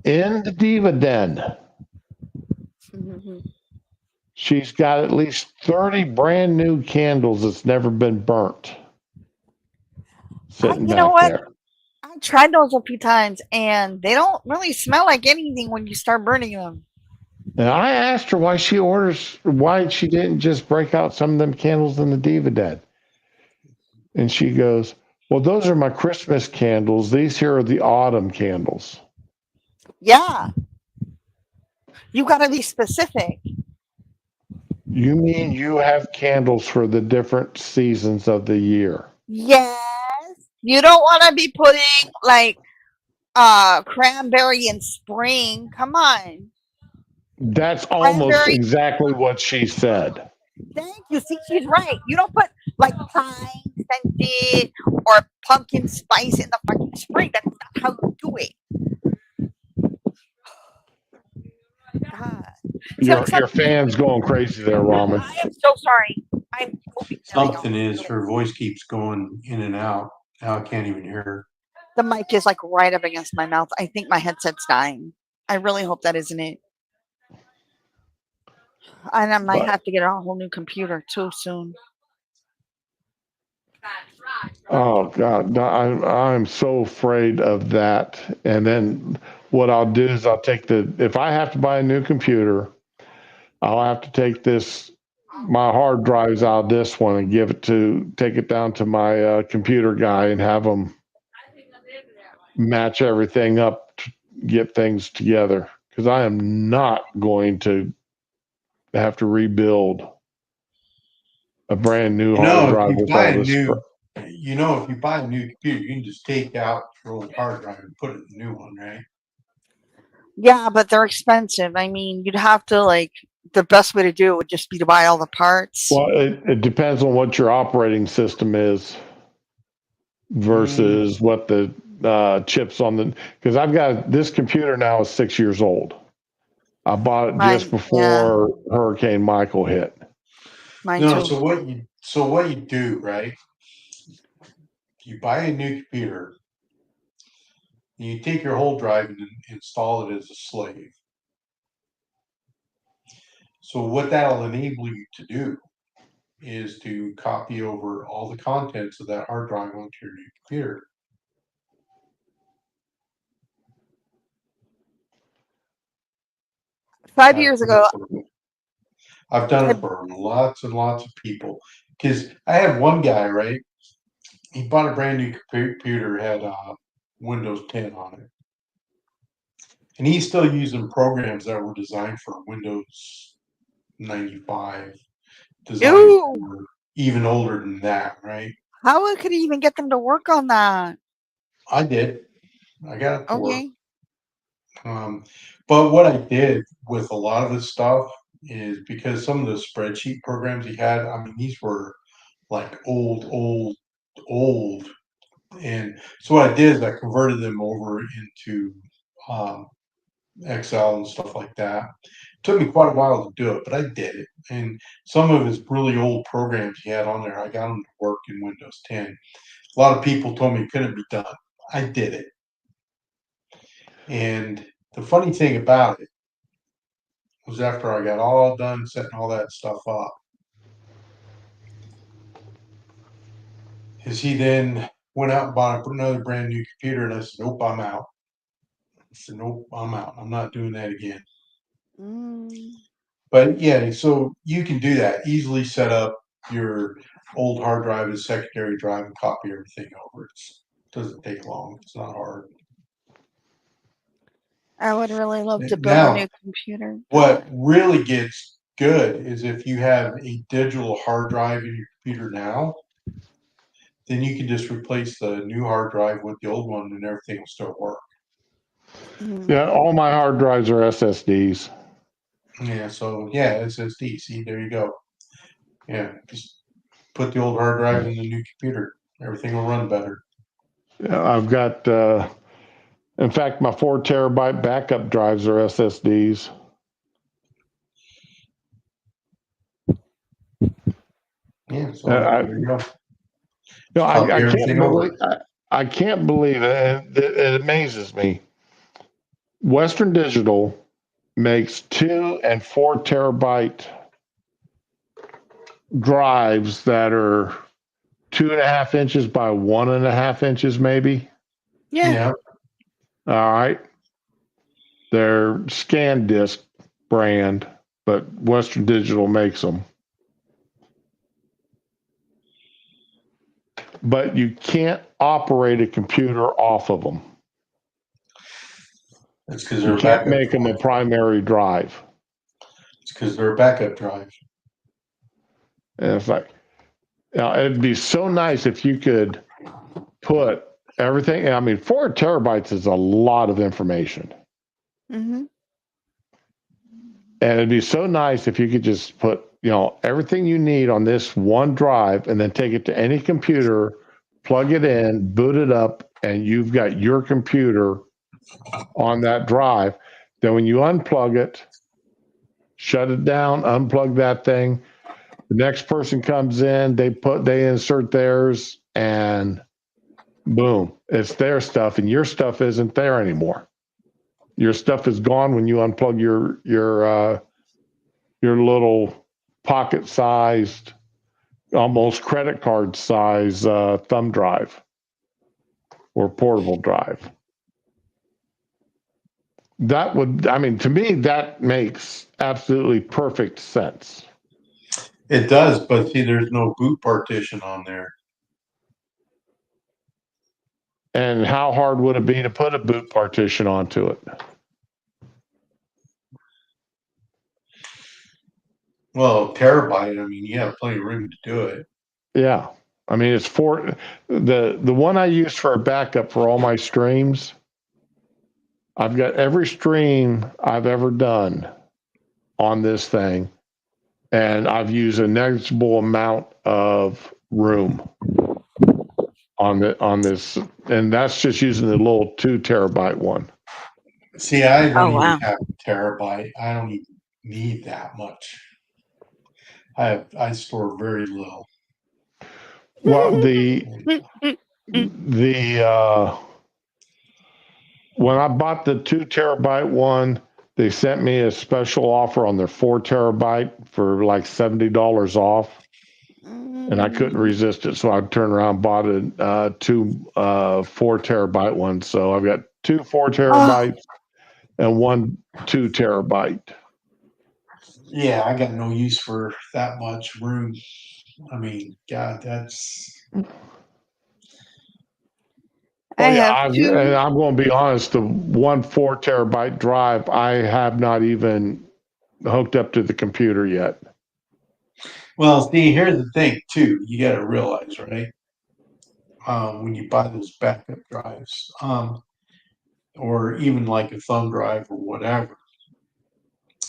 Speaker 2: In the Diva Den, she's got at least 30 brand new candles that's never been burnt. Sitting back there.
Speaker 1: I tried those a few times, and they don't really smell like anything when you start burning them.
Speaker 2: And I asked her why she didn't just break out some of them candles in the Diva Den. And she goes, well, those are my Christmas candles. These here are the autumn candles.
Speaker 1: Yeah. You got to be specific.
Speaker 2: You mean you have candles for the different seasons of the year?
Speaker 1: Yes. You don't want to be putting like cranberry in spring. Come on.
Speaker 2: That's almost exactly what she said.
Speaker 1: Thank you. See, she's right. You don't put like pine scented or pumpkin spice in the fucking spring. That's not how you do it. God.
Speaker 2: Your fan's going crazy there, Ramen.
Speaker 1: I am so sorry.
Speaker 3: Something is. Her voice keeps going in and out. Now I can't even hear her.
Speaker 1: The mic is like right up against my mouth. I think my headset's dying. I really hope that isn't it. And I might have to get a whole new computer too soon.
Speaker 2: Oh God, no, I'm so afraid of that. And then what I'll do is I'll take if I have to buy a new computer, I'll have to take my hard drives out of this one and take it down to my computer guy and have him match everything up to get things together. Because I am not going to have to rebuild a brand new
Speaker 3: You
Speaker 2: hard
Speaker 3: know, if
Speaker 2: drive
Speaker 3: you
Speaker 2: with
Speaker 3: buy
Speaker 2: all
Speaker 3: a
Speaker 2: this.
Speaker 3: new, you know, if you buy a new computer, you can just take out your old hard drive and put it in the new one, right?
Speaker 1: Yeah, but they're expensive. I mean, you'd have to like the best way to do it would just be to buy all the parts.
Speaker 2: Well, it depends on what your operating system is
Speaker 3: Mm,
Speaker 2: versus what the chips on the. Because I've got this computer now is 6 years old. I bought it just
Speaker 1: Mine, yeah,
Speaker 2: before Hurricane Michael hit.
Speaker 1: mine
Speaker 3: no,
Speaker 1: too.
Speaker 3: so what you do, right? You buy a new computer, and you take your whole drive and install it as a slave. So what that'll enable you to do is to copy over all the contents of that hard drive onto your new computer.
Speaker 1: 5 years
Speaker 3: I've done it
Speaker 1: ago,
Speaker 3: for, I've done
Speaker 1: I,
Speaker 3: it for lots and lots of people. Because I had one guy, right? He bought a brand new computer, had Windows 10 on it. And he's still using programs that were designed for Windows 95, designed
Speaker 1: ew,
Speaker 3: for even older than that, right?
Speaker 1: how could he even get them to work on that?
Speaker 3: I did. I got it to work.
Speaker 1: Okay.
Speaker 3: Um, but what I did with a lot of this stuff is because some of the spreadsheet programs he had, I mean, these were like old. And so what I did is I converted them over into um, Excel and stuff like that. It took me quite a while to do it, but I did it. And some of his really old programs he had on there, I got them to work in Windows 10. A lot of people told me it couldn't be done. I did it. And the funny thing about it was after I got all done setting all that stuff up, is he then went out and bought another brand new computer, and I said, "Nope, I'm out." I said, "Nope, I'm out. I'm not doing that again."
Speaker 1: Mm.
Speaker 3: But yeah, so you can do that. Easily set up your old hard drive as secondary drive and copy everything over. It doesn't take long. It's not hard.
Speaker 1: I would really love to build a
Speaker 3: Now,
Speaker 1: new computer,
Speaker 3: what
Speaker 1: but
Speaker 3: really gets good is if you have a digital hard drive in your computer now, then you can just replace the new hard drive with the old one and everything will still work.
Speaker 1: mm,
Speaker 2: Yeah, all my hard drives are SSDs.
Speaker 3: Yeah, so yeah, SSD. See, there you go. Yeah, just put the old hard drive in the new computer. Everything will run better.
Speaker 2: Yeah, I've got, in fact, my 4 terabyte backup drives are SSDs.
Speaker 3: Yeah,
Speaker 2: Uh,
Speaker 3: so
Speaker 2: I,
Speaker 3: there you go. Just
Speaker 2: I
Speaker 3: copy
Speaker 2: can't
Speaker 3: everything over.
Speaker 2: believe I can't believe it. It amazes me. Western Digital makes 2 and 4 terabyte drives that are 2.5 inches by 1.5 inches, maybe.
Speaker 1: yeah.
Speaker 3: Yeah.
Speaker 2: All right, they're ScanDisk brand, but Western Digital makes them. But you can't operate a computer off of them.
Speaker 3: It's because
Speaker 2: You
Speaker 3: they're a
Speaker 2: can't
Speaker 3: backup
Speaker 2: make them a
Speaker 3: drive.
Speaker 2: primary drive.
Speaker 3: It's because they're a backup drive.
Speaker 2: And it's like, it'd be so nice if you could put everything. I mean, 4 terabytes is a lot of information.
Speaker 1: Mm-hmm.
Speaker 2: And it'd be so nice if you could just put, everything you need on this one drive and then take it to any computer, plug it in, boot it up, and you've got your computer on that drive. Then when you unplug it, shut it down, unplug that thing. The next person comes in, they insert theirs, and boom, it's their stuff, and your stuff isn't there anymore. Your stuff is gone when you unplug your little pocket-sized almost credit card size thumb drive or portable drive. That would, I mean, to me, that makes absolutely perfect sense.
Speaker 3: It does, but see, there's no boot partition on there.
Speaker 2: And how hard would it be to put a boot partition onto it?
Speaker 3: Well, terabyte, I mean, you have plenty of room to do it.
Speaker 2: Yeah. I mean, it's for the one I use for a backup for all my streams. I've got every stream I've ever done on this thing, and I've used a negligible amount of room on this, and that's just using the little 2 terabyte one.
Speaker 3: See, I don't
Speaker 1: wow.
Speaker 3: even have a terabyte. I don't even need that much. I store very little.
Speaker 2: Well, the when I bought the 2 terabyte one, they sent me a special offer on their 4 terabyte for like $70 off, and I couldn't resist it. So I turned around and bought a 2 4 terabyte one. So I've got 2 4 terabytes and 1 2 terabyte.
Speaker 3: Yeah, I got no use for that much room. I mean, God, that's.
Speaker 1: I have
Speaker 2: and
Speaker 1: 2.
Speaker 2: I'm going to be honest. The 1 4 terabyte drive, I have not even hooked up to the computer yet.
Speaker 3: Well, see, here's the thing, too. You got to realize, right? When you buy those backup drives, or even like a thumb drive or whatever,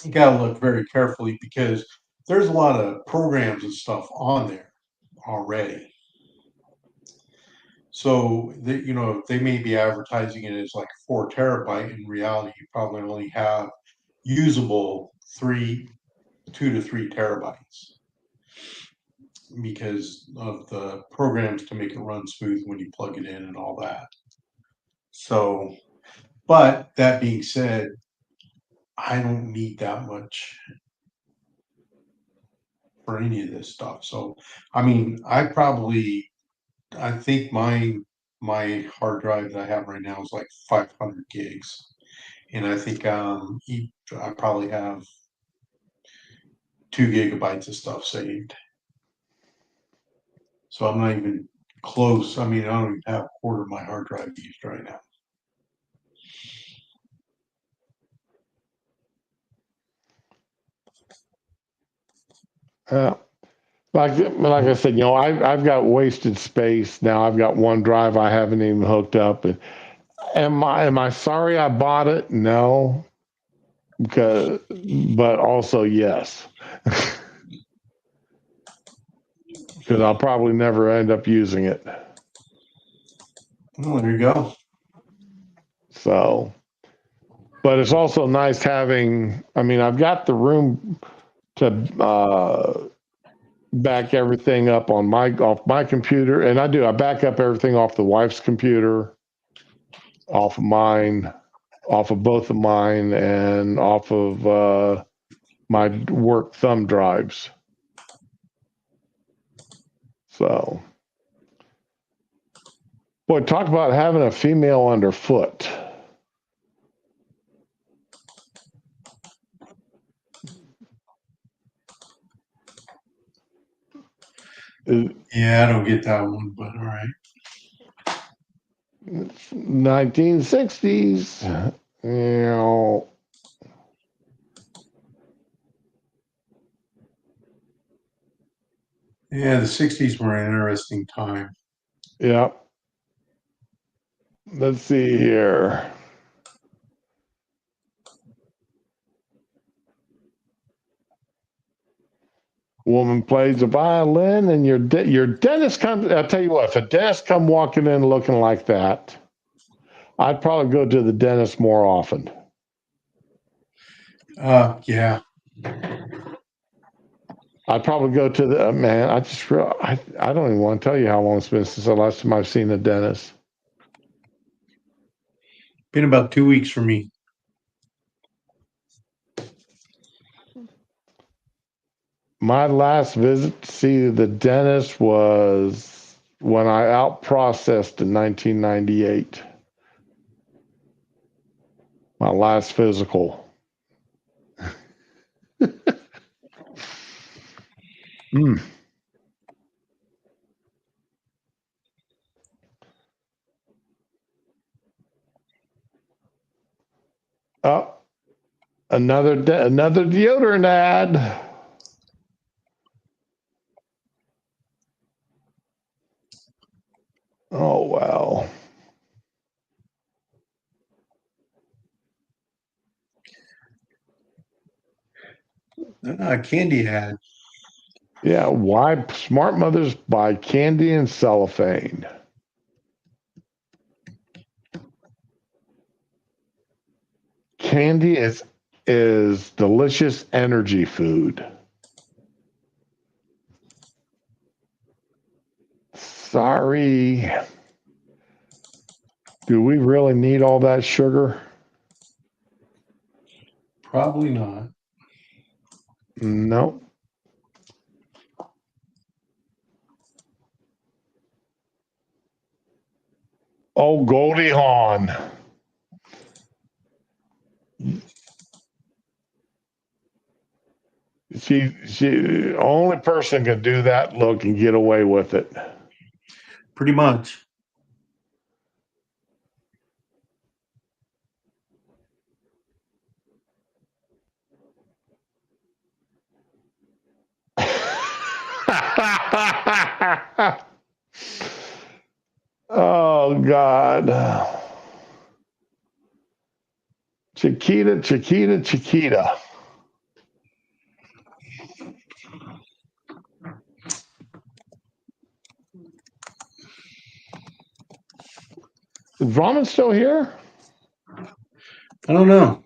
Speaker 3: you got to look very carefully because there's a lot of programs and stuff on there already. So they may be advertising it as like 4 terabyte. In reality, you probably only have usable 2 to 3 terabytes because of the programs to make it run smooth when you plug it in and all that. So, but that being said, I don't need that much for any of this stuff. So, I mean, I think my hard drive that I have right now is like 500 gigs, and I think I probably have 2 gigabytes of stuff saved. So I'm not even close. I mean, I don't even have a quarter of my hard drive used right now.
Speaker 2: Like I said, I've got wasted space now. I've got one drive I haven't even hooked up. And am I sorry I bought it? No, but also yes, because I'll probably never end up using it.
Speaker 3: Well, there you go.
Speaker 2: So, but it's also nice having. I mean, I've got the room to back everything up off my computer, and I back up everything off the wife's computer, off of mine, off of both of mine, and off of my work thumb drives. So, boy, talk about having a female underfoot.
Speaker 3: Yeah, I don't get that one, but all right.
Speaker 2: 1960s, you know.
Speaker 3: Yeah, the 60s were an interesting time.
Speaker 2: Yeah. Let's see here. Woman plays a violin, and your dentist comes. I'll tell you what, if a dentist come walking in looking like that, I'd probably go to the dentist more often.
Speaker 3: Yeah.
Speaker 2: I'd probably go to the man. I don't even want to tell you how long it's been since the last time I've seen a dentist.
Speaker 3: Been about 2 weeks for me.
Speaker 2: My last visit to see the dentist was when I out processed in 1998. My last physical. Mm. Oh, another deodorant ad. Oh well.
Speaker 3: Candy had.
Speaker 2: Yeah, why smart mothers buy candy and cellophane? Candy is delicious energy food. Sorry. Do we really need all that sugar?
Speaker 3: Probably not.
Speaker 2: No. Oh, Goldie Hawn. She only person can do that look and get away with it.
Speaker 3: Pretty much.
Speaker 2: Oh God. Chiquita, Chiquita, Chiquita. Is Ramen still here?
Speaker 3: I don't know.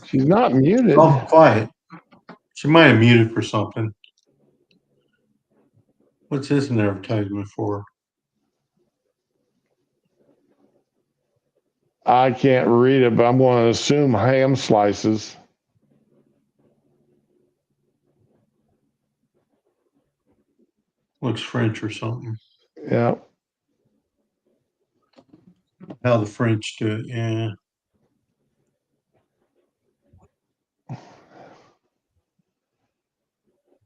Speaker 2: She's not muted.
Speaker 3: Oh, quiet. She might have muted for something. What's this an advertisement for?
Speaker 2: I can't read it, but I'm going to assume ham slices.
Speaker 3: Looks French or something.
Speaker 2: Yeah.
Speaker 3: How the French do it, yeah.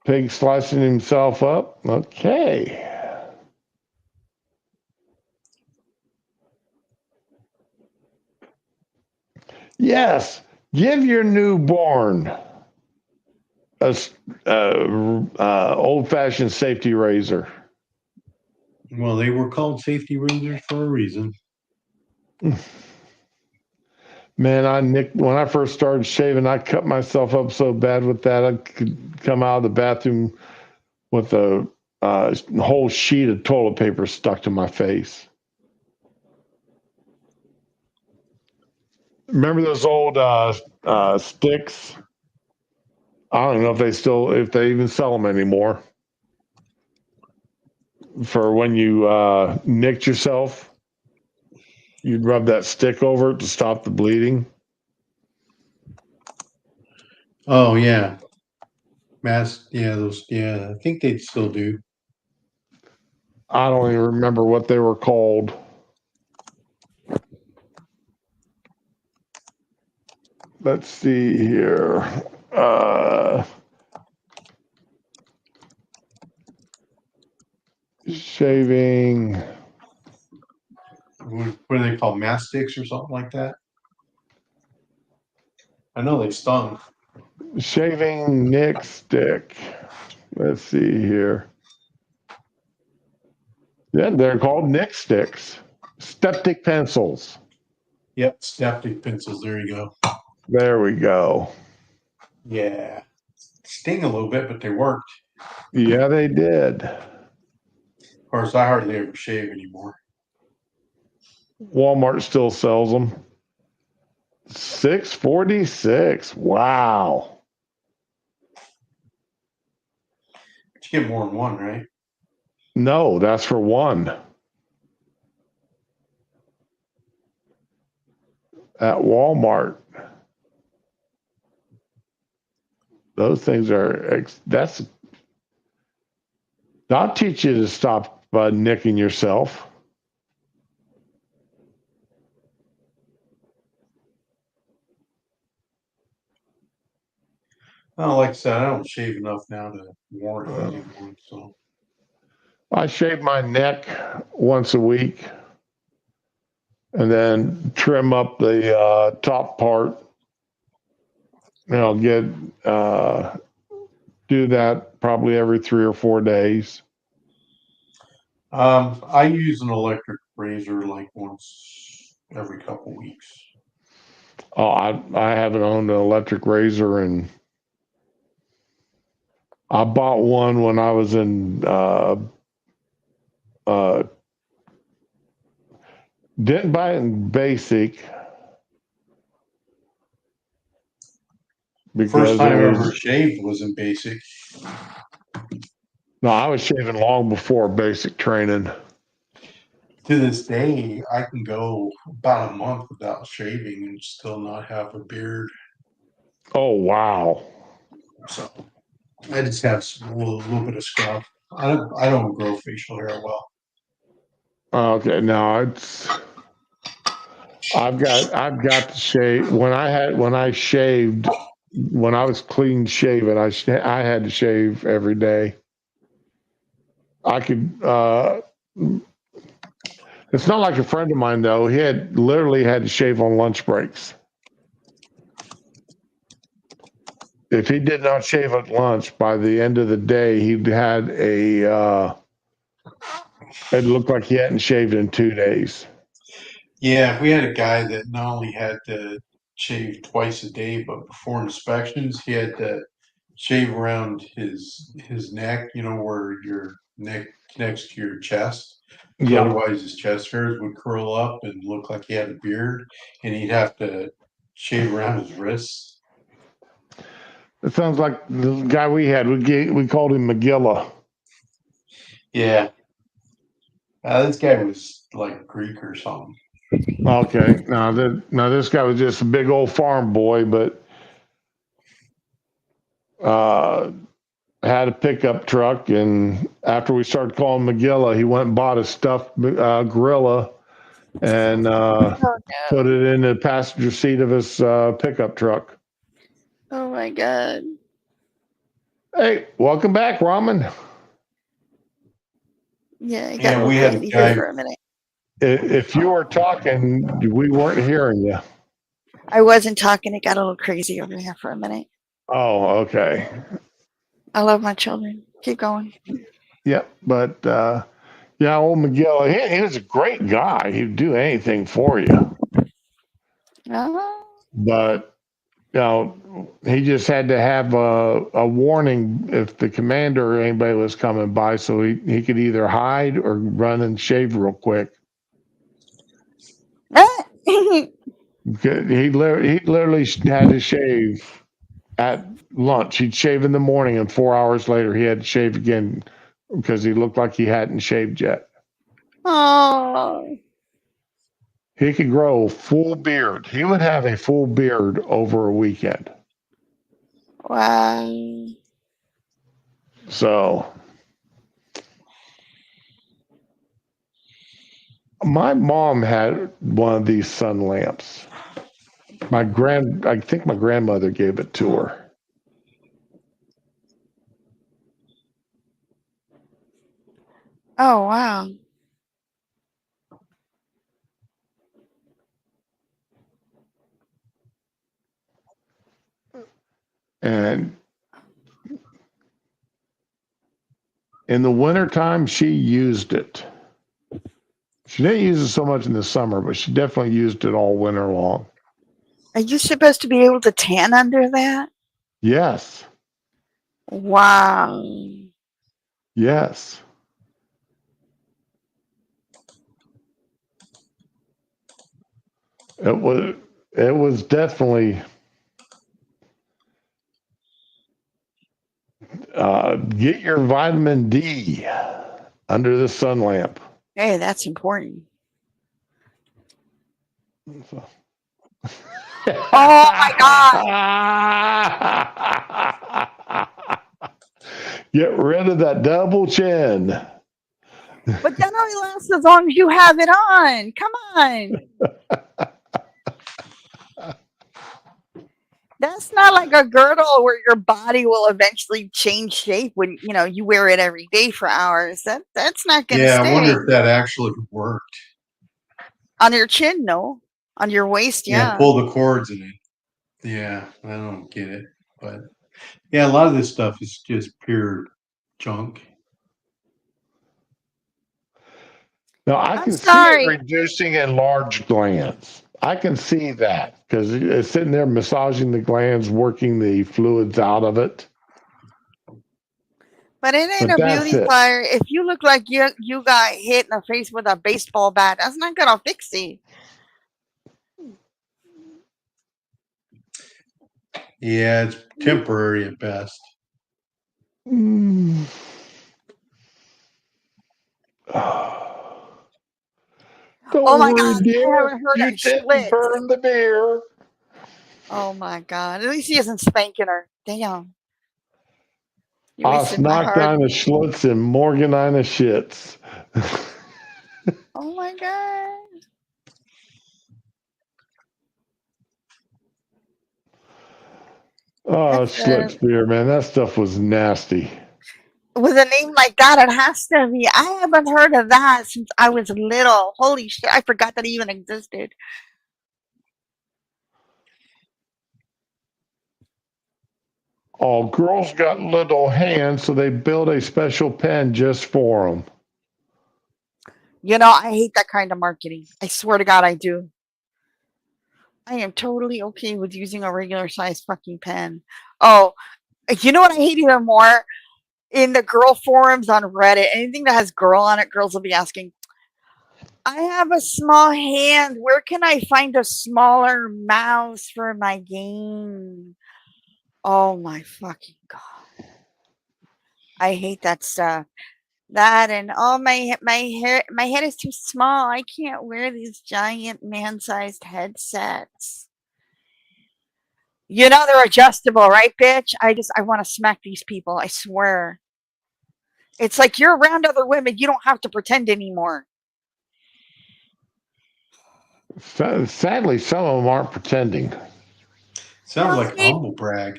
Speaker 2: Pig slicing himself up. Okay. Yes. Give your newborn a old-fashioned safety razor.
Speaker 3: Well, they were called safety razors for a reason.
Speaker 2: Man, when I first started shaving, I cut myself up so bad with that I could come out of the bathroom with a whole sheet of toilet paper stuck to my face. Remember those old sticks? I don't know if they even sell them anymore. For when you nicked yourself, you'd rub that stick over it to stop the bleeding.
Speaker 3: Oh yeah. Mask, yeah, those, yeah, I think they still do.
Speaker 2: I don't even remember what they were called. Let's see here. Shaving.
Speaker 3: What are they called? Mask sticks or something like that? I know they stung.
Speaker 2: Shaving Nick stick. Let's see here. Yeah, they're called Nick sticks. Septic pencils.
Speaker 3: Yep, Staptic pencils. There you go.
Speaker 2: There we go.
Speaker 3: Yeah. Sting a little bit, but they worked.
Speaker 2: Yeah, they did.
Speaker 3: Of course, I hardly ever shave anymore.
Speaker 2: Walmart still sells them. $6.46. Wow.
Speaker 3: But you get more than one, right?
Speaker 2: No, that's for one at Walmart. those things are I'll teach you to stop nicking yourself.
Speaker 3: Well, like I said, I don't shave enough now to warrant using one. So
Speaker 2: I shave my neck once a week and then trim up the top part. Get do that probably every 3 or 4 days.
Speaker 3: I use an electric razor like once every couple weeks.
Speaker 2: Oh, I haven't owned an electric razor, and I bought one when I was in didn't buy it in basic
Speaker 3: First
Speaker 2: because it
Speaker 3: time I ever
Speaker 2: was
Speaker 3: shaved was in basic.
Speaker 2: no, I was shaving long before basic training.
Speaker 3: To this day, I can go about a month without shaving and still not have a beard.
Speaker 2: Oh wow.
Speaker 3: So I just have a little bit of scruff. I don't grow facial hair well.
Speaker 2: Okay, now I've got to shave when I shaved when I was clean shaven. I had to shave every day. I could. It's not like a friend of mine though. He had literally had to shave on lunch breaks. If he did not shave at lunch, by the end of the day, he had a. It looked like he hadn't shaved in 2 days.
Speaker 3: Yeah, we had a guy that not only had to shave twice a day, but before inspections, he had to shave around his neck, where your neck connects to your chest. So
Speaker 2: Yeah,
Speaker 3: otherwise his chest hairs would curl up and look like he had a beard, and he'd have to shave around his wrists.
Speaker 2: it sounds like the guy we had. We called him McGilla.
Speaker 3: Yeah. This guy was like Greek or something.
Speaker 2: Okay, now this guy was just a big old farm boy, but uh, had a pickup truck, and after we started calling McGilla, he went and bought a stuffed gorilla and
Speaker 1: Oh
Speaker 2: put
Speaker 1: no.
Speaker 2: it in the passenger seat of his pickup truck.
Speaker 1: Oh my god.
Speaker 2: Hey, welcome back, Ramen.
Speaker 1: Yeah, it got a
Speaker 3: Yeah,
Speaker 1: little
Speaker 3: we had a
Speaker 1: crazy here
Speaker 3: guy.
Speaker 1: for a minute.
Speaker 2: If you were talking, we weren't hearing you.
Speaker 1: I wasn't talking. It got a little crazy over here for a minute.
Speaker 2: Oh, okay.
Speaker 1: I love my children. Keep going.
Speaker 2: Yep, but yeah, old McGill, he was a great guy. He'd do anything for you.
Speaker 1: Oh,
Speaker 2: But he just had to have a warning if the commander or anybody was coming by, so he could either hide or run and shave real quick. He literally had to shave at lunch. He'd shave in the morning, and 4 hours later, he had to shave again because he looked like he hadn't shaved yet.
Speaker 1: oh.
Speaker 2: He could grow a full beard. He would have a full beard over a weekend.
Speaker 1: Wow.
Speaker 2: So my mom had one of these sun lamps. I think my grandmother gave it to her.
Speaker 1: Oh, wow.
Speaker 2: And in the wintertime, she used it. She didn't use it so much in the summer, but she definitely used it all winter long.
Speaker 1: Are you supposed to be able to tan under that?
Speaker 2: Yes.
Speaker 1: Wow.
Speaker 2: Yes. It was definitely get your vitamin D under the sun lamp.
Speaker 1: Hey, that's important.
Speaker 2: So.
Speaker 1: Oh my god.
Speaker 2: Get rid of that double chin.
Speaker 1: But that only lasts as long as you have it on. Come on. That's not like a girdle where your body will eventually change shape when you wear it every day for hours. That's not gonna
Speaker 3: Yeah, I wonder
Speaker 1: stay.
Speaker 3: if that actually worked.
Speaker 1: On your chin, no. On your waist,
Speaker 3: Yeah,
Speaker 1: yeah.
Speaker 3: pull the cords in it. Yeah, I don't get it, but yeah, a lot of this stuff is just pure junk.
Speaker 2: Now, I
Speaker 1: I'm
Speaker 2: can see it
Speaker 1: sorry,
Speaker 2: reducing enlarged glands. I can see that because it's sitting there massaging the glands, working the fluids out of it.
Speaker 1: but it ain't
Speaker 2: But
Speaker 1: a
Speaker 2: that's it.
Speaker 1: beautifier. If you look like you got hit in the face with a baseball bat, that's not gonna fix it.
Speaker 3: Yeah, it's temporary at best.
Speaker 2: Mm.
Speaker 1: Oh
Speaker 2: Don't
Speaker 1: my
Speaker 2: worry,
Speaker 1: god, I
Speaker 2: dear.
Speaker 1: haven't heard
Speaker 2: You
Speaker 1: of
Speaker 2: didn't
Speaker 1: Schlitz.
Speaker 2: burn the beer.
Speaker 1: Oh my god. At least he isn't spanking her. Damn. You
Speaker 2: Us
Speaker 1: wasted my
Speaker 2: knocked
Speaker 1: hard.
Speaker 2: on the Schlitz and Morgan on the shits.
Speaker 1: Oh my god.
Speaker 2: Oh,
Speaker 1: That's
Speaker 2: Schlitz beer, man. That stuff was nasty.
Speaker 1: with a name like that, it has to be. I haven't heard of that since I was little. Holy shit, I forgot that even existed.
Speaker 2: Oh, girls got little hands, so they built a special pen just for them.
Speaker 1: I hate that kind of marketing. I swear to God, I do. I am totally okay with using a regular size fucking pen. Oh, you know what I hate even more? In the girl forums on Reddit, anything that has girl on it, girls will be asking, I have a small hand. Where can I find a smaller mouse for my game? Oh my fucking god. I hate that stuff. That and my head is too small. I can't wear these giant man-sized headsets. They're adjustable, right, bitch? I want to smack these people. I swear. It's like you're around other women. You don't have to pretend anymore.
Speaker 2: Sadly, some of them aren't pretending.
Speaker 3: Sounds
Speaker 1: Well, I
Speaker 3: like
Speaker 1: mean,
Speaker 3: humble brag.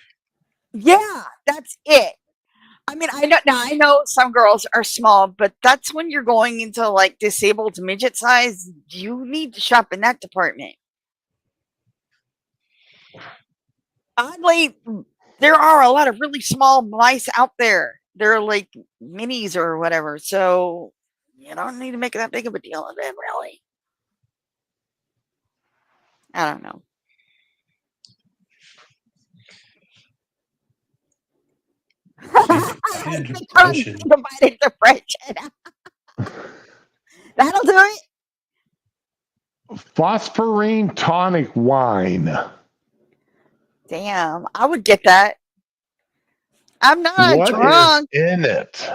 Speaker 1: yeah, that's it. I mean, I know some girls are small, but that's when you're going into like disabled midget size. You need to shop in that department. Oddly, there are a lot of really small mice out there. They're like minis or whatever. So you don't need to make that big of a deal of it, really. I don't know.
Speaker 3: Depression.
Speaker 1: Divided depression. That'll do it.
Speaker 2: Phosphorine tonic wine.
Speaker 1: Damn, I would get that. I'm not
Speaker 2: What is
Speaker 1: drunk.
Speaker 2: in it?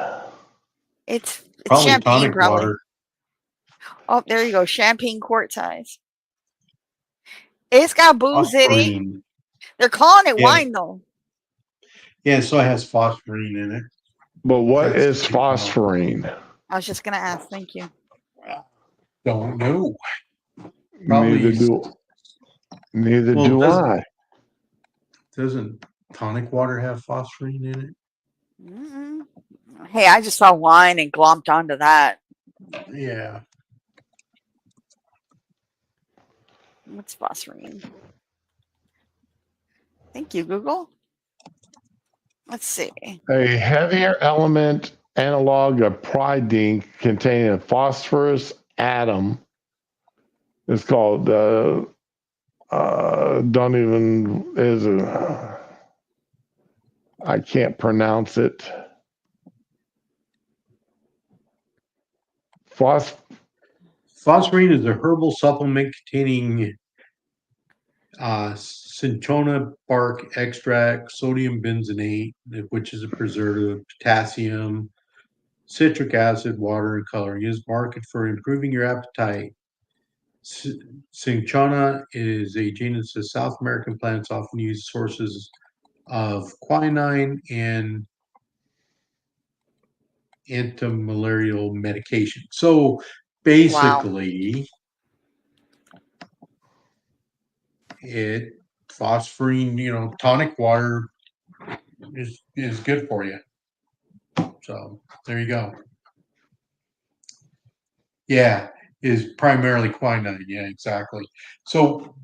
Speaker 1: It's
Speaker 3: Probably
Speaker 1: champagne,
Speaker 3: tonic
Speaker 1: probably.
Speaker 3: water.
Speaker 1: Oh, there you go. Champagne quart size. It's got booze in it.
Speaker 3: Phosphorine.
Speaker 1: They're calling it
Speaker 3: Yeah,
Speaker 1: wine, though.
Speaker 3: yeah. So it has phosphorine in it.
Speaker 2: But what
Speaker 3: That's
Speaker 2: is phosphorine?
Speaker 1: I was just going to ask. Thank you.
Speaker 3: Don't know.
Speaker 2: Neither
Speaker 3: Probably.
Speaker 2: do
Speaker 3: Well,
Speaker 2: I.
Speaker 3: doesn't tonic water have phosphorine in it?
Speaker 1: Mm-mm. Hey, I just saw wine and glomped onto that.
Speaker 3: Yeah.
Speaker 1: What's phosphorine? Thank you, Google. Let's see.
Speaker 2: A heavier element analog of pyridine containing a phosphorus atom is called don't even is a I can't pronounce it.
Speaker 3: Phosphorine is a herbal supplement containing cinchona bark extract, sodium benzenate, which is a preservative, potassium, citric acid, water, and coloring. It is marketed for improving your appetite. Cinchona is a genus of South American plants often used sources of quinine and anti-malarial medication. So basically, it phosphorine, tonic water is good for you. So there you go. Yeah, is primarily quinine. Yeah, exactly. So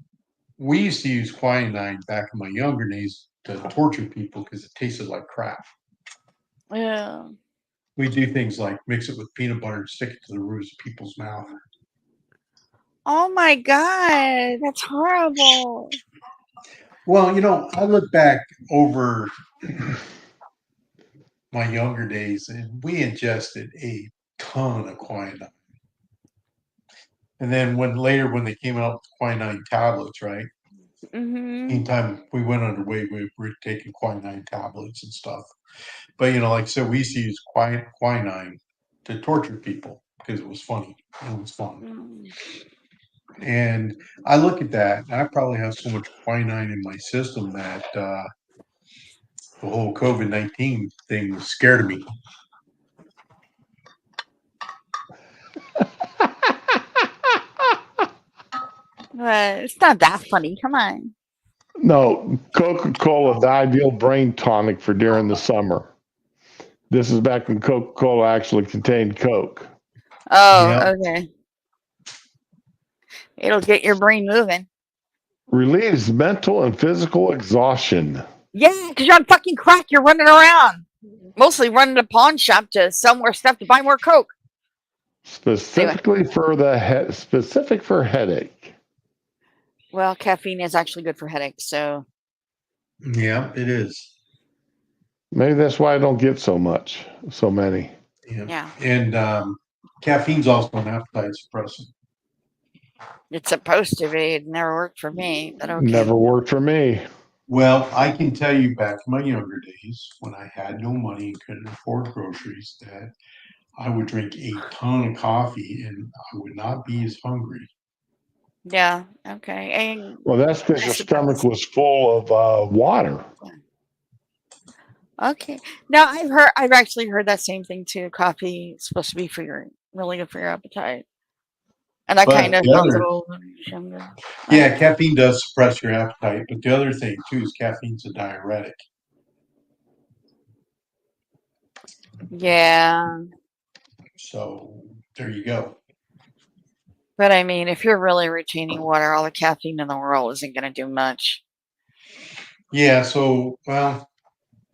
Speaker 3: we used to use quinine back in my younger days to torture people because it tasted like crap.
Speaker 1: Yeah.
Speaker 3: We do things like mix it with peanut butter and stick it to the roofs of people's mouth.
Speaker 1: Oh my God, that's horrible.
Speaker 3: Well, I look back over my younger days and we ingested a ton of quinine. And then when they came out with quinine tablets, right?
Speaker 1: Mm-hmm.
Speaker 3: Anytime we went underway, we were taking quinine tablets and stuff. But like I said, we used to use quinine to torture people because it was funny and it was fun.
Speaker 1: Mm.
Speaker 3: And I look at that, and I probably have so much quinine in my system that the whole COVID-19 thing was scared of me.
Speaker 1: But it's not that funny. Come on.
Speaker 2: No, Coca-Cola, the ideal brain tonic for during the summer. This is back when Coca-Cola actually contained Coke.
Speaker 1: Oh,
Speaker 3: Yeah.
Speaker 1: okay. It'll get your brain moving.
Speaker 2: Relieves mental and physical exhaustion.
Speaker 1: Yeah, because you're on fucking crack. You're running around. Mostly running to pawn shop to sell more stuff to buy more Coke.
Speaker 2: Specifically specific for headache.
Speaker 1: Well, caffeine is actually good for headaches, so
Speaker 3: Yeah, it is.
Speaker 2: Maybe that's why I don't get so many.
Speaker 1: yeah.
Speaker 3: And caffeine's also an appetite suppressant.
Speaker 1: It's supposed to be. It never worked for me, but okay.
Speaker 2: Never worked for me.
Speaker 3: Well, I can tell you back in my younger days when I had no money and couldn't afford groceries that I would drink a ton of coffee and I would not be as hungry.
Speaker 1: Yeah, okay. And
Speaker 2: Well, that's because your stomach was full of water.
Speaker 1: okay. Now I've actually heard that same thing too. Coffee is supposed to be really good for your appetite. And I
Speaker 3: But
Speaker 1: kind of
Speaker 3: the
Speaker 1: felt it
Speaker 3: other,
Speaker 1: all when I was younger.
Speaker 3: yeah, caffeine does suppress your appetite. But the other thing too is caffeine's a diuretic.
Speaker 1: Yeah.
Speaker 3: So there you go.
Speaker 1: But I mean, if you're really retaining water, all the caffeine in the world isn't going to do much.
Speaker 3: Yeah. So well,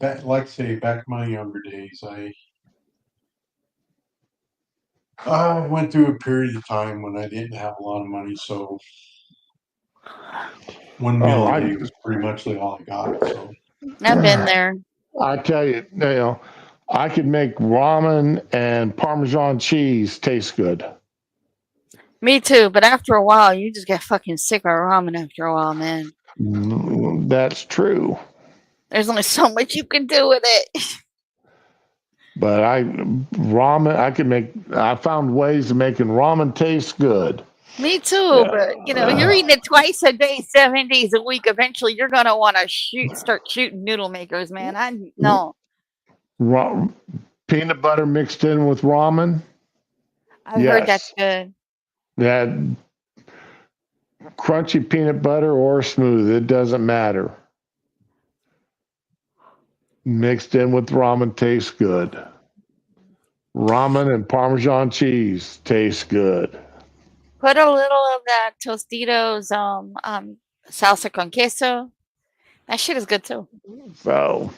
Speaker 3: like I say, back in my younger days, I went through a period of time when I didn't have a lot of money, so one meal a day was pretty much all I got. So
Speaker 1: I've been there.
Speaker 2: I tell you, I could make ramen and Parmesan cheese taste good.
Speaker 1: Me too, but after a while, you just get fucking sick of ramen after a while, man.
Speaker 2: That's true.
Speaker 1: There's only so much you can do with it.
Speaker 2: But I found ways of making ramen taste good.
Speaker 1: Me too, but you're eating it twice a day, 7 days a week. Eventually, you're gonna want to start shooting noodle makers, man. I know.
Speaker 2: Peanut butter mixed in with ramen.
Speaker 1: I've heard that's good.
Speaker 2: That crunchy peanut butter or smooth, it doesn't matter. Mixed in with ramen tastes good. Ramen and Parmesan cheese tastes good.
Speaker 1: Put a little of that Tostitos salsa con queso. That shit is good too.
Speaker 2: So,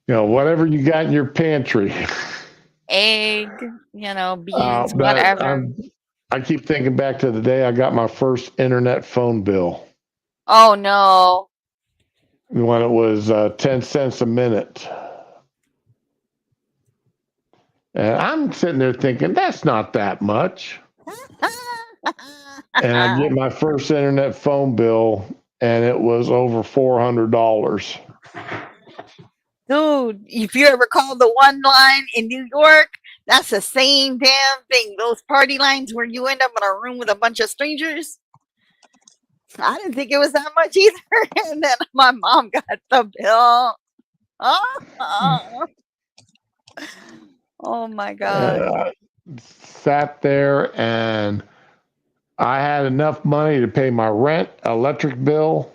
Speaker 2: whatever you got in your pantry.
Speaker 1: Egg, beans, whatever.
Speaker 2: I keep thinking back to the day I got my first internet phone bill.
Speaker 1: Oh no.
Speaker 2: When it was 10 cents a minute. And I'm sitting there thinking, that's not that much. And I get my first internet phone bill, and it was over $400.
Speaker 1: Dude, if you ever call the one line in New York, that's the same damn thing. Those party lines where you end up in a room with a bunch of strangers. I didn't think it was that much either. And then my mom got the bill. Oh Oh my God.
Speaker 2: I sat there and I had enough money to pay my rent, electric bill,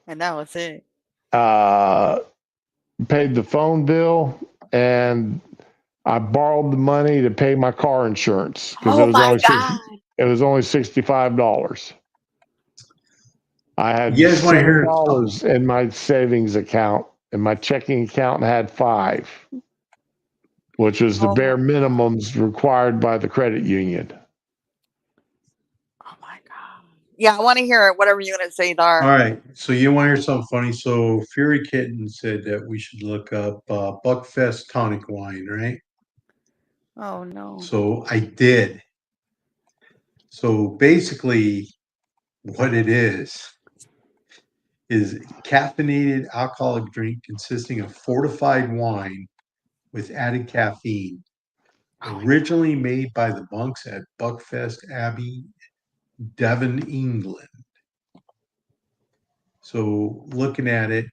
Speaker 1: And that was it.
Speaker 2: uh, paid the phone bill, and I borrowed the money to pay my car insurance because
Speaker 1: Oh my God.
Speaker 2: it was only $65. I had
Speaker 3: You guys want to hear
Speaker 2: $6 in my savings account, and my checking account had $5, which was the
Speaker 1: Oh my,
Speaker 2: bare minimums required by the credit union.
Speaker 1: oh my God. Yeah, I want to hear it. Whatever you're going to say, Dar.
Speaker 3: All right. So you want to hear something funny? So Fury Kitten said that we should look up Buckfest tonic wine, right?
Speaker 1: Oh no.
Speaker 3: So I did. So basically, what it is caffeinated alcoholic drink consisting of fortified wine with added caffeine. Originally made by the monks at Buckfast Abbey, Devon, England. So looking at it,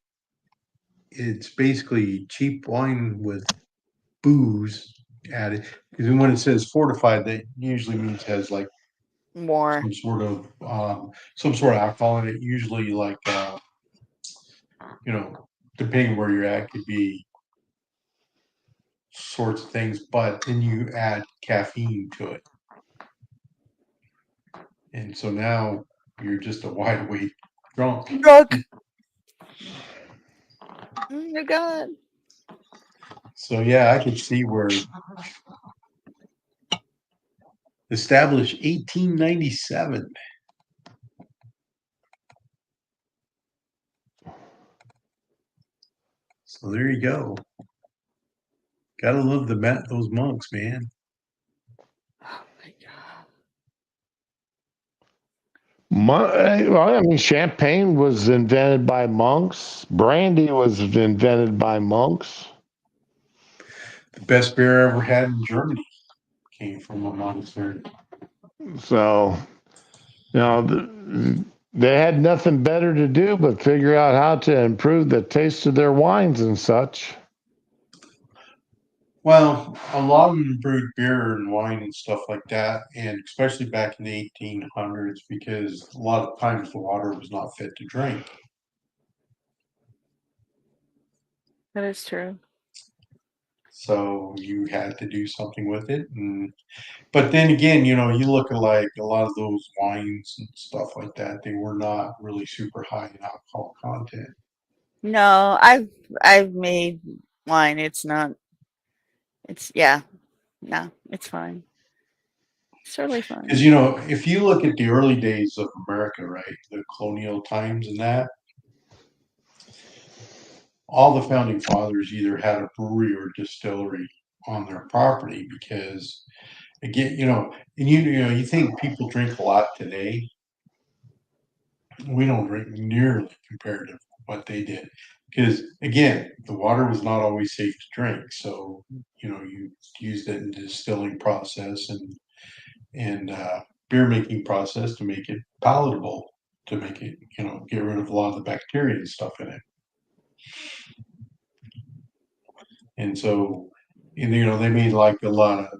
Speaker 3: it's basically cheap wine with booze added. Because when it says fortified, that usually means it has like
Speaker 1: More.
Speaker 3: some sort of alcohol in it. Usually, like depending where you're at, could be sorts of things. But then you add caffeine to it, and so now you're just a wide awake drunk.
Speaker 1: Drug. Oh my God.
Speaker 3: So yeah, I could see where established 1897. So there you go. Gotta love those monks, man.
Speaker 1: Oh my God.
Speaker 2: Well, I mean, champagne was invented by monks. Brandy was invented by monks.
Speaker 3: The best beer I ever had in Germany came from a monastery.
Speaker 2: So, they had nothing better to do but figure out how to improve the taste of their wines and such.
Speaker 3: Well, a lot of them brewed beer and wine and stuff like that, and especially back in the 1800s, because a lot of times the water was not fit to drink.
Speaker 1: That is true.
Speaker 3: So you had to do something with it. But then again, you look at like a lot of those wines and stuff like that, they were not really super high in alcohol content.
Speaker 1: No, I've made wine. It's not. It's yeah. No, it's fine. It's totally
Speaker 3: Because,
Speaker 1: fine.
Speaker 3: if you look at the early days of America, right, the colonial times and that, all the founding fathers either had a brewery or distillery on their property because, again, and you think people drink a lot today. We don't drink nearly compared to what they did. Because, again, the water was not always safe to drink. So, you used it in the distilling process and beer making process to make it palatable, to make it, get rid of a lot of the bacteria and stuff in it. And so, they made like a lot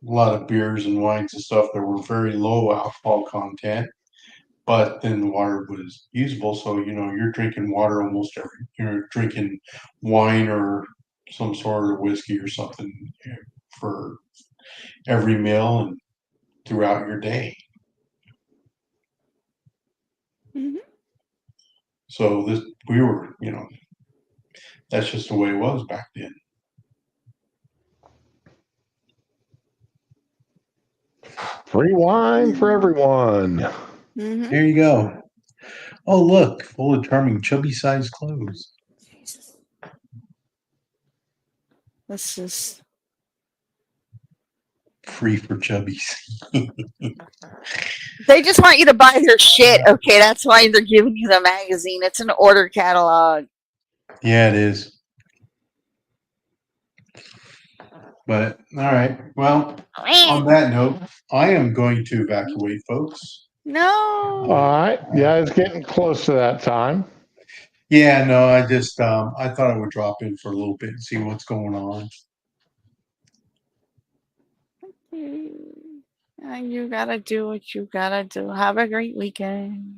Speaker 3: of beers and wines and stuff that were very low alcohol content, but then the water was usable. So, you're drinking water you're drinking wine or some sort of whiskey or something for every meal and throughout your day.
Speaker 1: Hmm.
Speaker 3: So that's just the way it was back then.
Speaker 2: Free wine for everyone.
Speaker 1: Hmm.
Speaker 3: There you go. Oh, look, full of charming chubby-sized clothes.
Speaker 1: Jesus. This is.
Speaker 3: Free for chubbies.
Speaker 1: They just want you to buy their shit. Okay, that's why they're giving you the magazine. It's an order catalog.
Speaker 3: Yeah, it is. But all right. Well, on that note, I am going to evacuate, folks.
Speaker 1: No.
Speaker 2: All right. Yeah, it's getting close to that time.
Speaker 3: Yeah, no, I just I thought I would drop in for a little bit and see what's going on.
Speaker 1: You gotta do what you gotta do. Have a great weekend.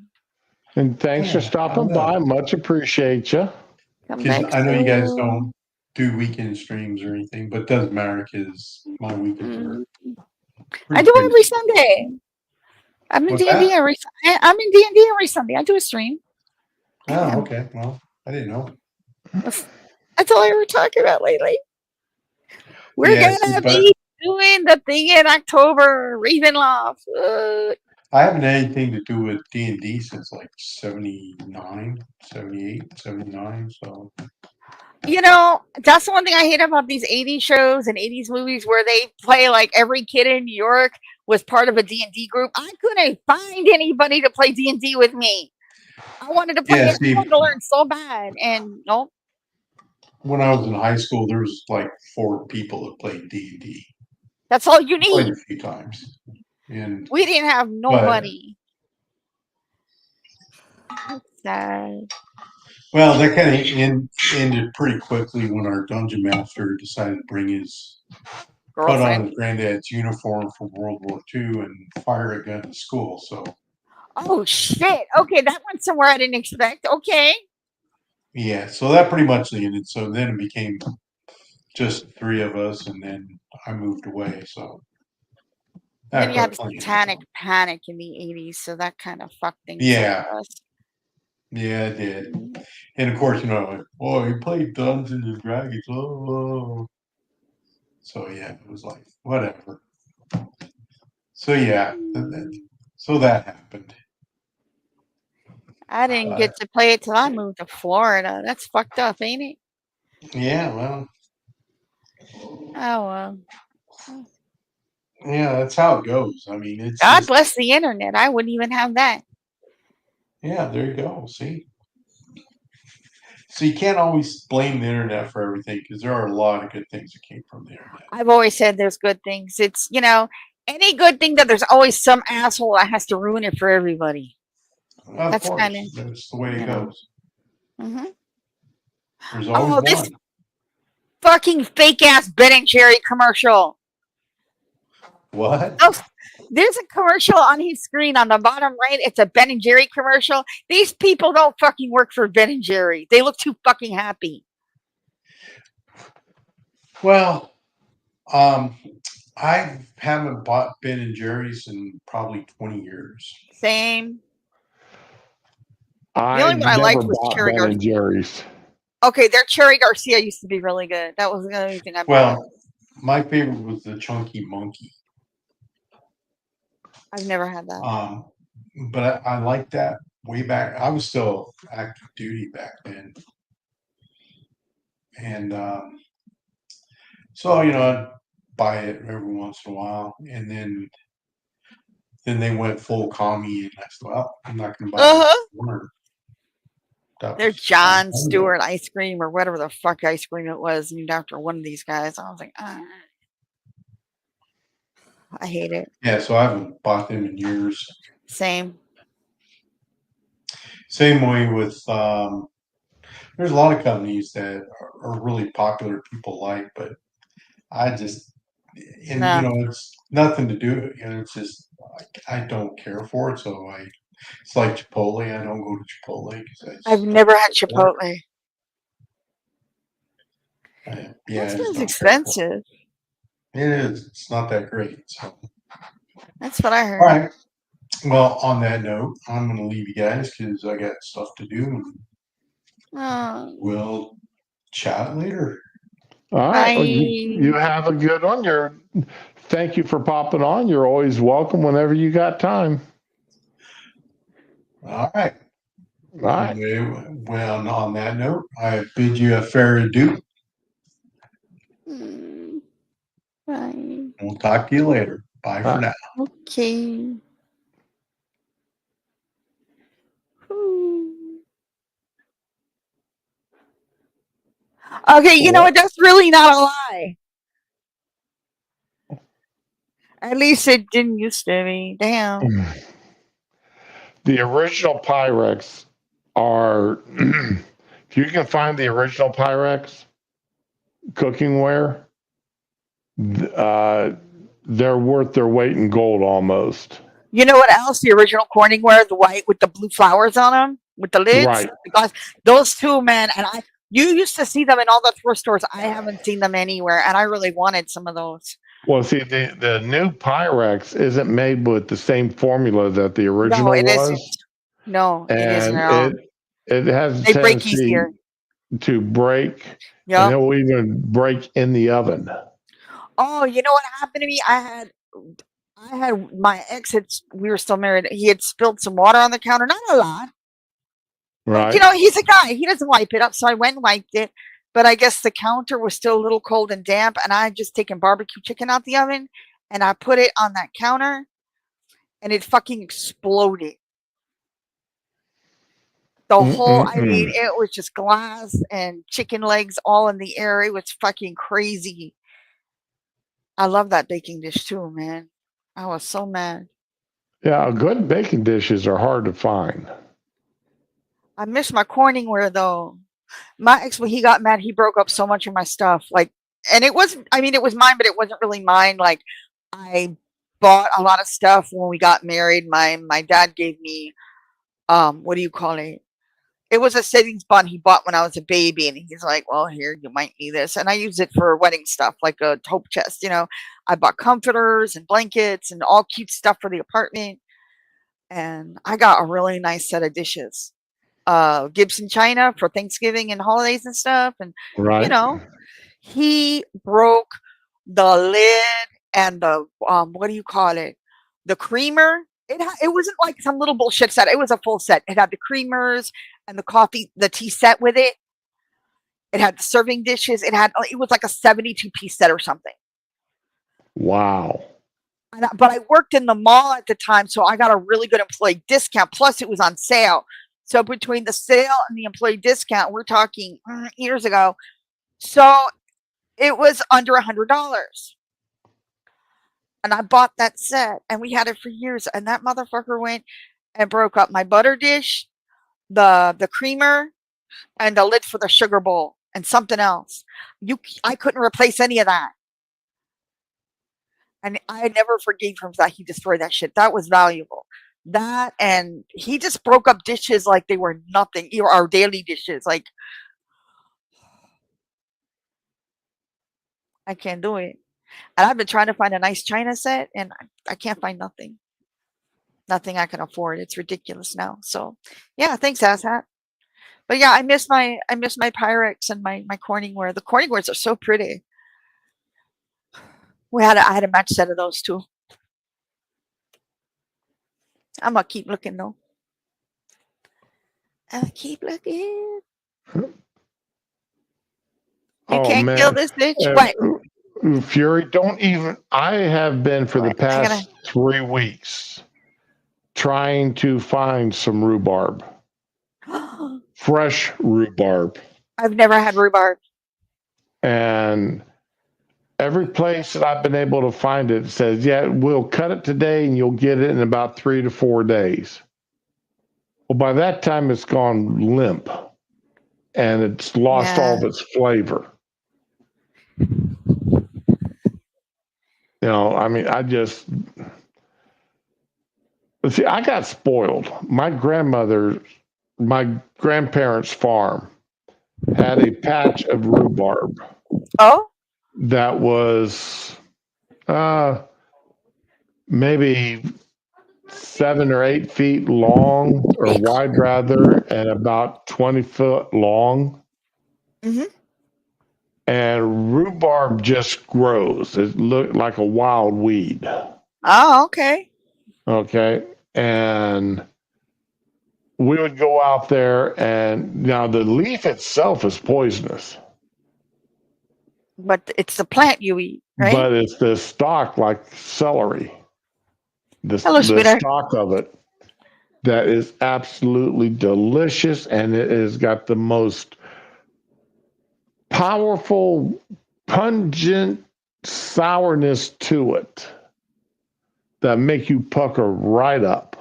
Speaker 2: And thanks for
Speaker 3: Yeah, I
Speaker 2: stopping by.
Speaker 3: will.
Speaker 2: Much appreciate you.
Speaker 1: Come
Speaker 3: Because
Speaker 1: back
Speaker 3: I know you guys
Speaker 1: soon.
Speaker 3: don't do weekend streams or anything, but it doesn't matter because my weekends are
Speaker 1: Mm. I
Speaker 3: pretty
Speaker 1: do
Speaker 3: crazy.
Speaker 1: every Sunday. I'm in
Speaker 3: What's
Speaker 1: D&D
Speaker 3: that?
Speaker 1: every I'm in D&D every Sunday. I do a stream.
Speaker 3: Oh, okay. Well, I didn't know.
Speaker 1: That's all I ever talking about lately. We're
Speaker 3: Yeah, see,
Speaker 1: gonna
Speaker 3: but
Speaker 1: be doing the thing in October, Ravenloft.
Speaker 3: I haven't had anything to do with D&D since like 79, 78, 79. So,
Speaker 1: You know, that's the one thing I hate about these 80s shows and 80s movies where they play like every kid in New York was part of a D&D group. I couldn't find anybody to play D&D with me. I wanted to play
Speaker 3: yeah,
Speaker 1: it. I
Speaker 3: see,
Speaker 1: wanted to learn so bad. And nope.
Speaker 3: when I was in high school, there was like 4 people that played D&D.
Speaker 1: That's all you
Speaker 3: Played
Speaker 1: need.
Speaker 3: a few times. And,
Speaker 1: We didn't have
Speaker 3: but,
Speaker 1: nobody. That's sad.
Speaker 3: well, that kind of ended pretty quickly when our dungeon master decided to bring put on
Speaker 1: Girlfriend.
Speaker 3: his granddad's uniform from World War II and fire a gun at school. So,
Speaker 1: Oh shit. Okay, that went somewhere I didn't expect. Okay.
Speaker 3: yeah, so that pretty much ended. So then it became just 3 of us, and then I moved away. So I
Speaker 1: Then you had
Speaker 3: quit
Speaker 1: the
Speaker 3: playing.
Speaker 1: satanic
Speaker 3: So.
Speaker 1: panic in the 80s, so that kind of fucked things up
Speaker 3: Yeah,
Speaker 1: for us.
Speaker 3: yeah, it did.
Speaker 1: Mm.
Speaker 3: And of course, oh, you played Dungeons and Dragons. Oh. So yeah, it was like, whatever. So yeah, so that happened.
Speaker 1: I didn't
Speaker 3: But
Speaker 1: get to play it till I moved to Florida. That's fucked up, ain't it?
Speaker 3: yeah, well,
Speaker 1: Oh well.
Speaker 3: yeah, that's how it goes. I mean, it's
Speaker 1: God
Speaker 3: just,
Speaker 1: bless the internet. I wouldn't even have that.
Speaker 3: yeah, there you go. See? So you can't always blame the internet for everything because there are a lot of good things that came from the internet.
Speaker 1: I've always said there's good things. It's, any good thing that there's always some asshole that has to ruin it for everybody.
Speaker 3: Of
Speaker 1: That's kind
Speaker 3: course,
Speaker 1: of,
Speaker 3: that's the way it
Speaker 1: you know.
Speaker 3: goes.
Speaker 1: hmm
Speaker 3: There's always
Speaker 1: Oh, this
Speaker 3: one.
Speaker 1: fucking fake ass Ben and Jerry commercial.
Speaker 3: What?
Speaker 1: Oh, there's a commercial on his screen on the bottom right. It's a Ben and Jerry commercial. These people don't fucking work for Ben and Jerry. They look too fucking happy.
Speaker 3: Well, I haven't bought Ben and Jerry's in probably 20 years.
Speaker 1: Same. The only
Speaker 2: I've
Speaker 1: one I
Speaker 2: never
Speaker 1: liked was
Speaker 2: bought
Speaker 1: Cherry
Speaker 2: Ben
Speaker 1: Garcia.
Speaker 2: and Jerry's.
Speaker 1: Okay, their Cherry Garcia used to be really good. That was the only thing I bought.
Speaker 3: Well, my favorite was the Chunky Monkey.
Speaker 1: I've never had that.
Speaker 3: But I liked that way back. I was still active duty back then. And so, I'd buy it every once in a while. And then they went full commie. And I said, well, I'm not going to buy
Speaker 1: Uh huh.
Speaker 3: anymore. That
Speaker 1: Their
Speaker 3: was a long
Speaker 1: John
Speaker 3: time ago.
Speaker 1: Stewart ice cream or whatever the fuck ice cream it was named after one of these guys. I was like, I hate it.
Speaker 3: Yeah, so I haven't bought them in years.
Speaker 1: Same.
Speaker 3: Same way with there's a lot of companies that are really popular people like, but I just and
Speaker 1: No,
Speaker 3: it's nothing to do. It's just I don't care for it. So it's like Chipotle. I don't go to Chipotle because I
Speaker 1: I've
Speaker 3: just don't
Speaker 1: never had
Speaker 3: care for
Speaker 1: Chipotle.
Speaker 3: it.
Speaker 1: That
Speaker 3: Yeah, I just
Speaker 1: sounds
Speaker 3: don't care for
Speaker 1: expensive.
Speaker 3: it. It is. It's not that great. So
Speaker 1: That's what I
Speaker 3: all
Speaker 1: heard.
Speaker 3: right. Well, on that note, I'm going to leave you guys because I got stuff to do. And
Speaker 1: Oh,
Speaker 3: we'll chat later.
Speaker 2: All right. Well, you
Speaker 1: bye.
Speaker 2: have a good one. Thank you for popping on. You're always welcome whenever you got time.
Speaker 3: All right.
Speaker 2: All right.
Speaker 3: Well, on that note, I bid you a fair adieu.
Speaker 1: Mm, bye.
Speaker 3: We'll talk to you later. Bye
Speaker 2: All
Speaker 3: for
Speaker 2: right.
Speaker 3: now.
Speaker 1: Okay. Ooh. Okay, you know what? That's really not a lie. At least it didn't used to be. Damn.
Speaker 2: The original Pyrex are, if you can find the original Pyrex cooking ware, they're worth their weight in gold almost.
Speaker 1: You know what else? The original Corningware, the white with the blue flowers on them, with the lids,
Speaker 2: Right.
Speaker 1: the glass. Those two, man. And you used to see them in all the thrift stores. I haven't seen them anywhere, and I really wanted some of those.
Speaker 2: Well, see, the new Pyrex isn't made with the same formula that the
Speaker 1: No,
Speaker 2: original
Speaker 1: it isn't.
Speaker 2: was,
Speaker 1: No, it isn't
Speaker 2: and
Speaker 1: at all.
Speaker 2: it has a
Speaker 1: They break
Speaker 2: tendency
Speaker 1: easier.
Speaker 2: to break, and it
Speaker 1: Yep.
Speaker 2: will even break in the oven.
Speaker 1: Oh, you know what happened to me? I had my ex had we were still married. He had spilled some water on the counter, not a lot, but
Speaker 2: Right.
Speaker 1: he's a guy. He doesn't wipe it up, so I went and wiped it. But I guess the counter was still a little cold and damp, and I had just taken barbecue chicken out the oven, and I put it on that counter, and it fucking exploded. The whole, I mean,
Speaker 2: Mm-mm-mm.
Speaker 1: it was just glass and chicken legs all in the air. It was fucking crazy. I love that baking dish too, man. I was so mad.
Speaker 2: Yeah, good baking dishes are hard to find.
Speaker 1: I miss my Corningware though. My ex, when he got mad, he broke up so much of my stuff. Like, and it wasn't, I mean, it was mine, but it wasn't really mine. Like, I bought a lot of stuff when we got married. My dad gave me, what do you call it? It was a savings bond he bought when I was a baby, and he's like, "Well, here you might need this," and I use it for wedding stuff, like a hope chest. I bought comforters and blankets and all cute stuff for the apartment, and I got a really nice set of dishes. Gibson china for Thanksgiving and holidays and stuff, and you
Speaker 2: Right.
Speaker 1: know, he broke the lid and the what do you call it? The creamer. It wasn't like some little bullshit set. It was a full set. It had the creamers and the tea set with it. It had the serving dishes. It was like a 72 piece set or something.
Speaker 2: Wow.
Speaker 1: But I worked in the mall at the time, so I got a really good employee discount. Plus, it was on sale. So between the sale and the employee discount, we're talking years ago. So it was under $100. And I bought that set, and we had it for years. And that motherfucker went and broke up my butter dish, the creamer, and the lid for the sugar bowl, and something else. I couldn't replace any of that. And I never forgave him that he destroyed that shit. That was valuable. That, and he just broke up dishes like they were nothing. Our daily dishes. Like, I can't do it. And I've been trying to find a nice china set, and I can't find nothing. Nothing I can afford. It's ridiculous now. So, yeah, thanks, asshat. But yeah, I miss my Pyrex and my Corningware. The Corningwares are so pretty. I had a match set of those too. I'm gonna keep looking though. I'll keep looking. You
Speaker 2: Oh
Speaker 1: can't kill
Speaker 2: man.
Speaker 1: this bitch.
Speaker 2: Uh,
Speaker 1: What?
Speaker 2: Fury, don't even. I have been for the
Speaker 1: What? I gotta.
Speaker 2: past 3 weeks trying to find some rhubarb, fresh rhubarb.
Speaker 1: I've never had rhubarb.
Speaker 2: And every place that I've been able to find it says, yeah, we'll cut it today and you'll get it in about 3 to 4 days. Well, by that time, it's gone limp and it's lost all
Speaker 1: Yeah.
Speaker 2: of its flavor. I mean, see, I got spoiled. My grandparents' farm had a patch of rhubarb
Speaker 1: Oh.
Speaker 2: that was maybe 7 or 8 feet long or wide rather, and about 20 foot long.
Speaker 1: Mhm.
Speaker 2: And rhubarb just grows. It looked like a wild weed.
Speaker 1: Oh, okay.
Speaker 2: Okay. And we would go out there, and now the leaf itself is poisonous,
Speaker 1: But it's the plant you eat, right?
Speaker 2: but it's the stalk, like celery,
Speaker 1: Hello,
Speaker 2: the
Speaker 1: sweetheart.
Speaker 2: stalk of it that is absolutely delicious, and it has got the most powerful, pungent sourness to it that make you pucker right up.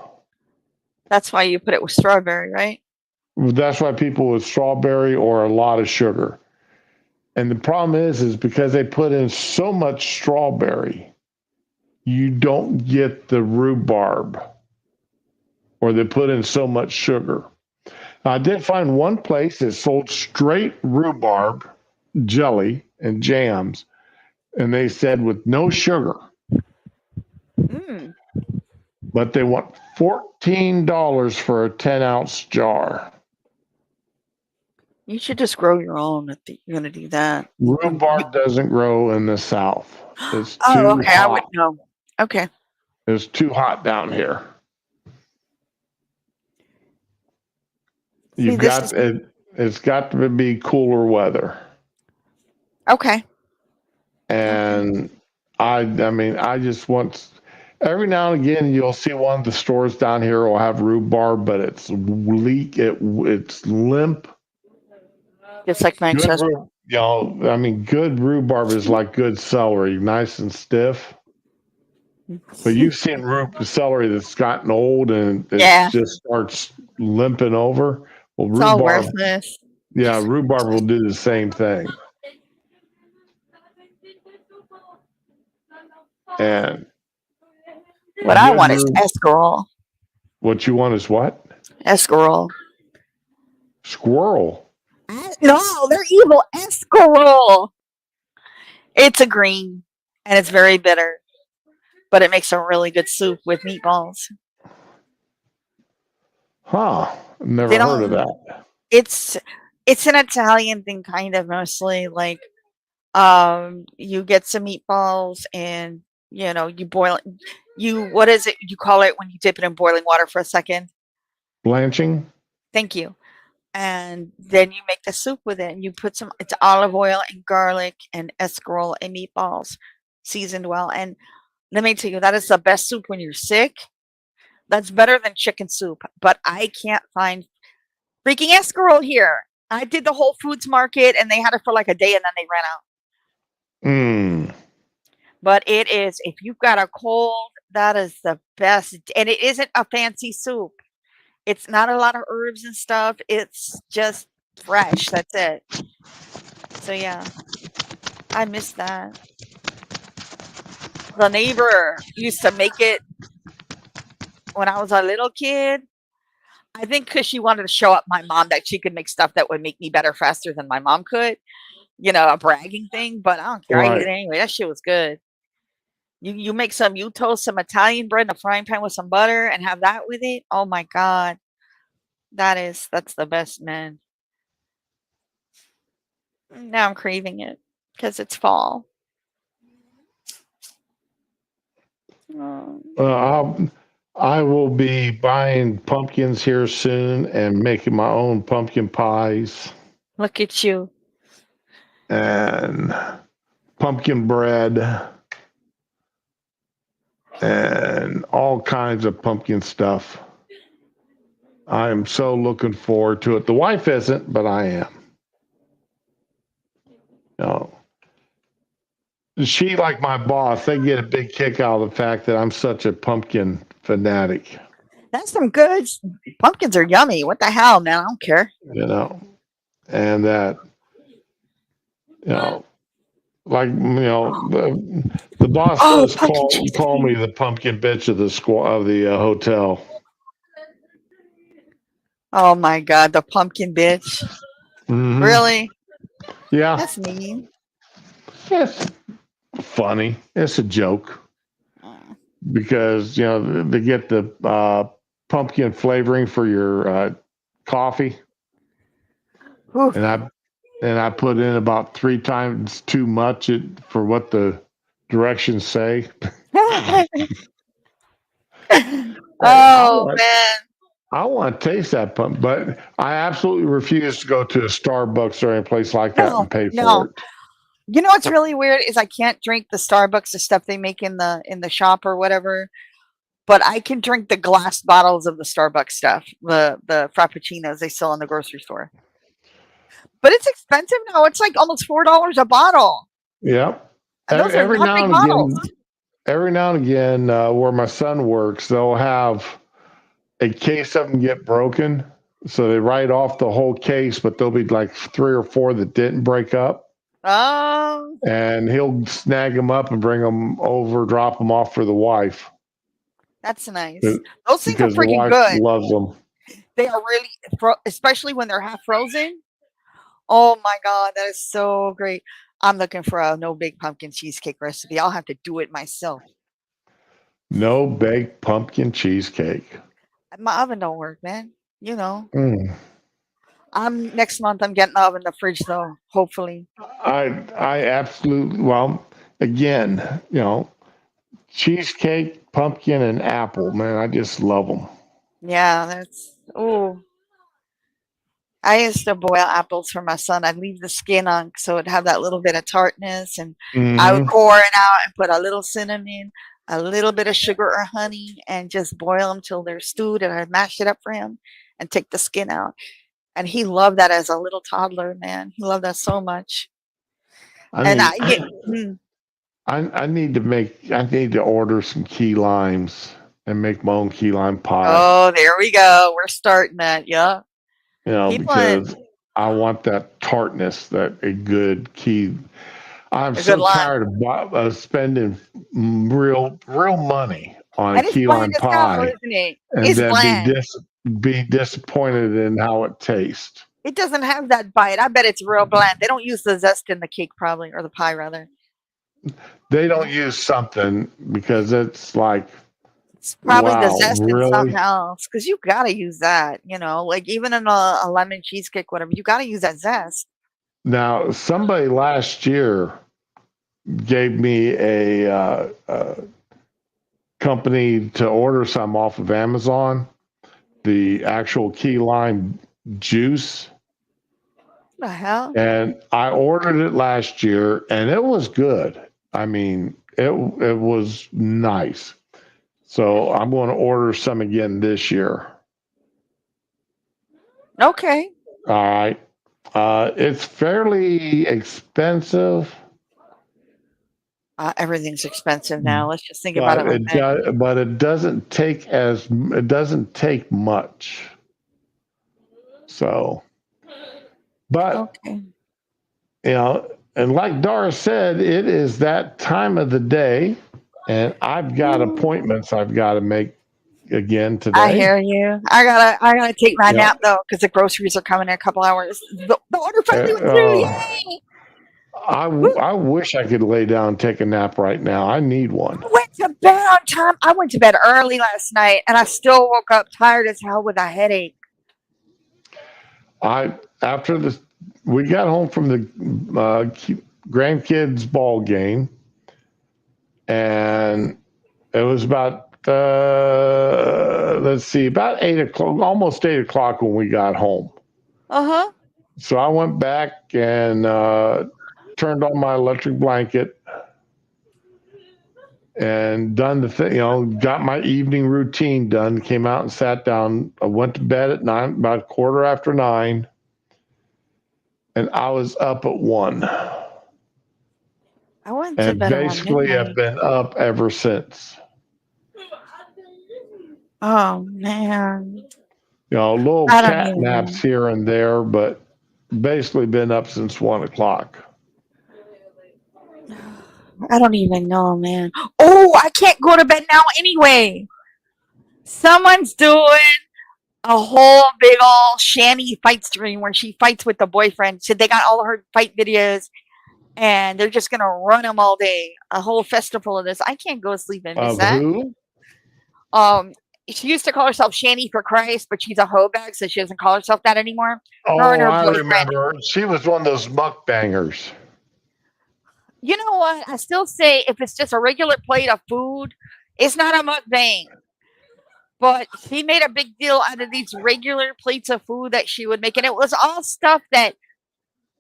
Speaker 1: That's why you put it with strawberry, right?
Speaker 2: That's why people with strawberry or a lot of sugar. And the problem is because they put in so much strawberry you don't get the rhubarb, or they put in so much sugar. I did find one place that sold straight rhubarb jelly and jams, and they said with no sugar,
Speaker 1: Mm.
Speaker 2: but they want $14 for a 10-ounce jar.
Speaker 1: You should just grow your own if you're going to do that.
Speaker 2: Rhubarb doesn't grow in the South. It's
Speaker 1: Oh,
Speaker 2: too
Speaker 1: okay. I would
Speaker 2: hot.
Speaker 1: know. Okay.
Speaker 2: It's too hot down here.
Speaker 1: See,
Speaker 2: You've
Speaker 1: this
Speaker 2: got
Speaker 1: is
Speaker 2: it. It's got to be cooler weather.
Speaker 1: okay.
Speaker 2: And I mean, I just want. Every now and again, you'll see one of the stores down here will have rhubarb, but it's it's limp.
Speaker 1: Just like my
Speaker 2: Good,
Speaker 1: ex-husband.
Speaker 2: I mean, good rhubarb is like good celery, nice and stiff. But you've seen celery that's gotten old and it
Speaker 1: Yeah.
Speaker 2: just starts limping over. Well,
Speaker 1: It's all
Speaker 2: rhubarb,
Speaker 1: worthless.
Speaker 2: yeah, rhubarb will do the same thing. And
Speaker 1: What I want is
Speaker 2: rhubarb,
Speaker 1: escarole.
Speaker 2: what you want is what?
Speaker 1: Escarole.
Speaker 2: Squirrel.
Speaker 1: No, they're evil. Escarole. It's a green, and it's very bitter, but it makes a really good soup with meatballs.
Speaker 2: Huh. Never
Speaker 1: They
Speaker 2: heard of
Speaker 1: don't.
Speaker 2: that.
Speaker 1: It's an Italian thing, kind of mostly. Like, you get some meatballs, and you boil it. What is it you call it when you dip it in boiling water for a second?
Speaker 2: Blanching?
Speaker 1: Thank you. And then you make the soup with it, and you put it's olive oil and garlic and escarole and meatballs seasoned well. And let me tell you, that is the best soup when you're sick. That's better than chicken soup, but I can't find freaking escarole here. I did the Whole Foods market, and they had it for like a day, and then they ran out.
Speaker 2: Mm.
Speaker 1: But it is, if you've got a cold, that is the best. And it isn't a fancy soup. It's not a lot of herbs and stuff. It's just fresh. That's it. So yeah, I miss that. The neighbor used to make it when I was a little kid. I think because she wanted to show up my mom that she could make stuff that would make me better faster than my mom could. A bragging thing. But I don't care. I eat it
Speaker 2: Right.
Speaker 1: anyway. That shit was good. You toast some Italian bread in a frying pan with some butter and have that with it. Oh my god, that's the best, man. Now I'm craving it because it's fall. Oh,
Speaker 2: I will be buying pumpkins here soon and making my own pumpkin pies
Speaker 1: look at you.
Speaker 2: and pumpkin bread and all kinds of pumpkin stuff. I am so looking forward to it. The wife isn't, but I am. She, like my boss, they get a big kick out of the fact that I'm such a pumpkin fanatic.
Speaker 1: That's some good pumpkins are yummy. What the hell, man? I don't care.
Speaker 2: And that, like the boss does call me the pumpkin bitch of the hotel.
Speaker 1: Oh my god, the pumpkin bitch.
Speaker 2: Mm-hmm.
Speaker 1: Really?
Speaker 2: Yeah.
Speaker 1: That's mean.
Speaker 2: It's funny. It's a joke because they get the pumpkin flavoring for your coffee,
Speaker 1: Oof.
Speaker 2: and I put in about 3 times too much for what the directions say.
Speaker 1: Oh man.
Speaker 2: I want to taste that pump, but I absolutely refuse to go to a Starbucks or any place like that and pay for it.
Speaker 1: You know what's really weird is I can't drink the Starbucks, the stuff they make in the shop or whatever, but I can drink the glass bottles of the Starbucks stuff, the frappuccinos they sell in the grocery store. But it's expensive now. It's like almost $4 a bottle.
Speaker 2: Yep.
Speaker 1: And those are not big bottles.
Speaker 2: Every now and again, where my son works, they'll have a case of them get broken, so they write off the whole case, but there'll be like 3 or 4 that didn't break up.
Speaker 1: Oh.
Speaker 2: and he'll snag them up and bring them over, drop them off for the wife
Speaker 1: That's nice. Those things are
Speaker 2: because the
Speaker 1: freaking
Speaker 2: wife
Speaker 1: good.
Speaker 2: loves them.
Speaker 1: They are really, especially when they're half frozen. Oh my god, that is so great. I'm looking for a no bake pumpkin cheesecake recipe. I'll have to do it myself.
Speaker 2: No baked pumpkin cheesecake.
Speaker 1: My oven don't work, man. You know.
Speaker 2: Mm.
Speaker 1: I'm next month. I'm getting the oven in the fridge though. Hopefully.
Speaker 2: I absolutely, well, again, cheesecake, pumpkin, and apple. Man, I just love them.
Speaker 1: Yeah, that's. Oh, I used to boil apples for my son. I'd leave the skin on so it'd have that little bit of tartness, and I would
Speaker 2: Hmm.
Speaker 1: core it out and put a little cinnamon, a little bit of sugar or honey, and just boil them till they're stewed. And I'd mash it up for him and take the skin out. And he loved that as a little toddler, man. He loved that so much.
Speaker 2: I
Speaker 1: And
Speaker 2: mean,
Speaker 1: I get. Mm.
Speaker 2: I need to order some key limes and make my own key lime pie.
Speaker 1: Oh, there we go. We're starting that. Yeah. People in
Speaker 2: Because I want that tartness that a good key. I'm
Speaker 1: a good
Speaker 2: so
Speaker 1: line.
Speaker 2: tired of spending real money on a
Speaker 1: And it's
Speaker 2: key
Speaker 1: bland
Speaker 2: lime
Speaker 1: as hell,
Speaker 2: pie
Speaker 1: isn't it?
Speaker 2: and
Speaker 1: It's
Speaker 2: then
Speaker 1: bland.
Speaker 2: be disappointed in how it tastes.
Speaker 1: It doesn't have that bite. I bet it's real bland. They don't use the zest in the cake, probably, or the pie, rather.
Speaker 2: They don't use something because it's like,
Speaker 1: It's probably the
Speaker 2: wow,
Speaker 1: zest in something
Speaker 2: really?
Speaker 1: else. Because you got to use that, like even in a lemon cheesecake, whatever, you got to use that zest.
Speaker 2: Now, somebody last year gave me a company to order some off of Amazon, the actual key lime juice.
Speaker 1: What the hell?
Speaker 2: And I ordered it last year and it was good. I mean, it was nice. So I'm going to order some again this year.
Speaker 1: Okay.
Speaker 2: All right. It's fairly expensive,
Speaker 1: Everything's expensive now. Let's just think about
Speaker 2: but
Speaker 1: it like that.
Speaker 2: it doesn't take much. So, but
Speaker 1: Okay.
Speaker 2: and like Doris said, it is that time of the day, and I've got appointments I've got to make again
Speaker 1: I
Speaker 2: today.
Speaker 1: hear you. I gotta take my
Speaker 2: Yeah.
Speaker 1: nap though, because the groceries are coming in a couple hours. The order finally went through.
Speaker 2: Uh,
Speaker 1: Yay!
Speaker 2: I wish I could lay down and take a nap right now. I need one.
Speaker 1: I went to bed on time. I went to bed early last night, and I still woke up tired as hell with a headache.
Speaker 2: After this, we got home from the grandkids ball game, and it was about let's see, about 8 o'clock, almost 8 o'clock when we got home.
Speaker 1: Uh huh.
Speaker 2: So I went back and turned on my electric blanket and done the thing, got my evening routine done, came out and sat down. I went to bed at 9, about 9:15, and I was up at 1.
Speaker 1: I went to
Speaker 2: And
Speaker 1: bed around
Speaker 2: basically have
Speaker 1: midnight.
Speaker 2: been up ever since.
Speaker 1: Oh man,
Speaker 2: Little
Speaker 1: I don't
Speaker 2: cat
Speaker 1: even
Speaker 2: naps
Speaker 1: know.
Speaker 2: here and there, but basically been up since 1 o'clock.
Speaker 1: I don't even know, man. Oh, I can't go to bed now anyway. Someone's doing a whole big old Shanny fight stream where she fights with the boyfriend. So they got all her fight videos, and they're just gonna run them all day. A whole festival of this. I can't go to sleep and miss
Speaker 2: Of
Speaker 1: that.
Speaker 2: who?
Speaker 1: Um, she used to call herself Shanny for Christ, but she's a hoe bag, so she doesn't call herself that anymore. Her and
Speaker 2: Oh,
Speaker 1: her
Speaker 2: I
Speaker 1: boyfriend.
Speaker 2: remember. She was one of those mukbangers.
Speaker 1: You know what? I still say if it's just a regular plate of food, it's not a mukbang. But she made a big deal out of these regular plates of food that she would make, and it was all stuff that,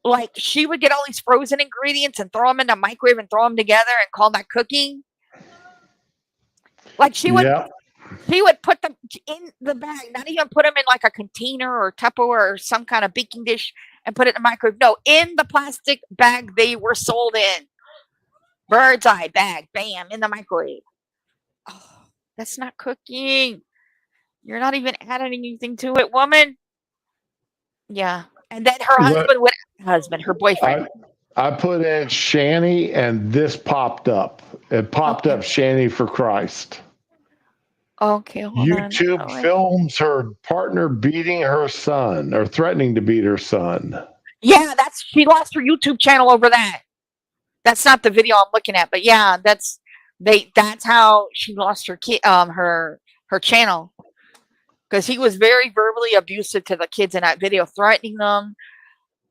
Speaker 1: like, she would get all these frozen ingredients and throw them in the microwave and throw them together and call that cooking. Like
Speaker 2: Yep.
Speaker 1: she would put them in the bag, not even put them in like a container or Tupperware or some kind of baking dish and put it in the microwave. No, in the plastic bag they were sold in. Bird's eye bag, bam, in the microwave. Oh, that's not cooking. You're not even adding anything to it, woman. Yeah. And then her
Speaker 2: But
Speaker 1: her boyfriend.
Speaker 2: I put in Shanny, and this popped up. It popped
Speaker 1: Okay.
Speaker 2: up Shanny for Christ.
Speaker 1: Okay, hold on.
Speaker 2: YouTube
Speaker 1: Oh,
Speaker 2: films her partner beating her son or threatening to beat her son.
Speaker 1: yeah, she lost her YouTube channel over that. That's not the video I'm looking at, but yeah, that's how she lost her channel because he was very verbally abusive to the kids in that video, threatening them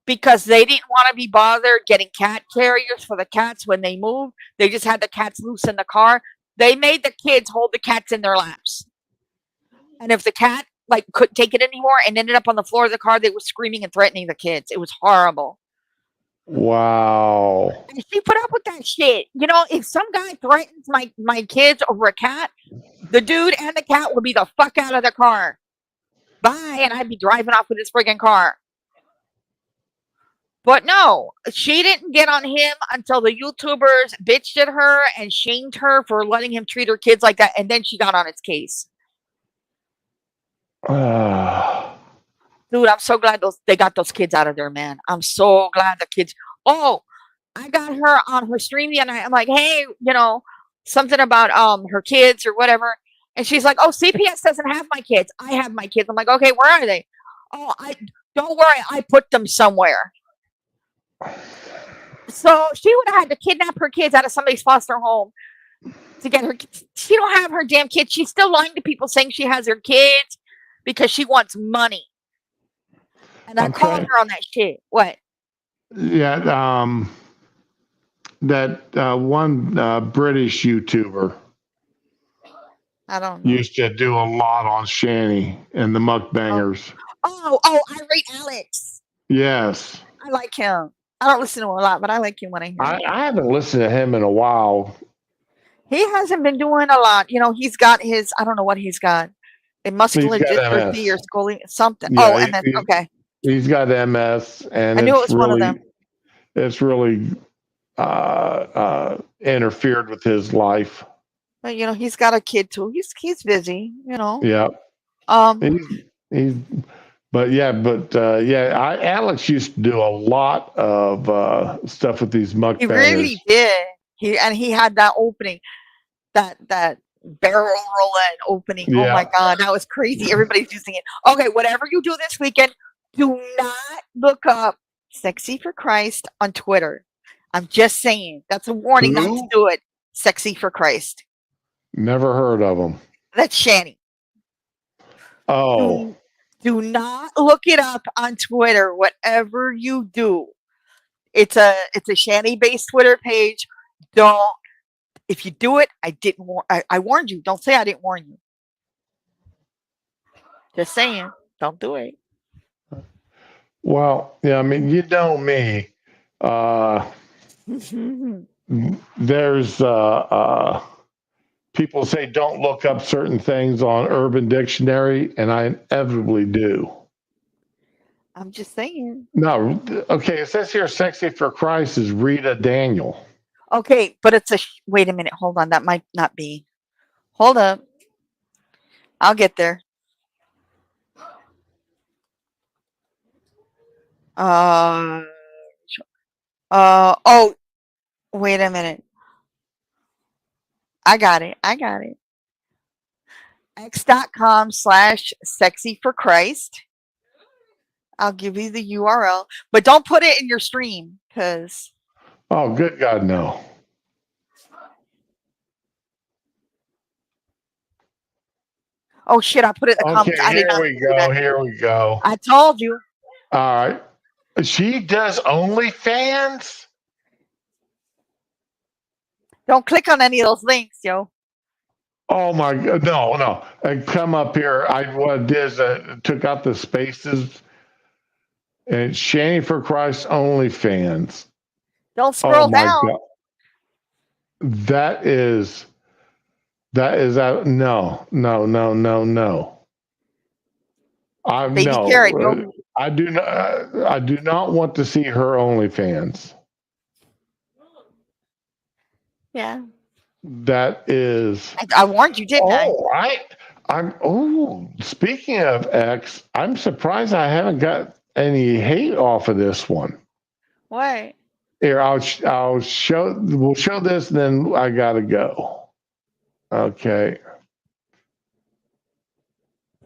Speaker 1: because they didn't want to be bothered getting cat carriers for the cats when they moved. They just had the cats loose in the car. They made the kids hold the cats in their laps. And if the cat couldn't take it anymore and ended up on the floor of the car, they were screaming and threatening the kids. It was horrible.
Speaker 2: Wow.
Speaker 1: And she put up with that shit. You know, if some guy threatens my kids over a cat, the dude and the cat would be the fuck out of the car. Bye, and I'd be driving off with his friggin' car. But no, she didn't get on him until the YouTubers bitched at her and shamed her for letting him treat her kids like that, and then she got on his case. Dude, I'm so glad they got those kids out of there, man. I'm so glad the kids. Oh, I got her on her stream the other night. I'm like, hey, something about her kids or whatever. And she's like, oh, CPS doesn't have my kids. I have my kids. I'm like, okay, where are they? Oh, don't worry, I put them somewhere. So she would have had to kidnap her kids out of somebody's foster home to get her kids. She don't have her damn kids. She's still lying to people saying she has her kids because she wants money. And I called her on that shit. What?
Speaker 2: Yeah, that one British YouTuber
Speaker 1: I don't know.
Speaker 2: used to do a lot on Shanny and the mukbangers.
Speaker 1: Oh, I rate Alex.
Speaker 2: Yes.
Speaker 1: I like him. I don't listen to him a lot, but I like him when I hear him.
Speaker 2: I haven't listened to him in a while.
Speaker 1: He hasn't been doing a lot. He's got his, I don't know what he's got. A muscular dystrophy or something. Yeah, MS. Okay.
Speaker 2: He's got MS, and
Speaker 1: I knew it was one of them.
Speaker 2: It's really interfered with his life.
Speaker 1: But he's got a kid too. He's busy.
Speaker 2: Yeah. Alex used to do a lot of stuff with these mukbangers.
Speaker 1: He really did. He had that opening, that barrel roulette opening. Yeah. Oh my God, that was crazy. Everybody's using it. Okay, whatever you do this weekend, do not look up Sexy for Christ on Twitter. I'm just saying. That's a warning not to do it. Sexy for Christ.
Speaker 2: Never heard of him.
Speaker 1: That's Shanny.
Speaker 2: Oh.
Speaker 1: Do not look it up on Twitter. Whatever you do, it's a Shanny-based Twitter page. Don't. If you do it, I warned you. Don't say I didn't warn you. Just saying. Don't do it.
Speaker 2: Well, yeah, I mean, you know me. There's people say don't look up certain things on Urban Dictionary, and I inevitably do.
Speaker 1: I'm just saying.
Speaker 2: No, okay, it says here Sexy for Christ is Rita Daniel.
Speaker 1: Okay, but it's wait a minute, hold on, that might not be. Hold up. I'll get there. Oh, wait a minute. I got it. X.com/sexy for Christ. I'll give you the URL, but don't put it in your stream because.
Speaker 2: Oh, good God, no.
Speaker 1: Oh shit! I put it in the comments.
Speaker 2: Here we go.
Speaker 1: I told you.
Speaker 2: All right. She does OnlyFans?
Speaker 1: Don't click on any of those links, yo.
Speaker 2: Oh my God. No. I come up here. What I did is I took out the spaces and Shanny for Christ OnlyFans.
Speaker 1: Don't scroll down.
Speaker 2: God. That is out. No. I do not want to see her OnlyFans.
Speaker 1: Yeah.
Speaker 2: That is.
Speaker 1: I warned you, didn't I?
Speaker 2: Speaking of X, I'm surprised I haven't got any hate off of this one.
Speaker 1: What?
Speaker 2: Here, I'll show. We'll show this, and then I gotta go. Okay.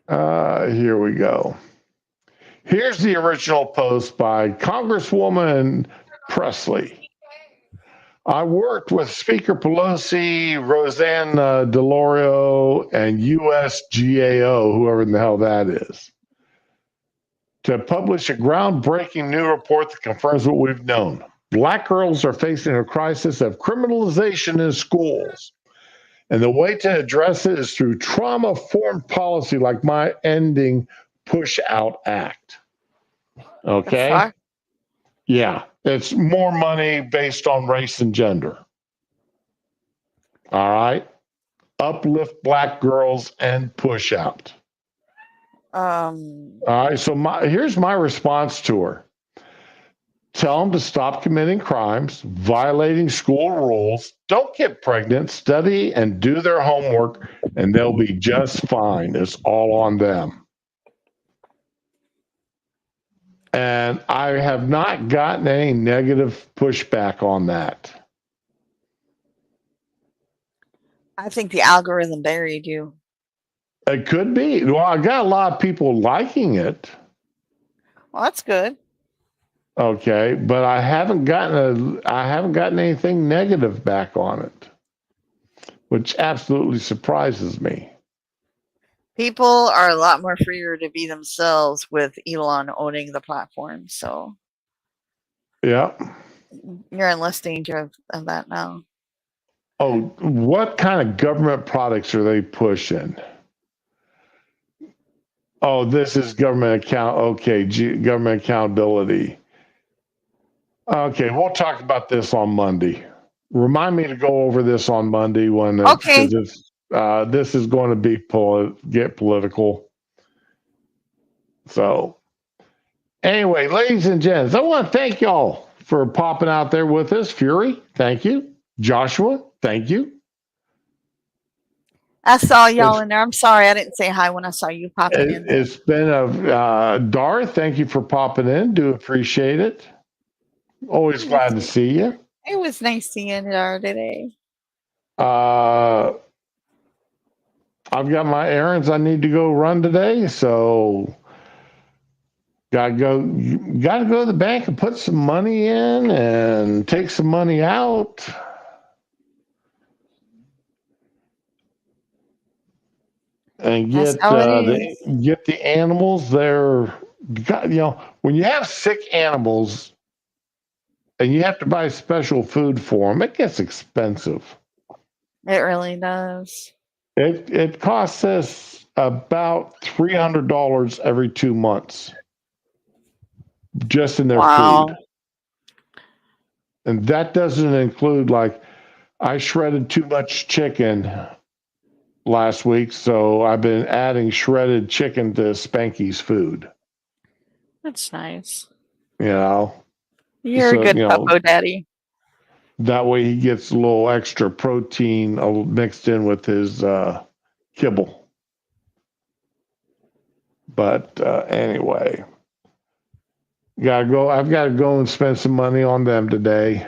Speaker 2: Here we go. Here's the original post by Congresswoman Presley. I worked with Speaker Pelosi, Roseanne DeLorean, and USGAO, whoever in the hell that is, to publish a groundbreaking new report that confirms what we've known. Black girls are facing a crisis of criminalization in schools. And the way to address it is through trauma-informed policy like my ending Push Out Act. Okay? Yeah. It's more money based on race and gender. All right? Uplift black girls and push out. All right. So here's my response to her. Tell them to stop committing crimes, violating school rules, don't get pregnant, study and do their homework, and they'll be just fine. It's all on them. And I have not gotten any negative pushback on that.
Speaker 1: I think the algorithm buried you.
Speaker 2: It could be. Well, I got a lot of people liking it.
Speaker 1: Well, that's good.
Speaker 2: Okay, but I haven't gotten anything negative back on it, which absolutely surprises me.
Speaker 1: People are a lot more freer to be themselves with Elon owning the platform. So
Speaker 2: yeah,
Speaker 1: you're in less danger of that now.
Speaker 2: Oh, what kind of government products are they pushing? Oh, this is government account. Okay, government accountability. Okay, we'll talk about this on Monday. Remind me to go over this on Monday when
Speaker 1: Okay.
Speaker 2: This is going to be get political. So, anyway, ladies and gents, I want to thank y'all for popping out there with us. Fury, thank you. Joshua, thank you.
Speaker 1: I saw y'all in there. I'm sorry I didn't say hi when I saw you popping in there.
Speaker 2: It's been a Darth. Thank you for popping in. Do appreciate it. Always glad to see you.
Speaker 1: It was nice seeing her today.
Speaker 2: I've got my errands I need to go run today, so gotta go to the bank and put some money in and take some money out. And get the animals there. When you have sick animals and you have to buy special food for them, it gets expensive.
Speaker 1: It really does.
Speaker 2: It costs us about $300 every 2 months just in their food. And that doesn't include, like, I shredded too much chicken last week, so I've been adding shredded chicken to Spanky's food.
Speaker 1: That's nice.
Speaker 2: You're
Speaker 1: a good puppo daddy.
Speaker 2: That way he gets a little extra protein mixed in with his kibble. But anyway, I've got to go and spend some money on them today.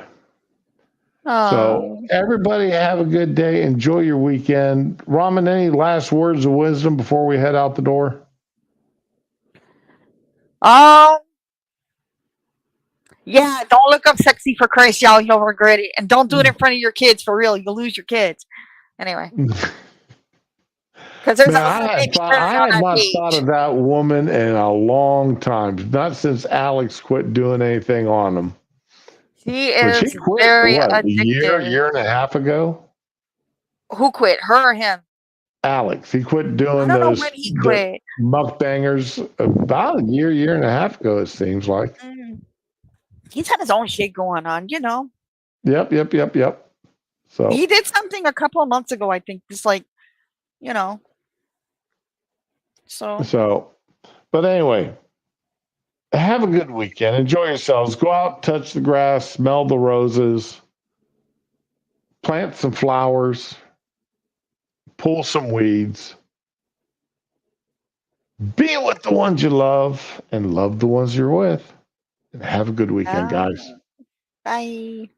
Speaker 2: So everybody have a good day. Enjoy your weekend. Ramen, any last words of wisdom before we head out the door?
Speaker 1: Yeah, don't look up sexy for Christ, y'all. You'll regret it. And don't do it in front of your kids, for real. You'll lose your kids. Anyway. Because there's
Speaker 2: I have not thought of that woman in a long time. Not since Alex quit doing anything on them.
Speaker 1: She is very addictive.
Speaker 2: A year and a half ago?
Speaker 1: Who quit? Her or him?
Speaker 2: Alex. He quit doing those
Speaker 1: when he quit.
Speaker 2: mukbangers about a year and a half ago, it seems like.
Speaker 1: He's had his own shit going on,
Speaker 2: Yep. So
Speaker 1: he did something a couple of months ago, I think. Just like, So, but anyway, have a good weekend. Enjoy yourselves. Go out, touch the grass, smell the roses, plant some flowers, pull some weeds. Be with the ones you love and love the ones you're with. And have a good weekend, guys. Bye.